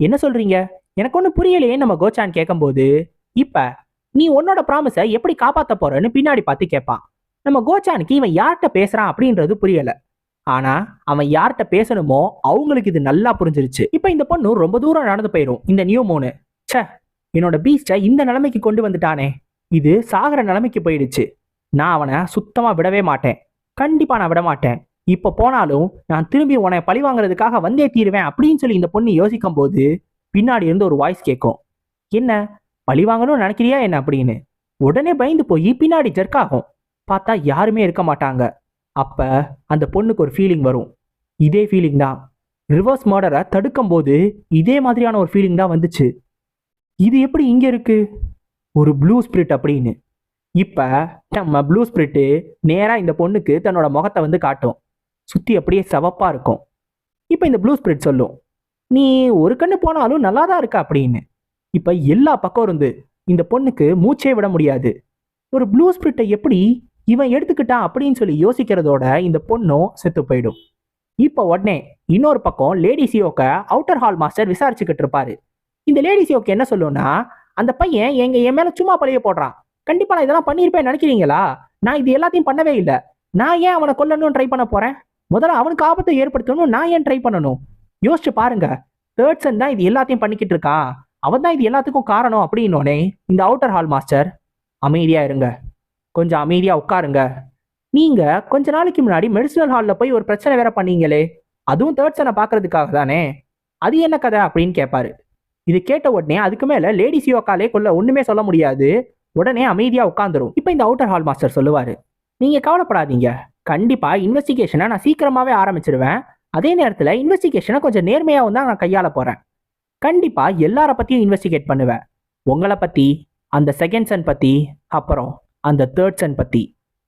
என்ன சொல்றீங்க, எனக்கு ஒண்ணு புரியலையே நம்ம கோச்சான் கேட்கும்போது. இப்ப நீ உன்னோட ப்ராமிஸை எப்படி காப்பாத்த போறன்னு பின்னாடி பார்த்து கேட்பான். நம்ம கோச்சானுக்கு இவன் யார்கிட்ட பேசுறான் அப்படின்றது புரியல, ஆனா அவன் யார்கிட்ட பேசணுமோ அவங்களுக்கு இது நல்லா புரிஞ்சிருச்சு. இப்ப இந்த பொண்ணு ரொம்ப தூரம் நடந்து போயிடும். இந்த நியூ மூணு, ச்சே என்னோட பீஸ்டை இந்த நிலைமைக்கு கொண்டு வந்துட்டானே, இது சாகர நிலைமைக்கு போயிடுச்சு, நான் அவனை சுத்தமா விடவே மாட்டேன், கண்டிப்பா நான் விட மாட்டேன், இப்ப போனாலும் நான் திரும்பி உன்னை பழி வாங்குறதுக்காக வந்தே தீருவேன் அப்படின்னு சொல்லி இந்த பொண்ணு யோசிக்கும் போது பின்னாடி இருந்து ஒரு வாய்ஸ் கேட்கும், என்ன பழி வாங்கணும்னு நினைக்கிறியா என்ன அப்படின்னு. உடனே பயந்து போய் பின்னாடி ஜெர்க் ஆகும். பார்த்தா யாருமே இருக்க மாட்டாங்க. அப்ப அந்த பொண்ணுக்கு ஒரு ஃபீலிங் வரும். இதே ஃபீலிங் தான் ரிவர்ஸ் மர்டரை தடுக்கும் போது இதே மாதிரியான ஒரு ஃபீலிங் தான் வந்துச்சு. இது எப்படி இங்க இருக்கு? ஒரு ப்ளூ ஸ்பிரிட் அப்படின்னு. இப்ப நம்ம ப்ளூ ஸ்பிரிட்டு நேரா இந்த பொண்ணுக்கு தன்னோட முகத்தை வந்து காட்டும். சுத்தி அப்படியே சிவப்பா இருக்கும். இப்ப இந்த ப்ளூ ஸ்பிரிட் சொல்லும், நீ ஒரு கண்ணு போனாலும் நல்லா தான் இருக்க அப்படின்னு. இப்ப எல்லா பக்கம் இருந்து இந்த பொண்ணுக்கு மூச்சே விட முடியாது. ஒரு ப்ளூ ஸ்பிரிட்டை எப்படி இவன் எடுத்துக்கிட்டான் அப்படின்னு சொல்லி யோசிக்கிறதோட இந்த பொண்ணும் செத்து போயிடும். இப்போ உடனே இன்னொரு பக்கம் லேடி சியோக்க அவுட்டர் ஹால் மாஸ்டர் விசாரிச்சுக்கிட்டு இருப்பாரு. இந்த லேடி சியோக்கு என்ன சொல்லும்னா, அந்த பையன் என் மேல சும்மா பழிய போடுறான். கண்டிப்பா நான் இதெல்லாம் பண்ணியிருப்பேன் நினைக்கிறீங்களா? நான் இது எல்லாத்தையும் பண்ணவே இல்லை. நான் ஏன் அவனை கொல்லணும்னு ட்ரை பண்ண போறேன்? முதல்ல அவனுக்கு ஆபத்தை ஏற்படுத்தணும் நான் ஏன் ட்ரை பண்ணணும்? யோசிச்சு பாருங்க. தேர்ட் சன் தான் இது எல்லாத்தையும் பண்ணிக்கிட்டு இருக்கான். அவன் தான் இது எல்லாத்துக்கும் காரணம் அப்படின்னோடனே இந்த அவுட்டர் ஹால் மாஸ்டர், அமைதியா இருங்க, கொஞ்சம் அமைதியா உட்காருங்க. நீங்க கொஞ்ச நாளைக்கு முன்னாடி மெடிசினல் ஹாலில் போய் ஒரு பிரச்சனை வேற பண்ணீங்களே, அதுவும் தேர்ட் சனை பார்க்கறதுக்காக தானே? அது என்ன கதை அப்படின்னு கேட்பாரு. இது கேட்ட உடனே அதுக்கு மேல லேடி சியோக்காலே கொள்ள ஒண்ணுமே சொல்ல முடியாது. உடனே அமைதியா உட்காந்துரும். இப்போ இந்த அவுட்டர் ஹால் மாஸ்டர் சொல்லுவாரு, நீங்க கவலைப்படாதீங்க, கண்டிப்பா இன்வெஸ்டிகேஷனை நான் சீக்கிரமாவே ஆரம்பிச்சிருவேன். அதே நேரத்தில் இன்வெஸ்டிகேஷனை கொஞ்சம் நேர்மையாகவும் தான் நான் கையாள போறேன். கண்டிப்பா எல்லார பத்தியும் இன்வெஸ்டிகேட் பண்ணுவேன். உங்களை பத்தி, அந்த செகண்ட் சன் பத்தி, அப்புறம் அந்த தேர்ட் சன் பத்தி,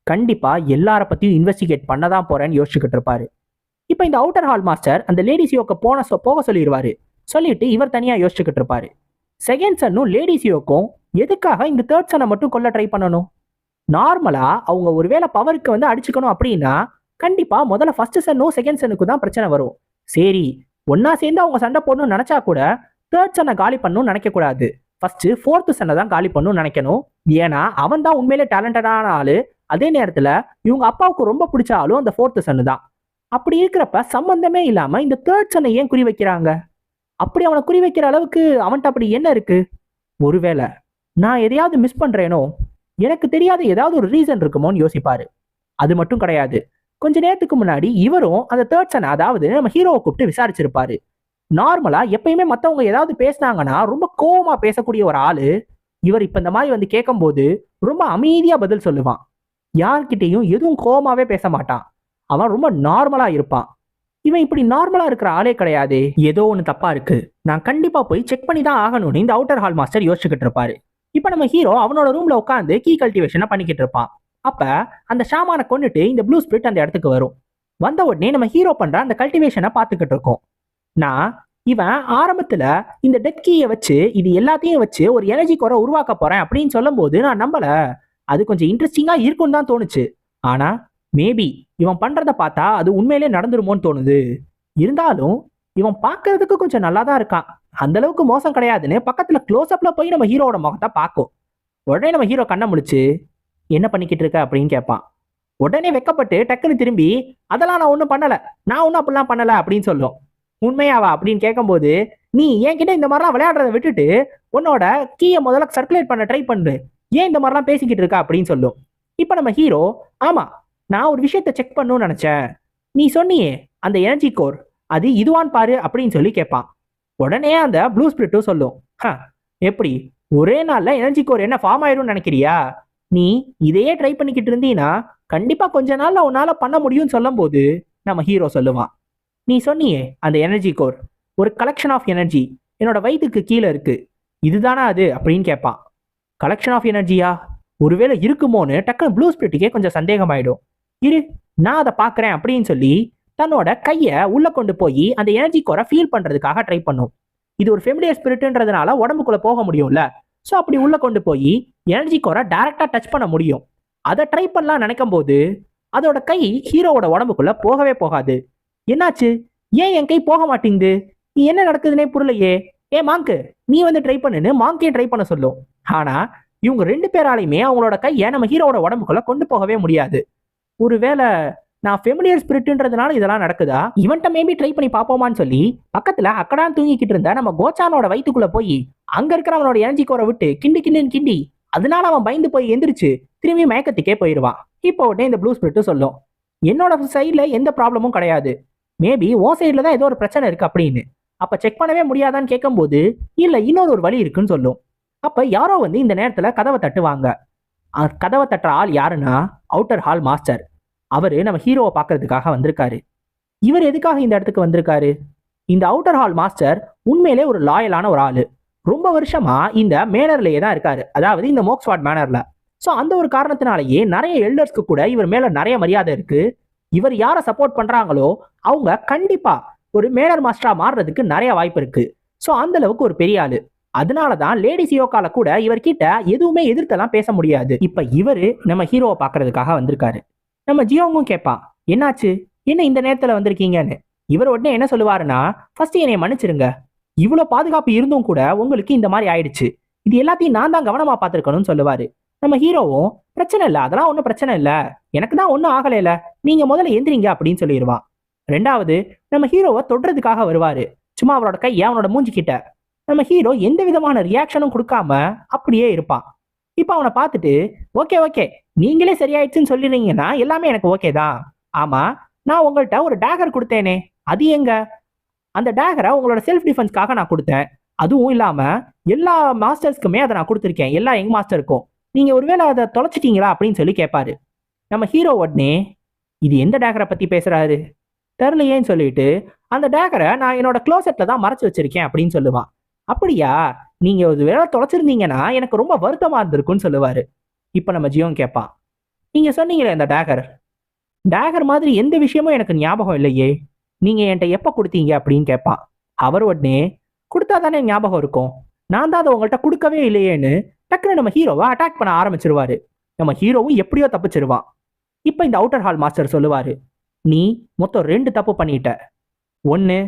கண்டிப்பா எல்லார பத்தியும் இன்வெஸ்டிகேட் பண்ண தான் போறேன்னு யோசிச்சுக்கிட்டு இருப்பாரு. இப்போ இந்த அவுட்டர் ஹால் மாஸ்டர் அந்த லேடி சியோக்க போக சொல்லிடுவாரு. சொல்லிட்டு இவர் தனியா யோசிச்சுக்கிட்டு இருப்பாரு. செகண்ட் சன்னும் லேடி சியோக்கும் எதுக்காக இந்த தேர்ட் சனை மட்டும் கொல்ல ட்ரை பண்ணணும்? நார்மலா அவங்க ஒருவேளை பவருக்கு வந்து அடிச்சுக்கணும் அப்படின்னா கண்டிப்பா முதல்ல ஃபர்ஸ்ட் சன்னும் செகண்ட் சன்னுக்கு தான் பிரச்சனை வரும். சரி, ஒன்னா சேர்ந்து அவங்க சண்டை போடணும்னு நினைச்சா கூட தேர்ட் சன்னை காலி பண்ணணும்னு நினைக்க கூடாது. ஃபர்ஸ்ட் ஃபோர்த் சன்னை தான் காலி பண்ணணும்னு நினைக்கணும். ஏன்னா அவன் தான் உண்மையிலே டேலண்டடான ஆளு. அதே நேரத்துல இவங்க அப்பாவுக்கு ரொம்ப பிடிச்ச ஆளும் அந்த ஃபோர்த் சன்னு தான். அப்படி இருக்கிறப்ப சம்பந்தமே இல்லாம இந்த தேர்ட் சன்னை ஏன் குறி வைக்கிறாங்க? அப்படி அவனை குறி வைக்கிற அளவுக்கு அவன்கிட்ட அப்படி என்ன இருக்கு? ஒருவேளை நான் எதையாவது மிஸ் பண்றேனோ, எனக்கு தெரியாத ஏதாவது ஒரு ரீசன் இருக்குமோன்னு யோசிப்பாரு. அது மட்டும் கிடையாது, கொஞ்ச நேரத்துக்கு முன்னாடி இவரும் அந்த தேர்ட் சன், அதாவது நம்ம ஹீரோவை கூப்பிட்டு விசாரிச்சிருப்பாரு. நார்மலா எப்பயுமே மத்தவங்க ஏதாவது பேசினாங்கன்னா ரொம்ப கோவமா பேசக்கூடிய ஒரு ஆளு இவர் இப்ப இந்த மாதிரி வந்து கேட்கும் போது ரொம்ப அமைதியா பதில் சொல்லுவான். யார்கிட்டையும் எதுவும் கோவமாவே பேச மாட்டான். அவன் ரொம்ப நார்மலா இருப்பான். இவன் இப்படி நார்மலா இருக்கிற ஆளே கிடையாது. ஏதோ ஒன்று தப்பா இருக்கு, நான் கண்டிப்பா போய் செக் பண்ணி தான் ஆகணும்னு இந்த அவுட்டர் ஹால் மாஸ்டர் யோசிச்சுக்கிட்டு இருப்பாரு. இப்ப நம்ம ஹீரோ அவனோட ரூம்ல உட்காந்து கீ கல்டிவேஷனை பண்ணிக்கிட்டு இருப்பான். அப்ப அந்த ஷாமான கொண்டுட்டு இந்த ப்ளூ ஸ்பிரிட் அந்த இடத்துக்கு வரும். வந்த உடனே நம்ம ஹீரோ பண்ற அந்த கல்டிவேஷனை பார்த்துக்கிட்டு இருக்கோம். நான் இவன் ஆரம்பத்துல இந்த டெத் கீயை வச்சு இது எல்லாத்தையும் வச்சு ஒரு எனர்ஜி குறை உருவாக்க போறேன் அப்படின்னு சொல்லும் போது நான் நம்பல. அது கொஞ்சம் இன்ட்ரெஸ்டிங்கா இருக்கும்னு தான் தோணுச்சு. ஆனா மேபி இவன் பண்றத பார்த்தா அது உண்மையிலே நடந்துருமோன்னு தோணுது. இருந்தாலும் இவன் பார்க்கறதுக்கு கொஞ்சம் நல்லா தான் இருக்கான், அந்த அளவுக்கு மோசம் கிடையாதுன்னு பக்கத்துல க்ளோஸ் அப்ல போய் நம்ம ஹீரோட முகத்தை பார்க்கும். உடனே நம்ம ஹீரோ கண்ணை முழிச்சு, என்ன பண்ணிக்கிட்டு இருக்க அப்படின்னு கேட்பான். உடனே வெக்கப்பட்டு டக்குன்னு திரும்பி, அதெல்லாம் நான் ஒன்றும் பண்ணல, நான் ஒன்றும் அப்படிலாம் பண்ணல அப்படின்னு சொல்லும். உண்மையாவா அப்படின்னு கேட்கும்போது, நீ என்கிட்ட இந்த மாதிரிலாம் விளையாடுறத விட்டுட்டு உன்னோட கீயை முதல்ல சர்க்குலேட் பண்ண ட்ரை பண்ணு, ஏன் இந்த மாதிரிலாம் பேசிக்கிட்டு இருக்கா அப்படின்னு சொல்லும். இப்போ நம்ம ஹீரோ, ஆமா நான் ஒரு விஷயத்த செக் பண்ணணும்னு நினைச்சேன், நீ சொன்னியே அந்த எனர்ஜி கோர் அது இதுவான் பாரு அப்படின்னு சொல்லி கேட்பான். உடனே அந்த ப்ளூ ஸ்பிரிட்டும் சொல்லும், எப்படி ஒரே நாள்ல எனர்ஜி கோர் என்ன ஃபார்ம் ஆயிடும்னு நினைக்கிறியா? நீ இதையே ட்ரை பண்ணிக்கிட்டு இருந்தீங்கன்னா கண்டிப்பா கொஞ்ச நாள்ல உன்னால பண்ண முடியும்னு சொல்லும் போது நம்ம ஹீரோ சொல்லுவான், நீ சொன்னியே அந்த எனர்ஜி கோர் ஒரு கலெக்ஷன் ஆஃப் எனர்ஜி என்னோட வயிற்றுக்கு கீழே இருக்கு, இதுதானா அது அப்படின்னு கேட்பான். கலெக்ஷன் ஆஃப் எனர்ஜியா? ஒருவேளை இருக்குமோன்னு டக்குன்னு ப்ளூ ஸ்பிரிட்டுக்கே கொஞ்சம் சந்தேகமாயிடும். இரு, நான் அதை பார்க்குறேன் அப்படின்னு சொல்லி தன்னோட கையை உள்ள கொண்டு போய் அந்த எனர்ஜி கோரை ஃபீல் பண்றதுக்காக ட்ரை பண்ணும். இது ஒரு ஃபெமிலியர் ஸ்பிரிட்ன்றதுனால உடம்புக்குள்ள போக முடியும்ல. ஸோ அப்படி உள்ள கொண்டு போய் எனர்ஜி கோரை டைரக்டா டச் பண்ண முடியும். அதை ட்ரை பண்ணலாம் நினைக்கும் போது அதோட கை ஹீரோவோட உடம்புக்குள்ள போகவே போகாது. என்னாச்சு, ஏன் என் கை போக மாட்டேங்குது, என்ன நடக்குதுன்னே புரியலையே, மாங்கு நீ வந்து ட்ரை பண்ணுன்னு மாங்கே ட்ரை பண்ண சொல்லும். ஆனா இவங்க ரெண்டு பேராலையுமே அவங்களோட கையை நம்ம ஹீரோவோட உடம்புக்குள்ள கொண்டு போகவே முடியாது. ஒருவேளை நான் ஃபெமிலியர் ஸ்பிரிட்ன்றதுனால இதெல்லாம் நடக்குதா, இவன்ட்ட மேபி ட்ரை பண்ணி பார்ப்போமான்னு சொல்லி பக்கத்துல அக்கடான் தூங்கிக்கிட்டு இருந்த நம்ம கோச்சானோட வயிற்றுக்குள்ள போய் அங்க இருக்கிற அவனோட எனர்ஜி கோரை விட்டு கிண்டி அதனால அவன் பயந்து போய் எந்திரிச்சு திரும்பி மயக்கத்துக்கே போயிடுவான். இப்போ உடனே இந்த ப்ளூ ஸ்பிரிட் சொல்லும், என்னோட சைட்ல எந்த ப்ராப்ளமும் கிடையாது, மேபி ஓ சைட்ல தான் ஏதோ ஒரு பிரச்சனை இருக்கு அப்படின்னு. அப்ப செக் பண்ணவே முடியாதான்னு கேட்கும்போது இல்ல இன்னொரு வழி இருக்குன்னு சொல்லும். அப்ப யாரோ வந்து இந்த நேரத்துல கதவை தட்டுவாங்க. கதவை தட்டுற ஆள் யாருன்னா அவுட்டர் ஹால் மாஸ்டர். அவரு நம்ம ஹீரோவை பார்க்கறதுக்காக வந்திருக்காரு. இவர் எதுக்காக இந்த இடத்துக்கு வந்திருக்காரு? இந்த அவுட்டர் ஹால் மாஸ்டர் உண்மையிலே ஒரு லாயலான ஒரு ஆளு. ரொம்ப வருஷமா இந்த மேனர்லயே தான் இருக்காரு, அதாவது இந்த மோக்ஸ்வாட் மேனர்ல. ஸோ அந்த ஒரு காரணத்தினாலேயே நிறைய எல்டர்ஸ்க்கு கூட இவர் மேல நிறைய மரியாதை இருக்கு. இவர் யாரை சப்போர்ட் பண்றாங்களோ அவங்க கண்டிப்பா ஒரு மேனர் மாஸ்டரா மாறுறதுக்கு நிறைய வாய்ப்பு இருக்கு. ஸோ அந்த அளவுக்கு ஒரு பெரிய ஆளு. அதனாலதான் லேடி சியோக்கால கூட இவர்கிட்ட எதுவுமே எதிர்த்தெல்லாம் பேச முடியாது. இப்ப இவரு நம்ம ஹீரோவை பாக்குறதுக்காக வந்திருக்காரு. நம்ம ஜியோங்கும் கேட்பான், என்னாச்சு, என்ன இந்த நேரத்துல வந்திருக்கீங்கன்னு. இவர் உடனே என்ன சொல்லுவாருன்னா, ஃபர்ஸ்ட் என்னைய மன்னிச்சிருங்க, இவ்வளவு பாதுகாப்பு இருந்தும் கூட உங்களுக்கு இந்த மாதிரி ஆயிடுச்சு, இது எல்லாத்தையும் நான் தான் கவனமா பார்த்திருக்கணும்னு சொல்லுவாரு. நம்ம ஹீரோவும், பிரச்சனை இல்ல, அதெல்லாம் ஒன்றும் பிரச்சனை இல்ல, எனக்கு தான் ஒன்றும் ஆகலைல, நீங்க முதல்ல எந்திரிங்க அப்படின்னு சொல்லிடுவான். ரெண்டாவது, நம்ம ஹீரோவை தொடுறதுக்காக வருவாரு, சும்மா அவரோட கை அவனோட மூஞ்சி கிட்ட. நம்ம ஹீரோ எந்த விதமான ரியாக்ஷனும் கொடுக்காம அப்படியே இருப்பான். இப்ப அவனை பார்த்துட்டு, ஓகே ஓகே, நீங்களே சரியாயிடுச்சுன்னு சொல்லிடுறீங்கன்னா எல்லாமே எனக்கு ஓகே தான். ஆமா, நான் உங்கள்கிட்ட ஒரு டேகர் கொடுத்தேனே, அது எங்க? அந்த டேகரை உங்களோட செல்ஃப் டிஃபென்ஸ்க்காக நான் கொடுத்தேன். அதுவும் இல்லாம எல்லா மாஸ்டர்ஸ்க்குமே அதை நான் கொடுத்துருக்கேன், எல்லா யங் மாஸ்டருக்கும். நீங்க ஒருவேளை அதை தொலைச்சிட்டீங்களா அப்படின்னு சொல்லி கேட்பாரு. நம்ம ஹீரோ உடனே, இது எந்த டேகரை பத்தி பேசுறாரு தெரிலையேன்னு சொல்லிட்டு, அந்த டேகரை நான் என்னோட க்ளோசெட்ல தான் மறைச்சு வச்சிருக்கேன் அப்படின்னு சொல்லுவான். அப்படியா, நீங்க ஒரு வேலை தொலைச்சிருந்தீங்கன்னா எனக்கு ரொம்ப வருத்தமா இருந்திருக்குன்னு சொல்லுவாரு. இப்ப நம்ம ஜியோன் கேட்பான், நீங்க சொன்னீங்களே அந்த டேகர், டேகர் மாதிரி எந்த விஷயமும் எனக்கு ஞாபகம் இல்லையே, நீங்க என்கிட்ட எப்ப கொடுத்தீங்க அப்படின்னு கேட்பான். அவர் உடனே, கொடுத்தா தானே ஞாபகம் இருக்கும், நான் தான் அதை உங்கள்கிட்ட கொடுக்கவே இல்லையேன்னு டக்குன்னு நம்ம ஹீரோவை அட்டாக் பண்ண ஆரம்பிச்சிருவாரு. நம்ம ஹீரோவும் எப்படியோ தப்பிச்சிருவான். இப்ப இந்த அவுட்டர் ஹால் மாஸ்டர் சொல்லுவாரு, நீ மொத்தம் 2 தப்பு பண்ணிட்ட. ஒன்னு,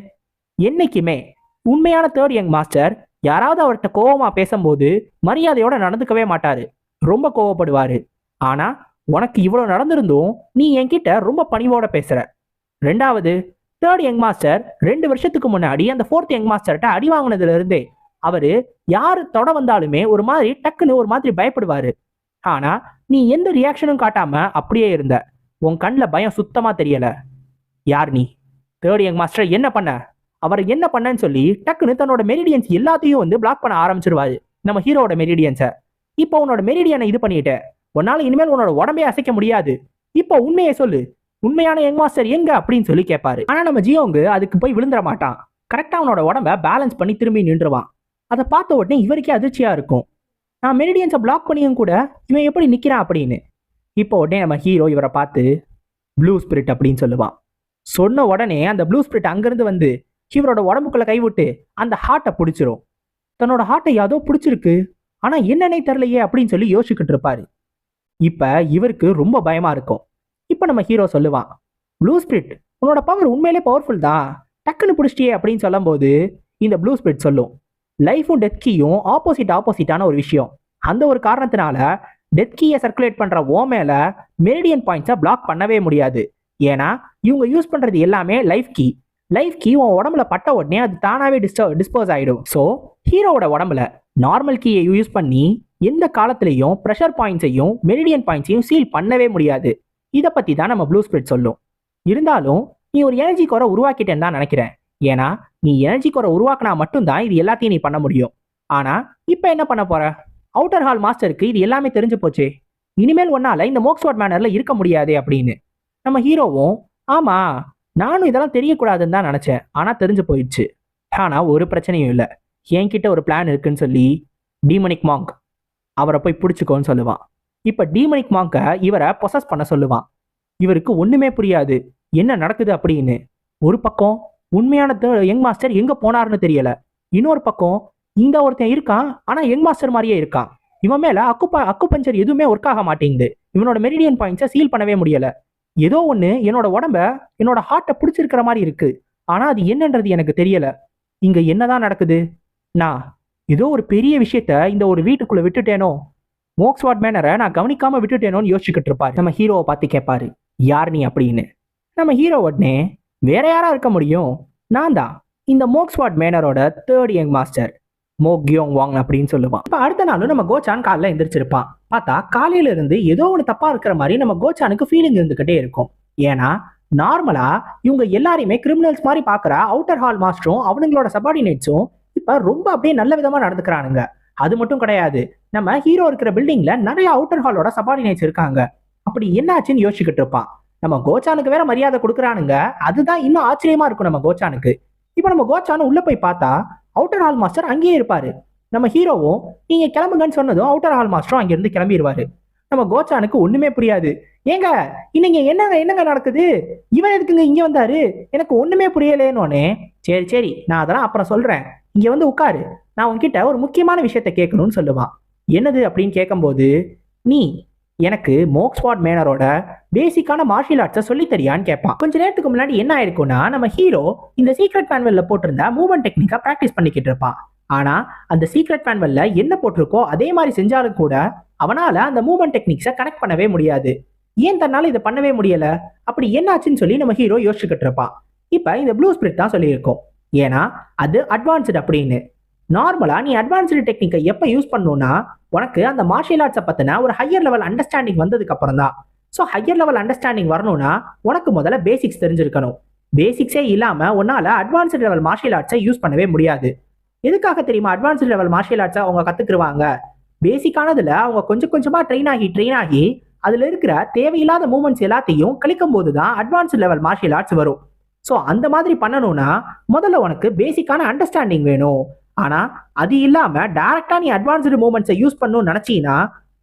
என்னைக்குமே உண்மையான தேர்ட் யங் மாஸ்டர் யாராவது அவர்கிட்ட கோவமா பேசும்போது மரியாதையோட நடந்துக்கவே மாட்டாரு, ரொம்ப கோவப்படுவாரு. ஆனா உனக்கு இவ்வளவு நடந்திருந்தும் நீ என்கிட்ட ரொம்ப பணிவோட பேசுற. ரெண்டாவது, தேர்ட் யங் மாஸ்டர் 2 வருஷத்துக்கு முன்னாடி அந்த ஃபோர்த் யங் மாஸ்டர்கிட்ட அடி வாங்கினதுல இருந்தே அவரு யாரு தொட வந்தாலுமே ஒரு மாதிரி டக்குன்னு ஒரு மாதிரி பயப்படுவாரு. ஆனா நீ எந்த ரியாக்ஷனும் காட்டாம அப்படியே இருந்த, உன் கண்ணில் பயம் சுத்தமா தெரியல. யார் நீ? தேர்ட் யங் மாஸ்டர் என்ன பண்ண, அவர் என்ன பண்ணன்னு சொல்லி டக்குன்னு தன்னோட மெரிடியன்ஸ் எல்லாத்தையும் வந்து பிளாக் பண்ண ஆரம்பிச்சிருவாரு, நம்ம ஹீரோட மெரிடியன்ஸை. இப்போ உன்னோட மெரிடியனை இது பண்ணிட்ட, உன்னால இனிமேல் உன்னோட உடம்பே அசைக்க முடியாது, இப்போ உண்மையை சொல்லு, உண்மையான யங் மாஸ்டர் எங்க அப்படின்னு சொல்லி கேட்பாரு. ஆனா நம்ம ஜியோங்க அதுக்கு போய் விழுந்துட மாட்டான். கரெக்டா அவனோட உடம்ப பேலன்ஸ் பண்ணி திரும்பி நின்றுவான். அதை பார்த்த உடனே இவருக்கே அதிர்ச்சியா இருக்கும், நான் மெரிடியன்ஸை பிளாக் பண்ணியும் கூட இவன் எப்படி நிக்கிறான் அப்படின்னு. இப்போ உடனே நம்ம ஹீரோ இவரை பார்த்து ப்ளூ ஸ்பிரிட் அப்படின்னு சொல்லுவான். சொன்ன உடனே அந்த ப்ளூ ஸ்பிரிட் அங்கிருந்து வந்து இவரோட உடம்புக்குள்ள கைவிட்டு அந்த ஹார்ட்டை பிடிச்சிரும். தன்னோட ஹார்ட்டை யாதோ பிடிச்சிருக்கு, ஆனா என்னன்னே தெரியலையே அப்படின்னு சொல்லி யோசிச்சுக்கிட்டு இருப்பாரு. இப்ப இவருக்கு ரொம்ப பயமா இருக்கும். இப்ப நம்ம ஹீரோ சொல்லுவான், ப்ளூ ஸ்பிரிட் உன்னோட பவர் உண்மையிலே பவர்ஃபுல் தான், டக்குன்னு பிடிச்சிட்டியே அப்படின்னு சொல்லும் போது இந்த ப்ளூ ஸ்பிரிட் சொல்லும், லைஃபும் டெத் கீயும் ஆப்போசிட்டான ஒரு விஷயம். அந்த ஒரு காரணத்தினால டெத் கீயை சர்க்குலேட் பண்ற ஓ மேல மெரிடியன் பாயிண்ட்ஸை பிளாக் பண்ணவே முடியாது. ஏன்னா இவங்க யூஸ் பண்றது எல்லாமே லைஃப் கீ உன் உடம்புல பட்ட உடனே அது தானாவே டிஸ்போஸ் ஆயிடும். ஸோ ஹீரோவோட உடம்புல நார்மல் கீயை யூஸ் பண்ணி எந்த காலத்திலையும் ப்ரெஷர் பாயிண்ட்ஸையும் மெரிடியன் பாயிண்ட்ஸையும் சீல் பண்ணவே முடியாது. இதை பத்தி தான் நம்ம ப்ளூ ஸ்பிரிட் சொல்லும். இருந்தாலும் நீ ஒரு எனர்ஜி கோரை உருவாக்கிட்டேன்னு தான் நினைக்கிறேன். ஏன்னா நீ எனர்ஜி கோரை உருவாக்கினா மட்டும்தான் இது எல்லாத்தையும் நீ பண்ண முடியும். ஆனா இப்ப என்ன பண்ண போற? அவுட்டர் ஹால் மாஸ்டருக்கு இது எல்லாமே தெரிஞ்சு போச்சு, இனிமேல் ஒன்னால இந்த மோக்ஸ்வாட் மேனர்ல இருக்க முடியாது அப்படின்னு. நம்ம ஹீரோவும், ஆமா நானும் இதெல்லாம் தெரியக்கூடாதுன்னு தான் நினைச்சேன், ஆனா தெரிஞ்சு போயிடுச்சு. ஆனா ஒரு பிரச்சனையும் இல்லை, என்கிட்ட ஒரு பிளான் இருக்குன்னு சொல்லி டீமனிக் மாங்க் அவரை போய் பிடிச்சிக்கோன்னு சொல்லுவான். இப்ப டீமனிக் மாங்க இவரை பொசஸ் பண்ண சொல்லுவான். இவருக்கு ஒண்ணுமே புரியாது என்ன நடக்குது அப்படின்னு. ஒரு பக்கம் உண்மையான யங் மாஸ்டர் எங்க போனாருன்னு தெரியல, இன்னொரு பக்கம் இந்த ஒருத்தன் இருக்கான் ஆனா யங் மாஸ்டர் மாதிரியே இருக்கான், இவன் மேல அக்குபஞ்சர் எதுவுமே ஒர்க் ஆக மாட்டேங்குது, இவனோட மெரிடியன் பாயிண்ட்ஸை சீல் பண்ணவே முடியல, ஏதோ ஒண்ணு என்னோட உடம்ப என்னோட ஹார்ட்டை பிடிச்சிருக்கிற மாதிரி இருக்கு, ஆனா அது என்னன்றது எனக்கு தெரியல, இங்க என்னதான் நடக்குது, நான் ஏதோ ஒரு பெரிய விஷயத்த இந்த ஒரு வீட்டுக்குள்ள விட்டுட்டேனோ, மோக்ஸ்வாட் மேனரை நான் கவனிக்காம விட்டுட்டேனோன்னு யோசிச்சுக்கிட்டு இருப்பாரு. நம்ம ஹீரோவை பார்த்து கேட்பாரு, யார் நீ அப்படின்னு. நம்ம ஹீரோ உடனே, வேற யாரா இருக்க முடியும், நான் தான் இந்த மோக்ஸ்வாட் மேனரோட தேர்ட் யங் மாஸ்டர் மோ கியோங் வாங் அப்படின்னு சொல்லுவான். இப்ப அடுத்த நாளும் நம்ம கோச்சான் காலைல எந்திரிச்சிருப்பான். பார்த்தா காலையில இருந்து ஏதோ ஒன்று தப்பா இருக்கிற மாதிரி நம்ம கோச்சானுக்கு ஃபீலிங் இருந்துகிட்டே இருக்கும். ஏன்னா நார்மலா இவங்க எல்லாரையுமே கிரிமினல்ஸ் மாதிரி பாக்குற அவுட்டர் ஹால் மாஸ்டரும் அவனுங்களோட சபார்டினேட்ஸும் இப்ப ரொம்ப அப்படியே நல்ல விதமா நடந்துக்கிறானுங்க. அது மட்டும் கிடையாது, நம்ம ஹீரோ இருக்கிற பில்டிங்ல நிறைய அவுட்டர் ஹாலோட சபார்டினேட்ஸ் இருக்காங்க. அப்படி என்னாச்சுன்னு யோசிச்சுக்கிட்டு இருப்பான். நம்ம கோச்சானுக்கு வேற மரியாதை கொடுக்குறானுங்க, அதுதான் இன்னும் ஆச்சரியமா இருக்கும் நம்ம கோச்சானுக்கு. இப்ப நம்ம கோச்சானு உள்ள போய் பார்த்தா அவுட்டர் ஹால் மாஸ்டர் அங்கேயே இருப்பாரு. நம்ம ஹீரோவும் நீங்க கிளம்புங்கன்னு சொன்னதும் அவுட்டர் ஹால் மாஸ்டரும் அங்கிருந்து கிளம்பிடுவாரு. நம்ம கோச்சானுக்கு ஒண்ணுமே புரியாது. ஏங்க இன்னைக்கு என்னங்க என்னங்க நடக்குது, இவன் எதுக்குங்க இங்க வந்தாரு, எனக்கு ஒண்ணுமே புரியலேன்னு. சரி சரி, நான் அதெல்லாம் அப்புறம் சொல்றேன், இங்க வந்து உட்காரு, நான் உன்கிட்ட ஒரு முக்கியமான விஷயத்த கேட்கணும்னு சொல்லுவான். என்னது அப்படின்னு கேட்கும்போது, நீ எனக்கு மோக்ஸ்வாட் மேனரோட பேசிக்கான மார்ஷியல் ஆர்ட்ஸை சொல்லி தரியான்னு கேட்பான். கொஞ்ச நேரத்துக்கு முன்னாடி என்ன ஆயிருக்கும்னா, நம்ம ஹீரோ இந்த சீக்ரெட் மேனுவல்ல போட்டிருந்த மூவ்மெண்ட் டெக்னிக்கா பிராக்டிஸ் பண்ணிக்கிட்டு இருப்பான். ஆனா அந்த சீக்ரெட் மேனுவல்ல என்ன போட்டிருக்கோ அதே மாதிரி செஞ்சாலும் கூட அவனால அந்த மூவ்மெண்ட் டெக்னிக்ஸை கனெக்ட் பண்ணவே முடியாது. ஏன் தன்னால இதை பண்ணவே முடியல, அப்படி என்னாச்சுன்னு சொல்லி நம்ம ஹீரோ யோசிச்சுக்கிட்டு இருப்பான். இப்ப இந்த ப்ளூ ஸ்பிரிட் தான் சொல்லியிருக்கோம், ஏன்னா அது அட்வான்ஸ்டு அப்படின்னு. நார்மலா நீ அட்வான்ஸ்டு டெக்னிக்கை எப்ப யூஸ் பண்ணணும்னா உனக்கு அந்த மார்ஷியல் ஆர்ட்ஸை பத்தின ஒரு ஹையர் லெவல் அண்டர்ஸ்டாண்டிங் வந்ததுக்கு அப்புறம் தான். ஸோ ஹையர் லெவல் அண்டர்ஸ்டாண்டிங் வரணும்னா உனக்கு முதல்ல பேசிக்ஸ் தெரிஞ்சிருக்கணும். பேசிக்ஸே இல்லாம உன்னால அட்வான்ஸ்டு லெவல் மார்ஷியல் ஆர்ட்ஸை யூஸ் பண்ணவே முடியாது. எதுக்காக தெரியுமா அட்வான்ஸ்டு லெவல் மார்ஷியல் ஆர்ட்ஸை அவங்க கத்துக்குருவாங்க? பேசிக்கானதுல அவங்க கொஞ்சம் கொஞ்சமா ட்ரெயின் ஆகி அதுல இருக்கிற தேவையில்லாத மூமெண்ட்ஸ் எல்லாத்தையும் கழிக்கும் போது தான் அட்வான்ஸ்டு லெவல் மார்ஷியல் ஆர்ட்ஸ் வரும். ஸோ அந்த மாதிரி பண்ணணும்னா முதல்ல உனக்கு பேசிக்கான அண்டர்ஸ்டாண்டிங் வேணும். ஆனா அது இல்லாம டைரக்டா நீ அட்வான்ஸ்டு மூமெண்ட்ஸை யூஸ் பண்ணணும்னு நினைச்சீங்கன்னா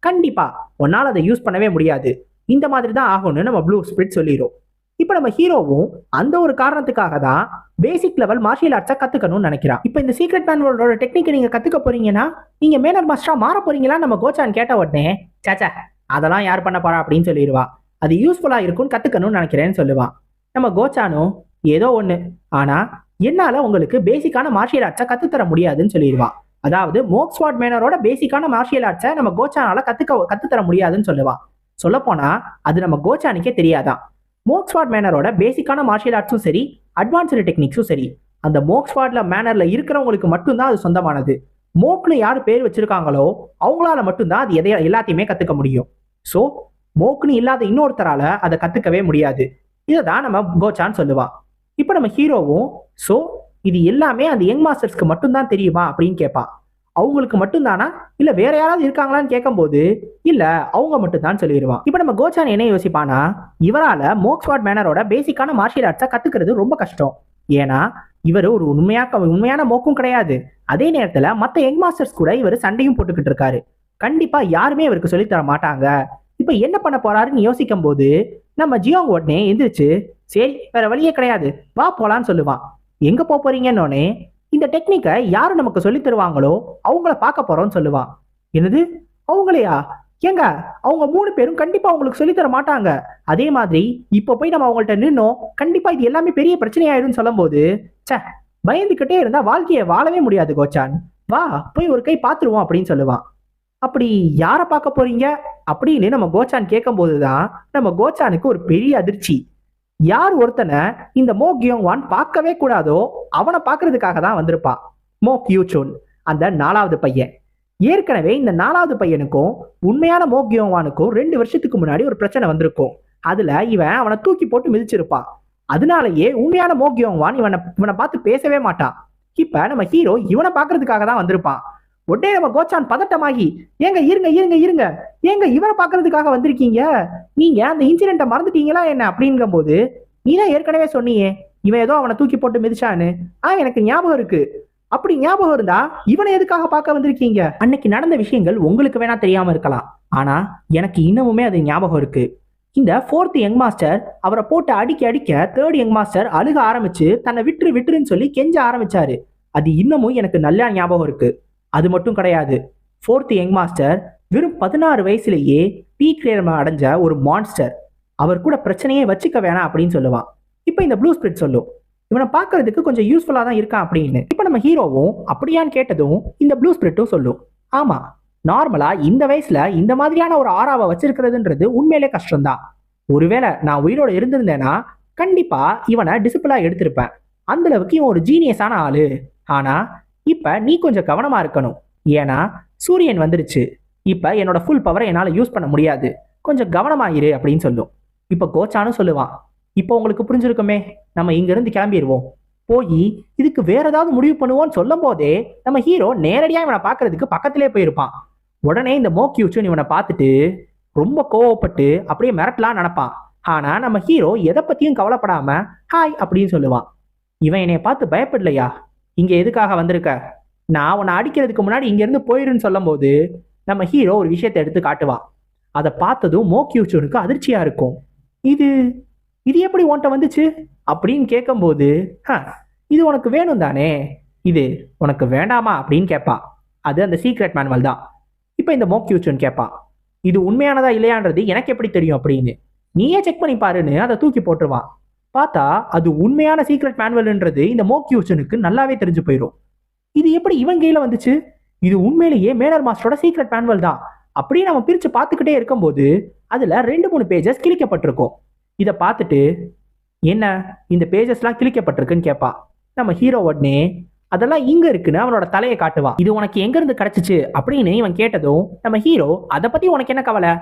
கண்டிப்பா உன்னால அதை யூஸ் பண்ணவே முடியாது. இந்த மாதிரி தான் ஆகும்னு நம்ம ப்ளூ ஸ்பிரிட் சொல்லிடும். இப்ப நம்ம ஹீரோவும் அந்த ஒரு காரணத்துக்காக தான் பேசிக் லெவல் மார்ஷியல் ஆர்ட்ஸை கத்துக்கணும்னு நினைக்கிறான். இப்ப இந்த சீக்ரெட் மேனுவலோட டெக்னிக் நீங்க கத்துக்க போறீங்கன்னா நீங்க மேனர் மாஸ்டரா மாற போறீங்களா நம்ம கோச்சான் கேட்ட உடனே, சேச்சா அதெல்லாம் யார் பண்ண போறா அப்படின்னு சொல்லிடுவா. அது யூஸ்ஃபுல்லா இருக்கும்னு கத்துக்கணும்னு நினைக்கிறேன்னு சொல்லுவான். நம்ம கோச்சானும் ஏதோ ஒண்ணு, ஆனா என்னால உங்களுக்கு பேசிக்கான மார்ஷியல் ஆர்ட்ஸை கத்துத்தர முடியாதுன்னு சொல்லிடுவான். அதாவது மோக்ஸ்வாட் மேனரோட பேசிக்கான மார்ஷியல் ஆர்ட்ஸை நம்ம கோச்சானால கத்துத்தர முடியாதுன்னு சொல்லுவான். சொல்ல போனா அது நம்ம கோச்சானுக்கே தெரியாதான். மோக்ஸ்வாட் மேனரோட பேசிக்கான மார்ஷியல் ஆர்ட்ஸும் சரி அட்வான்ஸ்டு டெக்னிக்ஸும் சரி அந்த மோக்ஸ்வாட்ல மேனர்ல இருக்கிறவங்களுக்கு மட்டும்தான் அது சொந்தமானது. மோக்னு யாரு பேர் வச்சிருக்காங்களோ அவங்களால மட்டும்தான் அது எல்லாத்தையுமே கத்துக்க முடியும். ஸோ மோக்னு இல்லாத இன்னொருத்தரால அதை கத்துக்கவே முடியாது. இதை தான் நம்ம கோச்சான் சொல்லுவான். இப்போ நம்ம ஹீரோவும் ஸோ இது எல்லாமே அந்த யங் மாஸ்டர்ஸ்க்கு மட்டும்தான் தெரியுமா அப்படின்னு கேட்பான். அவங்களுக்கு மட்டும்தானா இல்ல வேற யாராவது இருக்காங்களான்னு கேட்கும்போது இல்ல அவங்க மட்டும்தான் சொல்லிடுவான். இப்போ நம்ம கோச்சான் என்ன யோசிப்பானா, இவரால மோக்ஸ்வாட் மேனரோட பேசிக்கான மார்ஷியல் ஆர்ட்ஸை கத்துக்கிறது ரொம்ப கஷ்டம். ஏன்னா இவர் ஒரு உண்மையான மோக்கும் கிடையாது. அதே நேரத்துல மற்ற யங் மாஸ்டர்ஸ் கூட இவர் சண்டையும் போட்டுக்கிட்டு இருக்காரு. கண்டிப்பா யாருமே இவருக்கு சொல்லித்தர மாட்டாங்க. இப்ப என்ன பண்ண போறாருன்னு யோசிக்கும் போது நம்ம ஜியோங் உடனே எந்திரிச்சு சரி வேற வழியே கிடையாது வா போலான்னு சொல்லுவான். எங்க போறீங்கன்னு, இந்த டெக்னிக்கை யாரு நமக்கு சொல்லி தருவாங்களோ அவங்கள பார்க்க போறோம்னு சொல்லுவான். என்னது அவங்களையா? ஏங்க அவங்க 3 பேரும் கண்டிப்பா அவங்களுக்கு சொல்லித்தர மாட்டாங்க. அதே மாதிரி இப்ப போய் நம்ம அவங்கள்ட்ட நின்னோம் கண்டிப்பா இது எல்லாமே பெரிய பிரச்சனை ஆயிடும்னு சொல்லும் போது சே பயந்துகிட்டே இருந்தா வாழ்க்கையை வாழவே முடியாது கோச்சான், வா போய் ஒரு கை பார்த்துருவோம் அப்படின்னு சொல்லுவான். அப்படி யாரை பார்க்க போறீங்க அப்படின்னு நம்ம கோச்சான் கேட்கும் போதுதான் நம்ம கோச்சானுக்கு ஒரு பெரிய அதிர்ச்சி. யார் ஒருத்தனை இந்த மோ கியோங் வான் பார்க்கவே கூடாதோ அவனை பார்க்கறதுக்காக தான் வந்திருப்பான். மோ கியூச்சோன் அந்த 4வது பையன். ஏற்கனவே இந்த 4வது பையனுக்கும் உண்மையான மோ கியோங் வானுக்கும் 2 வருஷத்துக்கு முன்னாடி ஒரு பிரச்சனை வந்திருக்கும். அதுல இவன் அவனை தூக்கி போட்டு மிதிச்சிருப்பான். அதனாலயே உண்மையான மோ கியோங் வான் இவனை பார்த்து பேசவே மாட்டான். இப்ப நம்ம ஹீரோ இவனை பார்க்கறதுக்காக தான் வந்திருப்பான். உடனே நம்ம கோச்சான் பதட்டமாகி ஏங்க இருங்க இருங்க இருங்க ஏங்க இவரை பார்க்கறதுக்காக வந்திருக்கீங்க, நீங்க அந்த இன்சிடென்ட்டை மறந்துட்டீங்களா என்ன அப்படிங்கும் போது நீ தான் ஏற்கனவே சொன்னியே இவன் ஏதோ அவனை தூக்கி போட்டு மிதிச்சான்னு. எனக்கு ஞாபகம் இருக்கு. அப்படி ஞாபகம் இருந்தா இவனை எதுக்காக பார்க்க வந்திருக்கீங்க? அன்னைக்கு நடந்த விஷயங்கள் உங்களுக்கு வேணா தெரியாம இருக்கலாம், ஆனா எனக்கு இன்னமுமே அது ஞாபகம் இருக்கு. இந்த 4th யங் மாஸ்டர் அவரை போட்டு அடிக்க 3rd யங் மாஸ்டர் அழுக ஆரம்பிச்சு தன்னை விட்டுருன்னு சொல்லி கெஞ்ச ஆரம்பிச்சாரு. அது இன்னமும் எனக்கு நல்லா ஞாபகம் இருக்கு. அது மட்டும் கிடையாது, 4th யங் மாஸ்டர் வெறும் 16 வயசுலேயே பீக் அடைஞ்ச ஒரு மான்ஸ்டர். அவர் கூட பிரச்சனையே வச்சுக்க வேணாம் அப்படின்னு சொல்லுவான். இப்போ இந்த ப்ளூ ஸ்பிரிட் சொல்லும் இவனை பார்க்கறதுக்கு கொஞ்சம் யூஸ்ஃபுல்லா தான் இருக்கான் அப்படின்னு. இப்போ நம்ம ஹீரோவும் அப்படியான்னு கேட்டதும் இந்த ப்ளூ ஸ்பிரிட்டும் சொல்லும் ஆமா நார்மலா இந்த வயசுல இந்த மாதிரியான ஒரு ஆறாவை வச்சிருக்கிறதுன்றது உண்மையிலே கஷ்டம்தான். ஒருவேளை நான் உயிரோட இருந்திருந்தேன்னா கண்டிப்பா இவனை டிசிப்ளா எடுத்திருப்பேன். அந்த அளவுக்கு இவன் ஒரு ஜீனியஸான ஆளு. ஆனா இப்ப நீ கொஞ்சம் கவனமா இருக்கணும், ஏன்னா சூரியன் வந்துருச்சு. இப்ப என்னோட ஃபுல் பவரை என்னால யூஸ் பண்ண முடியாது, கொஞ்சம் கவனமா இரு அப்படின்னு சொல்லும். இப்ப கோச்சானும் சொல்லுவான் இப்போ உங்களுக்கு புரிஞ்சிருக்குமே, நம்ம இங்க இருந்து கிளம்பிடுவோம், போய் இதுக்கு வேற ஏதாவது முடிவு பண்ணுவோம்னு சொல்லும் போதே நம்ம ஹீரோ நேரடியா இவனை பாக்குறதுக்கு பக்கத்திலே போயிருப்பான். உடனே இந்த மோக்யூச்சுன்னு இவனை பார்த்துட்டு ரொம்ப கோவப்பட்டு அப்படியே மிரட்டலாம் நினைப்பான். ஆனா நம்ம ஹீரோ எதை பத்தியும் கவலைப்படாம ஹாய் அப்படின்னு சொல்லுவான். இவன் என்னைய பார்த்து பயப்படலையா, இங்க எதுக்காக வந்திருக்க, நான் உன்னை அடிக்கிறதுக்கு முன்னாடி இங்கேருந்து போயிருன்னு சொல்லும் போது நம்ம ஹீரோ ஒரு விஷயத்தை எடுத்து காட்டுவான். அதை பார்த்ததும் மோக்யூச்சனுக்கு அதிர்ச்சியா இருக்கும். இது இது எப்படி உன்கிட்ட வந்துச்சு அப்படின்னு கேட்கும்போது, இது உனக்கு வேணும் தானே, இது உனக்கு வேண்டாமா அப்படின்னு கேட்பான். அது அந்த சீக்ரெட் மேனுவல் தான். இப்போ இந்த மோக்யூச்சன் கேட்பான், இது உண்மையானதா இல்லையான்றது எனக்கு எப்படி தெரியும் அப்படின்னு. நீயே செக் பண்ணி பாருன்னு அதை தூக்கி போட்டுருவான். பார்த்தா அது உண்மையான சீக்ரெட் மேனுவல்ன்றது இந்த மோக்யூச்சனுக்கு நல்லாவே தெரிஞ்சு போயிடும். இது எப்படி இவன் கையில வந்துச்சு, இது உண்மையிலேயே மேனர் மாஸ்டரோட சீக்ரெட் மேனுவல் தான் அப்படியே நம்ம பிரிச்சு பார்த்துக்கிட்டே இருக்கும்போது அதுல 2-3 பேஜஸ் கிழிக்கப்பட்டிருக்கும். இதை பார்த்துட்டு என்ன இந்த பேஜஸ்லாம் கிழிக்கப்பட்டிருக்குன்னு கேட்பான். நம்ம ஹீரோ உடனே அதெல்லாம் இங்க இருக்குன்னு அவனோட தலையை காட்டுவான். இது உனக்கு எங்க இருந்து கிடைச்சிச்சு அப்படின்னு இவன் கேட்டதும் நம்ம ஹீரோ அதை பத்தி உனக்கு என்ன கவலை,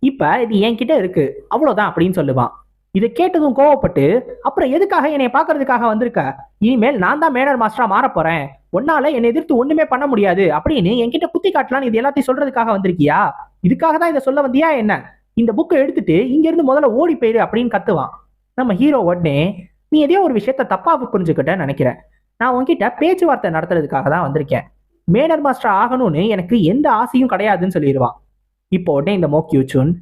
இப்ப இது என்கிட்ட இருக்கு அவ்வளவுதான் அப்படின்னு சொல்லுவான். இதை கேட்டதும் கோவப்பட்டு, அப்புறம் எதுக்காக என்னை பாக்குறதுக்காக வந்திருக்க, இனிமேல் நான் தான் மேனர் மாஸ்டரா மாற போறேன், உன்னால என்னை எதிர்த்து ஒண்ணுமே பண்ண முடியாது அப்படின்னு என்கிட்ட குத்தி காட்டலான்னு இது எல்லாத்தையும் சொல்றதுக்காக வந்திருக்கியா, இதுக்காக தான் இதை சொல்ல வந்தியா என்ன, இந்த புக்கை எடுத்துட்டு இங்க இருந்து முதல்ல ஓடி போயிரு அப்படின்னு கத்துவான். நம்ம ஹீரோ உடனே நீ எதையோ ஒரு விஷயத்த தப்பா புரிஞ்சுக்கிட்ட நினைக்கிறேன், நான் உன்கிட்ட பேச்சுவார்த்தை நடத்துறதுக்காக தான் வந்திருக்கேன், மேனர் மாஸ்டர் ஆகணும்னு எனக்கு எந்த ஆசையும் கிடையாதுன்னு சொல்லிடுவான். இப்போ உடனே இந்த மோக்யூச்சுன்,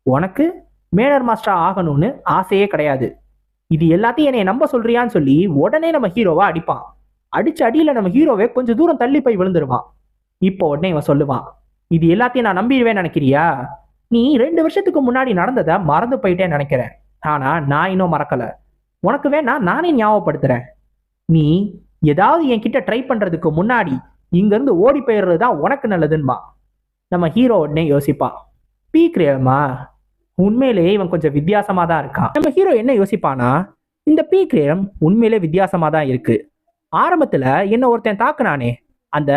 உனக்கு மேனர் மாஸ்டர் ஆகணும்னு ஆசையே கிடையாது, இது எல்லாத்தையும் என்னை நம்ப சொல்றியான்னு சொல்லி உடனே நம்ம ஹீரோவா அடிப்பான். அடிச்ச அடியில நம்ம ஹீரோவே கொஞ்சம் தூரம் தள்ளி போய் விழுந்துருவான். இப்போ உடனே இவன் சொல்லுவான், இது எல்லாத்தையும் நான் நம்பிடுவேன் நினைக்கிறியா, நீ 2 வருஷத்துக்கு முன்னாடி நடந்ததை மறந்து போயிட்டேன்னு நினைக்கிறேன், ஆனா நான் இன்னும் மறக்கல, உனக்கு வேணா நானே ஞாபகப்படுத்துறேன், நீ ஏதாவது என்கிட்ட ட்ரை பண்றதுக்கு முன்னாடி இங்க இருந்து ஓடி போயிடுறது தான் உனக்கு நல்லதுன்பா. நம்ம ஹீரோ உடனே யோசிப்பான், பீக்ரியமா உண்மையிலேயே இவன் கொஞ்சம் வித்தியாசமா தான் இருக்கான். நம்ம ஹீரோ என்ன யோசிப்பானா, இந்த பீக்ரியம் உண்மையிலே வித்தியாசமா தான் இருக்கு, ஆரம்பத்துல என்ன ஒருத்தன் தாக்குனானே, அந்த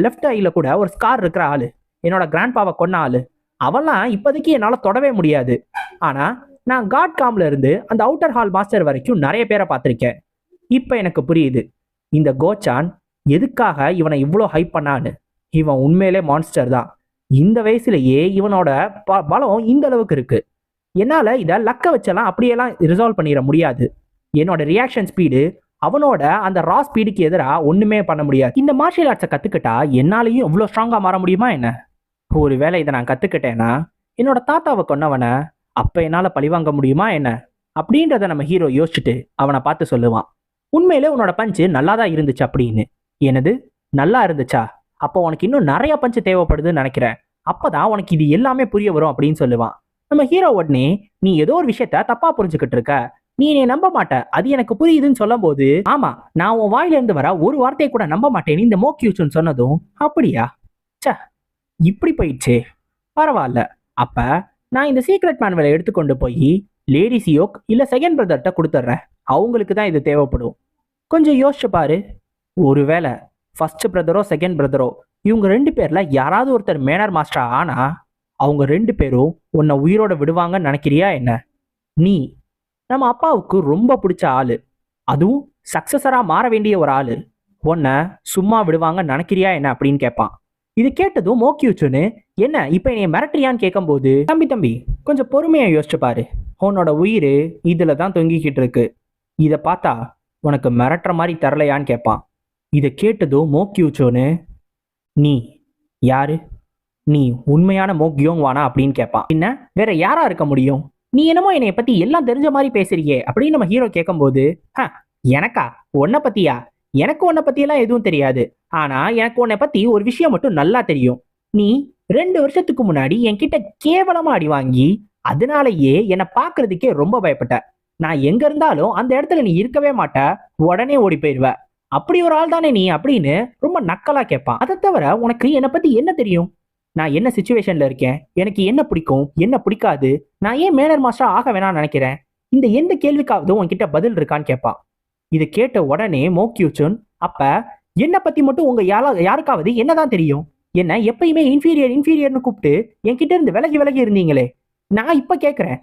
லெஃப்ட் ஐல கூட ஒரு ஸ்கார் இருக்கிற ஆளு, என்னோட கிராண்ட்பாவை கொன்ன ஆளு, அவெல்லாம் இப்போதைக்கு என்னால தொடவே முடியாது, ஆனா நான் காட் காம்ல இருந்து அந்த அவுட்டர் ஹால் மாஸ்டர் வரைக்கும் நிறைய பேரை பார்த்திருக்கேன், இப்ப எனக்கு புரியுது இந்த கோச்சான் எதுக்காக இவனை இவ்வளோ ஹைப் பண்ணான்னு, இவன் உண்மையிலே மான்ஸ்டர் தான், இந்த வயசுலயே இவனோட பலம் இந்த அளவுக்கு இருக்கு, என்னால இதை லக்க வச்செல்லாம் அப்படியெல்லாம் ரிசால்வ் பண்ணிட முடியாது, என்னோட ரியாக்ஷன் ஸ்பீடு அவனோட அந்த ரா ஸ்பீடுக்கு எதிராக ஒண்ணுமே பண்ண முடியாது, இந்த மார்ஷியல் ஆர்ட்ஸை கத்துக்கிட்டா என்னாலையும் இவ்வளோ ஸ்ட்ராங்கா மாற முடியுமா என்ன, ஒருவேளை இதை நான் கத்துக்கிட்டேன்னா என்னோட தாத்தாவை கொன்னவனை அப்ப என்னால பழிவாங்க முடியுமா என்ன அப்படின்றத நம்ம ஹீரோ யோசிச்சுட்டு அவனை பார்த்து சொல்லுவான், உண்மையிலே உன்னோட பஞ்சு நல்லா தான் இருந்துச்சு அப்படின்னு. எனது நல்லா இருந்துச்சா, அப்போ உனக்கு இன்னும் நிறைய பஞ்சு தேவைப்படுதுன்னு நினைக்கிறேன், அப்பதான் உனக்கு இது எல்லாமே புரிய வரும் அப்படின்னு சொல்லுவான். நம்ம ஹீரோ உடனே நீ ஏதோ ஒரு விஷயத்த தப்பா புரிஞ்சுக்கிட்டு இருக்க, நீ என்னை நம்ப மாட்ட, அது எனக்கு புரியுதுன்னு சொல்லும் போது, ஆமா நான் உன் வாயில இருந்து வர ஒரு வார்த்தையை கூட நம்ப மாட்டேன்னு இந்த மோக்யூச்சுன்னு சொன்னதும், அப்படியா சே இப்படி போயிடுச்சே, பரவாயில்ல, அப்ப நான் இந்த சீக்ரெட் மேனுவலை எடுத்துக்கொண்டு போய் லேடி சியோக் இல்ல செகண்ட் பிரதர்கிட்ட கொடுத்துட்றேன், அவங்களுக்கு தான் இது தேவைப்படும், கொஞ்சம் யோசிச்சு பாரு, ஒருவேளை ஃபர்ஸ்ட் பிரதரோ செகண்ட் பிரதரோ இவங்க 2 பேர்ல யாராவது ஒருத்தர் மேனர் மாஸ்டர் ஆனா அவங்க 2 பேரும் உன்னை உயிரோட விடுவாங்கன்னு நினைக்கிறியா என்ன, நீ நம்ம அப்பாவுக்கு ரொம்ப பிடிச்ச ஆளு, அதுவும் சக்சஸரா மாற வேண்டிய ஒரு ஆளு, உன்னை சும்மா விடுவாங்கன்னு நினைக்கிறியா என்ன அப்படின்னு கேட்பான். இது கேட்டதும் மோக்யூச்சுன்னு, என்ன இப்ப என்னைய மிரட்டுறியான்னு கேட்கும்போது, தம்பி கொஞ்சம் பொறுமையா யோசிச்சு பாரு, உன்னோட உயிர் இதுல தான் தொங்கிக்கிட்டு இருக்கு, இதை பார்த்தா உனக்கு மிரட்டுற மாதிரி தரலையான்னு கேட்பான். இதை கேட்டதும் மோக்யூச்சோன்னு, நீ யாரு, நீ உண்மையான மோக்யோங் வானா அப்படின்னு கேட்பான். என்ன வேற யாரா இருக்க முடியும், நீ என்னமோ என்னைய பத்தி எல்லாம் தெரிஞ்ச மாதிரி பேசுறியே அப்படின்னு நம்ம ஹீரோ கேட்கும்போது, எனக்கா உன்னை பத்தியா, எனக்கு உன்னை பத்தியெல்லாம் எதுவும் தெரியாது, ஆனா எனக்கு உன்னை பத்தி ஒரு விஷயம் மட்டும் நல்லா தெரியும், நீ 2 வருஷத்துக்கு முன்னாடி என்கிட்ட கேவலமா அடி வாங்கி அதனாலயே என்னை பாக்குறதுக்கே ரொம்ப பயப்பட்ட, நான் எங்க இருந்தாலும் அந்த இடத்துல நீ இருக்கவே மாட்ட, உடனே ஓடி போயிடுவ, அப்படி ஒரு ஆள் தானே நீ அப்படின்னு ரொம்ப நக்கலா கேட்பான். அதை தவிர உனக்கு என்னை பத்தி என்ன தெரியும், நான் என்ன சுச்சுவேஷன்ல இருக்கேன், எனக்கு என்ன பிடிக்கும் என்ன பிடிக்காது, நான் ஏன் மேனர் மாஸ்டர் ஆக வேணாம்னு நினைக்கிறேன், இந்த எந்த கேள்விக்காவது உன்கிட்ட பதில் இருக்கான்னு கேட்பான். இதை கேட்ட உடனே மோக்யூச்சுன், அப்ப என்னை பத்தி மட்டும் உங்க யாருக்காவது என்னதான் தெரியும், என்ன எப்பயுமே இன்ஃபீரியர்னு கூப்பிட்டு என்கிட்ட இருந்து விலகி இருந்தீங்களே, நான் இப்ப கேட்கிறேன்,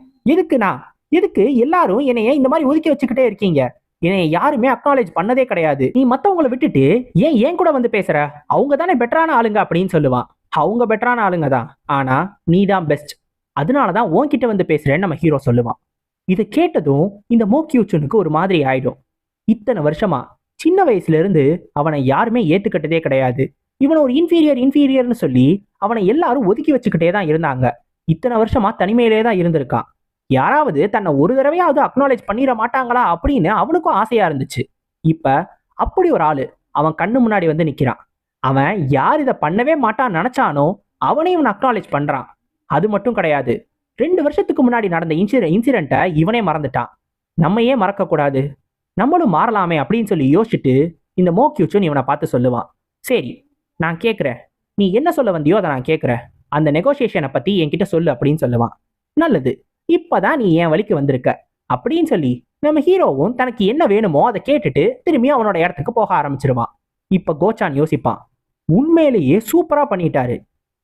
எதுக்கு எல்லாரும் என்னைய இந்த மாதிரி ஒதுக்கி வச்சுக்கிட்டே இருக்கீங்க, என்னைய யாருமே அக்னாலேஜ் பண்ணதே கிடையாது, நீ மத்தவங்களை விட்டுட்டு ஏன் கூட வந்து பேசுற, அவங்க தானே பெட்டரான ஆளுங்க அப்படின்னு சொல்லுவான். அவங்க பெட்டரான ஆளுங்க தான், ஆனா நீ தான் பெஸ்ட், அதனாலதான் உன்கிட்ட வந்து பேசுறேன்னு நம்ம ஹீரோ சொல்லுவான். இதை கேட்டதும் இந்த மோக்யூச்சுனுக்கு ஒரு மாதிரி ஆயிடும், இத்தனை வருஷமா சின்ன வயசுல இருந்து அவனை யாருமே ஏத்துக்கிட்டதே கிடையாது. இவன் ஒரு இன்ஃபீரியர்னு சொல்லி அவனை எல்லாரும் ஒதுக்கி வச்சுக்கிட்டே தான் இருந்தாங்க. இத்தனை வருஷமா தனிமையிலே தான் இருந்திருக்கான். யாராவது தன்னை ஒரு தடவையாவது அக்னாலேஜ் பண்ணிட மாட்டாங்களா அப்படின்னு அவனுக்கும் ஆசையா இருந்துச்சு. இப்ப அப்படி ஒரு ஆளு அவன் கண்ணு முன்னாடி வந்து நிக்கிறான். அவன் யார் இதை பண்ணவே மாட்டான்னு நினைச்சானோ அவனையும் இவன் அக்னாலேஜ் பண்றான். அது மட்டும் கிடையாது, 2 வருஷத்துக்கு முன்னாடி நடந்த இன்சிடென்ட்டை இவனே மறந்துட்டான். நம்ம ஏன் மறக்க கூடாது, நம்மளும் மாறலாமே அப்படின்னு சொல்லி யோசிச்சுட்டு இந்த மோக்யூச்சுன் இவனை பார்த்து சொல்லுவான். சரி, நான் கேட்குறேன், நீ என்ன சொல்ல வந்தியோ அதை நான் கேட்குறேன். அந்த நெகோசியேஷனை பத்தி என்கிட்ட சொல்லு அப்படின்னு சொல்லுவான். நல்லது, இப்பதான் நீ என் வழிக்கு வந்திருக்க அப்படின்னு சொல்லி நம்ம ஹீரோவும் தனக்கு என்ன வேணுமோ அதை கேட்டுட்டு திரும்பி அவனோட இடத்துக்கு போக ஆரம்பிச்சிருவான். இப்ப கோச்சான் யோசிப்பான், உண்மையிலேயே சூப்பரா பண்ணிட்டாரு.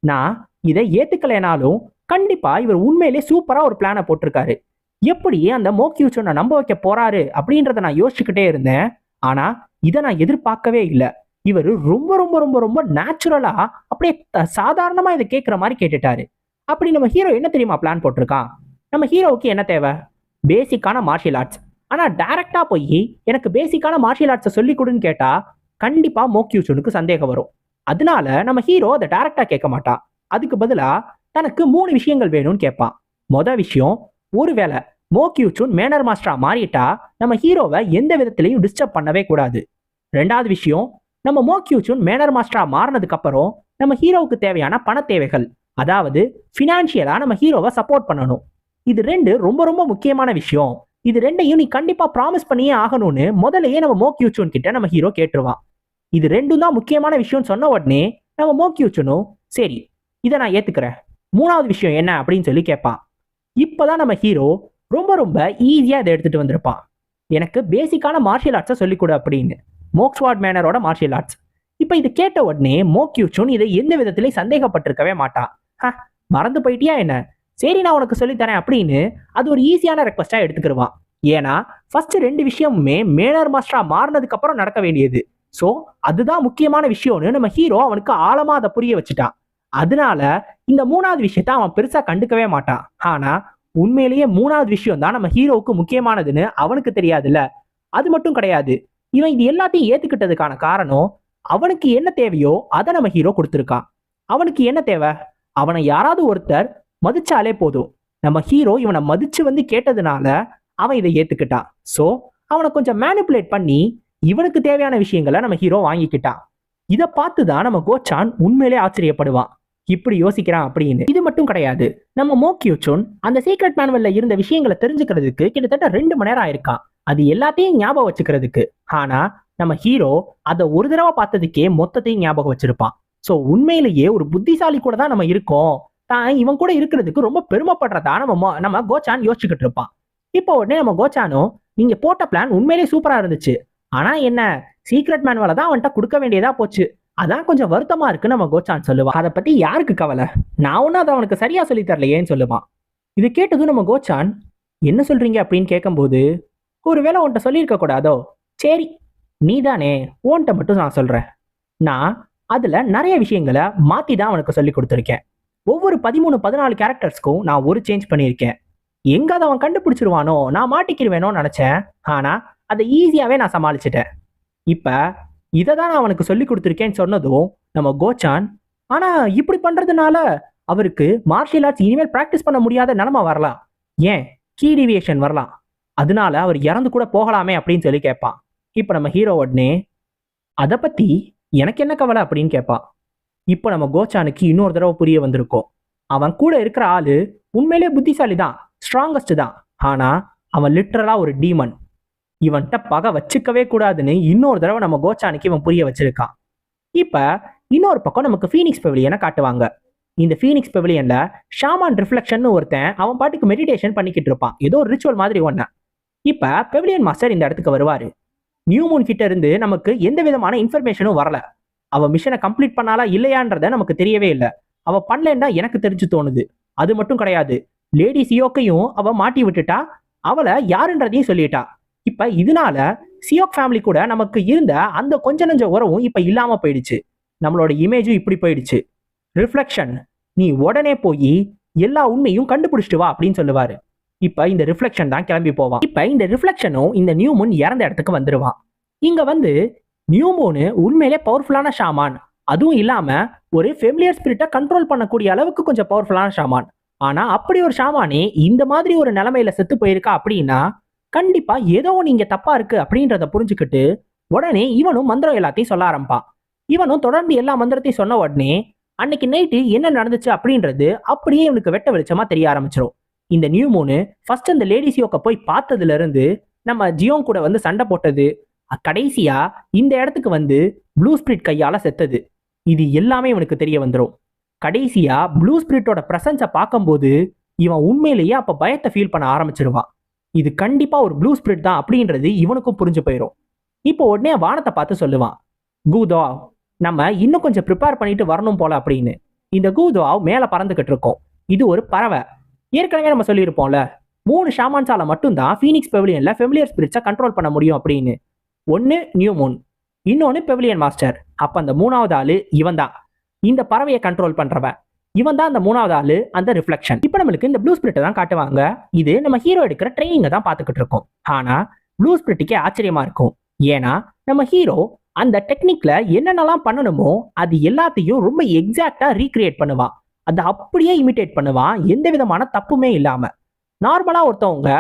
நான் இதை ஏத்துக்கலைனாலும் கண்டிப்பா இவர் உண்மையிலேயே சூப்பரா ஒரு பிளானை போட்டிருக்காரு. எப்படி அந்த மோக்யூச்சனை நம்ப வைக்க போறாரு அப்படின்றத நான் யோசிச்சுக்கிட்டே இருந்தேன். ஆனா இதை நான் எதிர்பார்க்கவே இல்லை. இவர் ரொம்ப ரொம்ப ரொம்ப ரொம்ப நேச்சுரலா அப்படியே சாதாரணமா இதை கேட்கிற மாதிரி கேட்டுட்டாரு. அப்படி நம்ம ஹீரோ என்ன தெரியுமா பிளான் போட்டிருக்கான்? நம்ம ஹீரோவுக்கு என்ன தேவை? பேசிக்கான மார்ஷியல் ஆர்ட்ஸ். ஆனா டைரக்டா போய் எனக்கு பேசிக்கான மார்ஷியல் ஆர்ட்ஸை சொல்லி கொடுன்னு கேட்டா கண்டிப்பா மோக்யூச்சனுக்கு சந்தேகம் வரும். அதனால நம்ம ஹீரோ அதை டைரக்டா கேட்க மாட்டான். அதுக்கு பதிலா தனக்கு 3 விஷயங்கள் வேணும்னு கேட்பான். மொதல் விஷயம், ஒருவேளை மோக்யூச்சுன் மேனர் மாஸ்டரா மாறிட்டா நம்ம ஹீரோவை எந்த விதத்திலையும் டிஸ்டர்ப் பண்ணவே கூடாது. 2வது விஷயம், நம்ம மோக்யூச்சுன் மேனர் மாஸ்டரா மாறினதுக்கு அப்புறம் நம்ம ஹீரோவுக்கு தேவையான பண தேவைகள், அதாவது ஃபினான்ஷியலா நம்ம ஹீரோவை சப்போர்ட் பண்ணணும். இது 2 ரொம்ப ரொம்ப முக்கியமான விஷயம். இது 2ஐயும் நீ கண்டிப்பா ப்ராமிஸ் பண்ணியே ஆகணும்னு முதலையே நம்ம மோக்யூச்சுன் கிட்ட நம்ம ஹீரோ கேட்டுருவான். இது 2ம் தான் முக்கியமான விஷயம் சொன்ன உடனே நம்ம மோக்யூச்சுனும் சரி இதை நான் ஏத்துக்கிறேன், 3வது விஷயம் என்ன அப்படின்னு சொல்லி கேட்பான். இப்பதான் நம்ம ஹீரோ ரொம்ப ரொம்ப ஈஸியா இதை எடுத்துட்டு வந்திருப்பான். எனக்கு பேசிக்கான மார்ஷியல் ஆர்ட்ஸை சொல்லிக் கொடு அப்படின்னு, மோக்ஸ்வார்ட் மேனரோட மார்ஷியல் ஆர்ட்ஸ். இப்ப இது கேட்ட உடனே மோக்யூச்சுன் இதை எந்த விதத்திலையும் சந்தேகப்பட்டிருக்கவே மாட்டான். மறந்து போயிட்டியா என்ன, சரி நான் உனக்கு சொல்லித்தரேன் அப்படின்னு அது ஒரு ஈஸியான ரெக்வஸ்டா எடுத்துக்கிடுவான். ஏன்னா ஃபர்ஸ்ட் 2 விஷயமுமே மேனர் மாஸ்டரா மாறினதுக்கு அப்புறம் நடக்க வேண்டியது. ஸோ அதுதான் முக்கியமான விஷயம்னு நம்ம ஹீரோ அவனுக்கு ஆழமா அதை புரிய வச்சுட்டான். அதனால இந்த 3வது விஷயத்த அவன் பெருசா கண்டுக்கவே மாட்டான். ஆனா உண்மையிலேயே 3வது விஷயம் தான் நம்ம ஹீரோவுக்கு முக்கியமானதுன்னு அவனுக்கு தெரியாதுல்ல. அது மட்டும் கிடையாது, இவன் இது எல்லாத்தையும் ஏத்துக்கிட்டதுக்கான காரணம் அவனுக்கு என்ன தேவையோ அதை நம்ம ஹீரோ கொடுத்துருக்கான். அவனுக்கு என்ன தேவை? அவனை யாராவது ஒருத்தர் மதிச்சாலே போதும். நம்ம ஹீரோ இவனை மதிச்சு வந்து கேட்டதுனால அவன் இதை ஏத்துக்கிட்டான். ஸோ அவனை கொஞ்சம் மேனிப்புலேட் பண்ணி இவனுக்கு தேவையான விஷயங்களை நம்ம ஹீரோ வாங்கிக்கிட்டான். இதை பார்த்து தான் நம்ம கோச்சான் உண்மையிலே ஆச்சரியப்படுவான், இப்படி யோசிக்கிறான் அப்படின்னு. இது மட்டும் கிடையாது, நம்ம மோக்யூச்சுன் அந்த சீக்ரெட் மேனுவல்ல இருந்த விஷயங்களை தெரிஞ்சுக்கிறதுக்கு கிட்டத்தட்ட 2 மணி நேரம் ஆயிருக்கான். அது எல்லாத்தையும் ஞாபகம் வச்சுக்கிறதுக்கு. ஆனா நம்ம ஹீரோ அதை ஒரு தடவை பார்த்ததுக்கே மொத்தத்தையும் ஞாபகம் வச்சிருப்பான். ஸோ உண்மையிலேயே ஒரு புத்திசாலி கூட தான் நம்ம இருக்கோம், தான் இவன் கூட இருக்கிறதுக்கு ரொம்ப பெருமைப்படுறதா நம்ம கோச்சான் யோசிச்சுக்கிட்டு இருப்பான். இப்போ உடனே நம்ம கோச்சானோ, நீங்க போட்ட பிளான் உண்மையிலேயே சூப்பரா இருந்துச்சு, ஆனா என்ன சீக்ரெட் மேனுவலை தான் அவன்கிட்ட கொடுக்க வேண்டியதா போச்சு, அதான் கொஞ்சம் வருத்தமா இருக்குன்னு நம்ம கோச்சான் சொல்லுவான். அதை பத்தி யாருக்கு கவலை, நான் ஒன்னும் அதை அவனுக்கு சரியா சொல்லி தரலையேன்னு சொல்லுவான். இது கேட்டதும் நம்ம கோச்சான் என்ன சொல்றீங்க அப்படின்னு கேட்கும்போது, ஒருவேளை உன்கிட்ட சொல்லியிருக்க கூடாதோ, சரி நீதானே, உன்கிட்ட மட்டும் நான் சொல்றேன். நான் அதுல நிறைய விஷயங்களை மாத்தி தான் அவனுக்கு சொல்லி கொடுத்துருக்கேன். ஒவ்வொரு 13-14 கேரக்டர்ஸ்க்கும் நான் ஒரு சேஞ்ச் பண்ணியிருக்கேன். எங்க அதை அவன் கண்டுபிடிச்சிருவானோ, நான் மாட்டிக்கிடுவேனோன்னு நினைச்சேன். ஆனா அதை ஈஸியாவே நான் சமாளிச்சிட்டேன். இப்ப இதை தான் நான் அவனுக்கு சொல்லி கொடுத்துருக்கேன்னு சொன்னதும் நம்ம கோச்சான், ஆனா இப்படி பண்றதுனால அவருக்கு மார்ஷியல் ஆர்ட்ஸ் இனிமேல் பிராக்டிஸ் பண்ண முடியாத நிலைமை வரலாம், ஏன் கீ டிவியேஷன் வரலாம், அதனால அவர் இறந்து கூட போகலாமே அப்படின்னு சொல்லி கேட்பான். இப்ப நம்ம ஹீரோ உடனே அதை பத்தி எனக்கு என்ன கவலை அப்படின்னு கேட்பான். இப்போ நம்ம கோச்சானுக்கு இன்னொரு தடவை புரிய வந்திருக்கோம், அவன் கூட இருக்கிற ஆளு உண்மையிலே புத்திசாலி தான், ஸ்ட்ராங்கஸ்ட் தான், ஆனா அவன் லிட்டரலா ஒரு டீமன். இவன்கிட்ட பகை வச்சுக்கவே கூடாதுன்னு இன்னொரு தடவை நம்ம கோச்சானுக்கு இவன் புரிய வச்சிருக்கான். இப்ப இன்னொரு பக்கம் நமக்கு ஃபீனிக்ஸ் பெவிலியனை காட்டுவாங்க. இந்த ஃபீனிக்ஸ் பெவிலியன்ல ஷாமான் ரிஃப்ளெக்ஷன் ஒருத்தன் அவன் பாட்டுக்கு மெடிடேஷன் பண்ணிக்கிட்டு இருப்பான், ஏதோ ஒரு ரிச்சுவல் மாதிரி ஒண்ணு. இப்ப பெவிலியன் மாஸ்டர் இந்த இடத்துக்கு வருவாரு. நியூ மூன் கிட்ட இருந்து நமக்கு எந்த விதமான இன்ஃபர்மேஷனும் வரல. அவ மிஷனை கம்ப்ளீட் பண்ணாலா இல்லையான்றத நமக்கு தெரியவே இல்லை. அவ பண்ணலன்னா எனக்கு தெரிஞ்சு தோணுது. அது மட்டும் கிடையாது, லேடி சியோக்கையும் அவ மாட்டி விட்டுட்டா, அவளை யாருன்றதையும் சொல்லிட்டா. இப்ப இதனால சியோக் ஃபேமிலி கூட நமக்கு இருந்த அந்த கொஞ்ச நஞ்ச உறவும் இப்ப இல்லாம போயிடுச்சு. நம்மளோட இமேஜும் இப்படி போயிடுச்சு. ரிஃப்ளெக்ஷன், நீ உடனே போய் எல்லா உண்மையும் கண்டுபிடிச்சிட்டு வா அப்படின்னு சொல்லுவாரு. இப்ப இந்த ரிஃப்ளெக்ஷன் தான் கிளம்பி போவான். இப்ப இந்த ரிஃப்ளெக்ஷனும் இந்த நியூ மூன் இறந்த இடத்துக்கு வந்துருவான். இங்க வந்து நியூ மூனு உண்மையிலே பவர்ஃபுல்லான ஷாமான். அதுவும் இல்லாம ஒரு ஃபெமிலியர் ஸ்பிரிட்டை கண்ட்ரோல் பண்ணக்கூடிய அளவுக்கு கொஞ்சம் பவர்ஃபுல்லான ஷாமான். ஆனா அப்படி ஒரு ஷாமானே இந்த மாதிரி ஒரு நிலைமையில செத்து போயிருக்கா அப்படின்னா கண்டிப்பா ஏதோ நீங்க தப்பா இருக்கு அப்படின்றத புரிஞ்சுக்கிட்டு உடனே இவனும் மந்திரம் எல்லாத்தையும் சொல்ல ஆரம்பிப்பான். இவனும் தொடர்ந்து எல்லா மந்திரத்தையும் சொன்ன உடனே அன்னைக்கு நைட்டு என்ன நடந்துச்சு அப்படின்றது அப்படியே இவனுக்கு வெட்ட வெளிச்சமா தெரிய ஆரம்பிச்சிடும். இந்த நியூ மூனு ஃபர்ஸ்ட் அந்த லேடிஸ் யோக்க போய் பார்த்ததுல இருந்து நம்ம ஜியோங் கூட வந்து சண்டை போட்டது, கடைசியா இந்த இடத்துக்கு வந்து ப்ளூ ஸ்பிரிட் கையால செத்தது, இது எல்லாமே இவனுக்கு தெரிய வந்துடும். கடைசியா ப்ளூ ஸ்பிரிட்டோட பிரசன்ஸை பார்க்கும்போது இவன் உண்மையிலேயே அப்ப பயத்தை ஃபீல் பண்ண ஆரம்பிச்சிருவான். இது கண்டிப்பா ஒரு ப்ளூ ஸ்பிரிட் தான் அப்படின்றது இவனுக்கும் புரிஞ்சு போயிடும். இப்போ உடனே வானத்தை பார்த்து சொல்லுவான், கூதாவ் நம்ம இன்னும் கொஞ்சம் ப்ரிப்பேர் பண்ணிட்டு வரணும் போல அப்படின்னு. இந்த கூதாவ் மேல பறந்துகிட்டு இருக்கோம். இது ஒரு பறவை. ஏற்கனவே நம்ம சொல்லியிருப்போம்ல 3 ஷாமான்ஸால மட்டும்தான் ஃபீனிக்ஸ் பெவிலியன்ல ஃபெமிலியர் ஸ்பிரிட்ஸை கண்ட்ரோல் பண்ண முடியும் அப்படின்னு. ஒன்னு நியூ மூன், இன்னொன்னு பெவிலியன் மாஸ்டர். அப்ப அந்த 3வது ஆளு இவன் தான், இந்த பறவையை கண்ட்ரோல் பண்றவன். இவன் தான் அந்த 3வது ஆளு, அந்த ரிஃப்ளெக்ஷன். இப்போ நம்மளுக்கு இந்த ப்ளூ ஸ்பிரிட்டை தான் காட்டுவாங்க. இது நம்ம ஹீரோ எடுக்கிற ட்ரைனிங்கை தான் பார்த்துக்கிட்டு இருக்கோம். ஆனா ப்ளூ ஸ்பிரிட்டுக்கே ஆச்சரியமா இருக்கும். ஏன்னா நம்ம ஹீரோ அந்த டெக்னிக்ல என்னென்னலாம் பண்ணணுமோ அது எல்லாத்தையும் ரொம்ப எக்ஸாக்டா ரீக்ரியேட் பண்ணுவான். அதை அப்படியே இமிட்டேட் பண்ணுவான், எந்த விதமான தப்புமே இல்லாம. நார்மலா ஒருத்தவங்க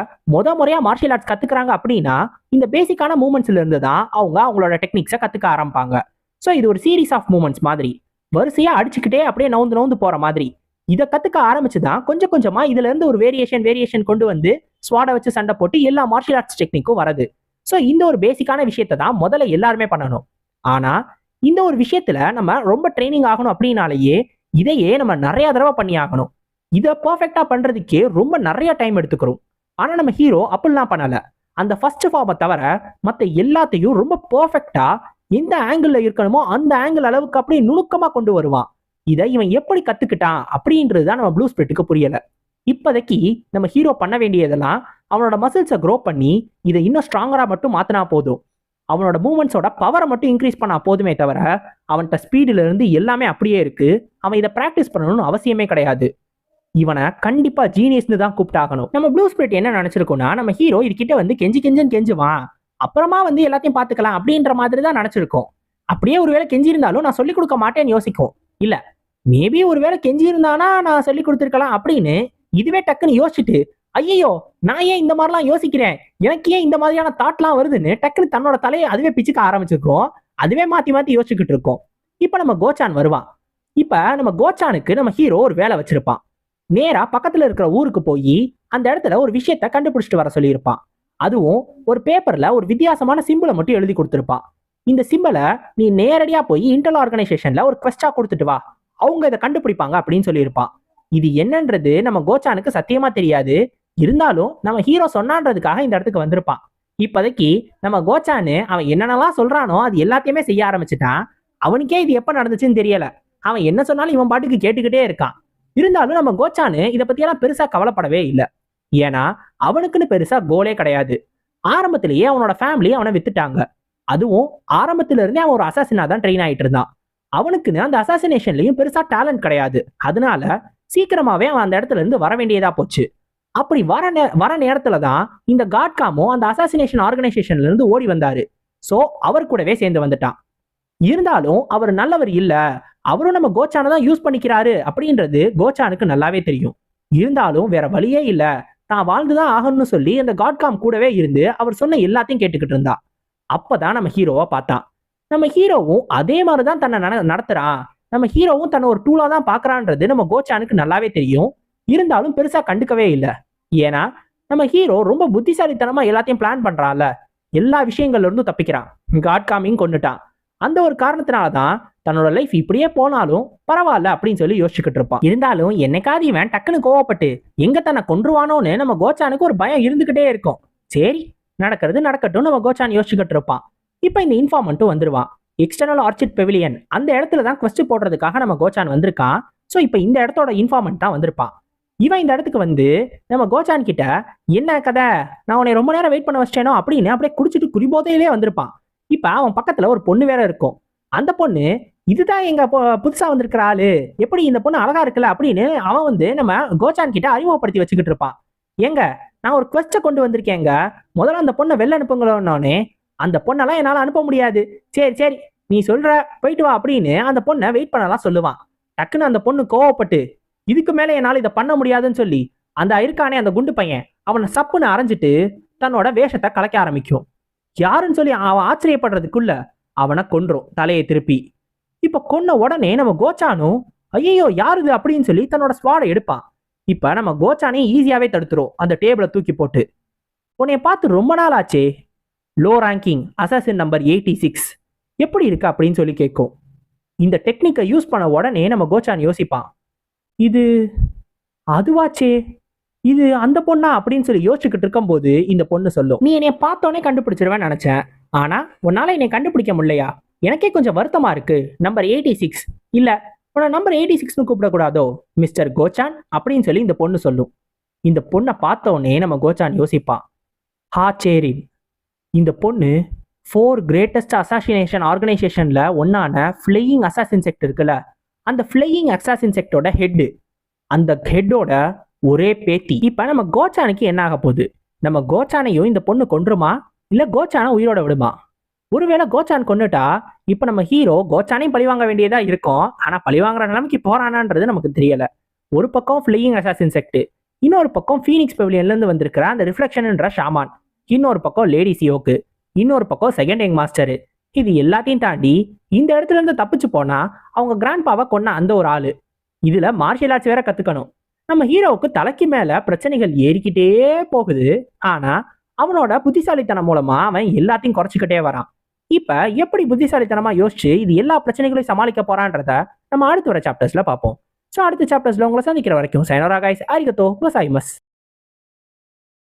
முறையா மார்ஷியல் ஆர்ட்ஸ் கத்துக்கிறாங்க அப்படின்னா இந்த பேசிக்கான மூமெண்ட்ஸ்ல இருந்து தான் அவங்க அவங்களோட டெக்னிக்ஸை கத்துக்க ஆரம்பிப்பாங்க. ஸோ இது ஒரு சீரீஸ் ஆஃப் மூமெண்ட்ஸ் மாதிரி, வரிசையா அடிச்சுக்கிட்டே அப்படியே நவுந்து போற மாதிரி. இதை கத்துக்க ஆரம்பிச்சுதான் கொஞ்சம் கொஞ்சமா இதுல இருந்து ஒரு வேரியேஷன் கொண்டு வந்து ஸ்வாடை வச்சு சண்டை போட்டு எல்லா மார்ஷியல் ஆர்ட்ஸ் டெக்னிக்கும் வருது. ஸோ இந்த ஒரு பேசிக்கான விஷயத்தை தான் முதல்ல எல்லாருமே பண்ணணும். ஆனா இந்த ஒரு விஷயத்துல நம்ம ரொம்ப ட்ரைனிங் ஆகணும் அப்படின்னாலேயே இதையே நம்ம நிறைய தடவை பண்ணி ஆகணும். இதை பர்ஃபெக்டா பண்றதுக்கே ரொம்ப நிறைய டைம் எடுத்துக்கிறோம். ஆனா நம்ம ஹீரோ அப்படிலாம் பண்ணல. அந்த ஃபர்ஸ்ட் ஃபார்மை தவிர மற்ற எல்லாத்தையும் ரொம்ப பர்ஃபெக்டா எந்த ஆங்கிள் இருக்கணுமோ அந்த ஆங்கிள் அளவுக்கு அப்படியே நுணுக்கமா கொண்டு வருவான். இதை இவன் எப்படி கத்துக்கிட்டான் அப்படின்றது தான் நம்ம ப்ளூ ஸ்பிரிட்டுக்கு புரியல. இப்போதைக்கு நம்ம ஹீரோ பண்ண வேண்டியதெல்லாம் அவனோட மசில்ஸை க்ரோ பண்ணி இதை இன்னும் ஸ்ட்ராங்கரா மட்டும் மாத்தினா போதும். அவனோட மூவ்மெண்ட்ஸோட பவரை மட்டும் இன்க்ரீஸ் பண்ணா போதுமே தவிர அவன்கிட்ட ஸ்பீடுல இருந்து எல்லாமே அப்படியே இருக்கு. அவன் இதை பிராக்டிஸ் பண்ணணும்னு அவசியமே கிடையாது. இவனை கண்டிப்பா ஜீனியஸ்னு தான் கூப்பிட்டாகணும். நம்ம ப்ளூ ஸ்பிரிட் என்ன நினைச்சிருக்கோம்னா நம்ம ஹீரோ இதுகிட்ட வந்து கெஞ்சுவான், அப்புறமா வந்து எல்லாத்தையும் பார்த்துக்கலாம் அப்படின்ற மாதிரி தான் நினைச்சிருக்கோம். அப்படியே ஒருவேளை கெஞ்சி இருந்தாலும் நான் சொல்லிக் கொடுக்க மாட்டேன்னு யோசிக்கும். இல்ல மேபி ஒருவேளை கெஞ்சி இருந்தானா நான் சொல்லி கொடுத்துருக்கலாம் அப்படின்னு இதுவே டக்குன்னு யோசிச்சுட்டு ஐயோ நான் ஏன் இந்த மாதிரிலாம் யோசிக்கிறேன், எனக்கு ஏன் இந்த மாதிரியான தாட்லாம் வருதுன்னு டக்குன்னு தன்னோட தலையை அதுவே பிச்சுக்க ஆரம்பிச்சிருக்கோம். அதுவே மாத்தி யோசிச்சுக்கிட்டு இருக்கோம். இப்ப நம்ம கோச்சான் வருவான். இப்ப நம்ம கோச்சானுக்கு நம்ம ஹீரோ ஒரு வேலை வச்சிருப்பான். நேரா பக்கத்துல இருக்கிற ஊருக்கு போய் அந்த இடத்துல ஒரு விஷயத்த கண்டுபிடிச்சிட்டு வர சொல்லியிருப்பான். அதுவும் ஒரு பேப்பர்ல ஒரு வித்தியாசமான சிம்பிளை மட்டும் எழுதி கொடுத்திருப்பான். இந்த சிம்பிளை நீ நேரடியா போய் இன்டெல் ஆர்கனைசேஷன்ல ஒரு குவெஸ்டா கொடுத்துட்டு வா, அவங்க இதை கண்டுபிடிப்பாங்க அப்படின்னு சொல்லியிருப்பான். இது என்னன்றது நம்ம கோச்சானுக்கு சத்தியமா தெரியாது. இருந்தாலும் நம்ம ஹீரோ சொன்னான்றதுக்காக இந்த இடத்துக்கு வந்திருப்பான். இப்போதைக்கு நம்ம கோச்சானு அவன் என்னென்னலாம் சொல்றானோ அது எல்லாத்தையுமே செய்ய ஆரம்பிச்சுட்டான். அவனுக்கே இது எப்ப நடந்துச்சுன்னு தெரியல. அவன் என்ன சொன்னாலும் இவன் பாட்டுக்கு கேட்டுக்கிட்டே இருக்கான். இருந்தாலும் நம்ம கோச்சானு இதை பத்தியெல்லாம் பெருசா கவலைப்படவே இல்லை. ஏன்னா அவனுக்குன்னு பெருசா கோலே கிடையாது. ஆரம்பத்திலேயே அவனோட ஃபேமிலி அவனை வித்துட்டாங்க. அதுவும் ஆரம்பத்துல இருந்தே அவன் ஒரு அசாசினா தான் ட்ரெயின் ஆயிட்டு இருந்தான். அவனுக்குன்னு அந்த அசாசினேஷன்லயும் பெருசா டேலண்ட் கிடையாது. அதனால சீக்கிரமாவே அவன் அந்த இடத்துல இருந்து வர வேண்டியதா போச்சு. அப்படி வர நேரத்துல தான் இந்த காட்காமோ அந்த அசாசினேஷன் ஆர்கனைசேஷன்ல இருந்து ஓடி வந்தாரு. சோ அவர் கூடவே சேர்ந்து வந்துட்டான். இருந்தாலும் அவர் நல்லவர் இல்ல, அவரும் நம்ம கோச்சானை தான் யூஸ் பண்ணிக்கிறாரு அப்படின்றது கோச்சானுக்கு நல்லாவே தெரியும். இருந்தாலும் வேற வழியே இல்ல, தான் வாழ்ந்துதான் ஆகணும்னு சொல்லி அந்த காட்காம் கூடவே இருந்து அவர் சொன்ன எல்லாத்தையும் கேட்டுக்கிட்டு இருந்தா. அப்பதான் நம்ம ஹீரோவை பார்த்தான். நம்ம ஹீரோவும் அதே மாதிரிதான் தன்னை நடத்துறான். நம்ம ஹீரோவும் தன்னை ஒரு டூலா தான் பாக்குறான்றது நம்ம கோச்சானுக்கு நல்லாவே தெரியும். இருந்தாலும் பெருசா கண்டுக்கவே இல்லை. ஏன்னா நம்ம ஹீரோ ரொம்ப புத்திசாலித்தனமா எல்லாத்தையும் பிளான் பண்றான்ல, எல்லா விஷயங்கள்ல இருந்தும் தப்பிக்கிறான். காட்காமையும் கொண்டுட்டான். அந்த ஒரு காரணத்தினாலதான் தன்னோட லைஃப் இப்படியே போனாலும் பரவாயில்ல அப்படின்னு சொல்லி யோசிச்சுக்கிட்டு இருப்பான். இருந்தாலும் என்னைக்காவது இவன் டக்குன்னு கோவப்பட்டு எங்க தன்னை கொன்றுவானோன்னு நம்ம கோச்சானுக்கு ஒரு பயம் இருந்துகிட்டே இருக்கும். சரி நடக்கிறது நடக்கட்டும் நம்ம கோச்சான் யோசிச்சுக்கிட்டு இருப்பான். இப்ப இந்த இன்ஃபார்மெண்ட்டும் வந்துருவான். எக்ஸ்டர்னல் ஆர்ச்சிட் பெவிலியன் அந்த இடத்துல தான் குவெஸ்ட் போடுறதுக்காக நம்ம கோச்சான் வந்திருக்கான். ஸோ இப்போ இந்த இடத்தோட இன்ஃபார்மெண்ட் தான் வந்திருப்பான். இவன் இந்த இடத்துக்கு வந்து நம்ம கோச்சான் கிட்ட என்ன கதை, நான் உன்னை ரொம்ப நேரம் வெயிட் பண்ண வச்சிட்டேனோ அப்படின்னு அப்படியே குடிச்சிட்டு குறிபோதையிலே வந்திருப்பான். இப்ப அவன் பக்கத்துல ஒரு பொண்ணு வேற இருக்கும். அந்த பொண்ணு இதுதான் எங்க புதுசா வந்திருக்கிற ஆளு, எப்படி இந்த பொண்ணு அழகா இருக்குல்ல அப்படின்னு அவன் வந்து நம்ம கோச்சான் கிட்ட அறிமுகப்படுத்தி வச்சுக்கிட்டு இருப்பான். ஏங்க நான் ஒரு குவெஸ்ட கொண்டு வந்திருக்கேங்க, முதல்ல அந்த பொண்ணை வெளில அனுப்புங்களோன்னே அந்த பொண்ணெல்லாம் என்னால அனுப்ப முடியாது. சரி சரி, நீ சொல்ற, போயிட்டு வா அப்படின்னு அந்த பொண்ணை வெயிட் பண்ணலாம் சொல்லுவான். டக்குன்னு அந்த பொண்ணு கோவப்பட்டு, இதுக்கு மேல என்னால இதை பண்ண முடியாதுன்னு சொல்லி அந்த இருக்கானே அந்த குண்டு பையன் அவனை சப்புன்னு அரைஞ்சிட்டு தன்னோட வேஷத்தை கலைக்க ஆரம்பிக்கும். யாருன்னு சொல்லி அவன் ஆச்சரியப்படுறதுக்குள்ள அவனை கொன்றும் தலையை திருப்பி. இப்ப கொன்ன உடனே நம்ம கோச்சானும் ஐயோ யாருது அப்படின்னு சொல்லி தன்னோட ஸ்வாடை எடுப்பான். இப்ப நம்ம கோச்சானே ஈஸியாவே தடுத்துரும் அந்த டேபிளை தூக்கி போட்டு. உன்னைய பார்த்து ரொம்ப நாள் ஆச்சே, லோ ரேங்கிங் அசாசின் நம்பர் 86 எப்படி இருக்கு அப்படின்னு சொல்லி கேட்கும். இந்த டெக்னிக்கை யூஸ் பண்ண உடனே நம்ம கோச்சான் யோசிப்பான், இது அதுவாச்சே, இது அந்த பொண்ணா அப்படின்னு சொல்லி யோசிச்சுக்கிட்டு இருக்கும்போது இந்த பொண்ணு சொல்லும், நீ என்னைய பார்த்தோன்னே கண்டுபிடிச்சிருவேன்னு நினைச்சேன், ஆனா உன்னால என்னை கண்டுபிடிக்க முடியலையா, எனக்கே கொஞ்சம் வருத்தமா இருக்கு. நம்பர் 86 இல்ல, உன்னை நம்பர் 86னு கூப்பிடக்கூடாதோ மிஸ்டர் கோச்சான் அப்படின்னு சொல்லி இந்த பொண்ணு சொல்லும். இந்த பொண்ணை பார்த்தோன்னே நம்ம கோச்சான் யோசிப்பான், ஹா சேரின், இந்த பொண்ணு 4 கிரேட்டஸ்ட் அசாசினேஷன் ஆர்கனைசேஷன்ல ஒன்னான ஃப்ளையிங் அசாசின் செக்ட் இருக்குல்ல, அந்த ஃப்ளையிங் அசாசின் செக்டோட ஹெட்டு, அந்த ஹெட்டோட ஒரே பேத்தி. இப்ப நம்ம கோச்சானுக்கு என்ன ஆக போகுது, நம்ம கோச்சானையும் இந்த பொண்ணு கொன்றுமா இல்ல கோச்சானை உயிரோட விடுமா? ஒருவேளை கோச்சான் கொன்னுட்டா இப்ப நம்ம ஹீரோ கோச்சானையும் பழிவாங்க வேண்டியதா இருக்கும். ஆனா பழிவாங்குற நிலைமைக்கு போறானான்றது நமக்கு தெரியல. ஒரு பக்கம் ஃப்ளையிங் அசாசின் செக்ட், இன்னொரு பக்கம் ஃபீனிக்ஸ் பெவிலியன்ல இருந்து வந்திருக்கிற அந்த ரிஃப்ளெக்ஷன்ன்ற ஷாமான், இன்னொரு பக்கம் லேடி சியோக்கு, இன்னொரு பக்கம் செகண்ட் யங் மாஸ்டர். இது எல்லாத்தையும் தாண்டி இந்த இடத்துல இருந்து தப்பிச்சு போனா அவங்க கிராண்ட் பாவை கொன்ன அந்த ஒரு ஆளு. இதுல மார்ஷியல் ஆர்ட்ஸ் வேற கத்துக்கணும். நம்ம ஹீரோவுக்கு தலைக்கு மேல பிரச்சனைகள் ஏறிக்கிட்டே போகுது. ஆனா அவனோட புத்திசாலித்தனம் மூலமா அவன் எல்லாத்தையும் குறைச்சிக்கிட்டே வரான். இப்ப எப்படி புத்திசாலித்தனமா யோசிச்சு இது எல்லா பிரச்சனைகளையும் சமாளிக்க போறான்றத நம்ம அடுத்து வர சாப்டர்ஸ்ல பார்ப்போம். ஸோ அடுத்த சாப்டர்ஸ்ல உங்களை சந்திக்கிற வரைக்கும் சைனோரா கைஸ், ஆரிகத்தோ கோசாயிமஸ்.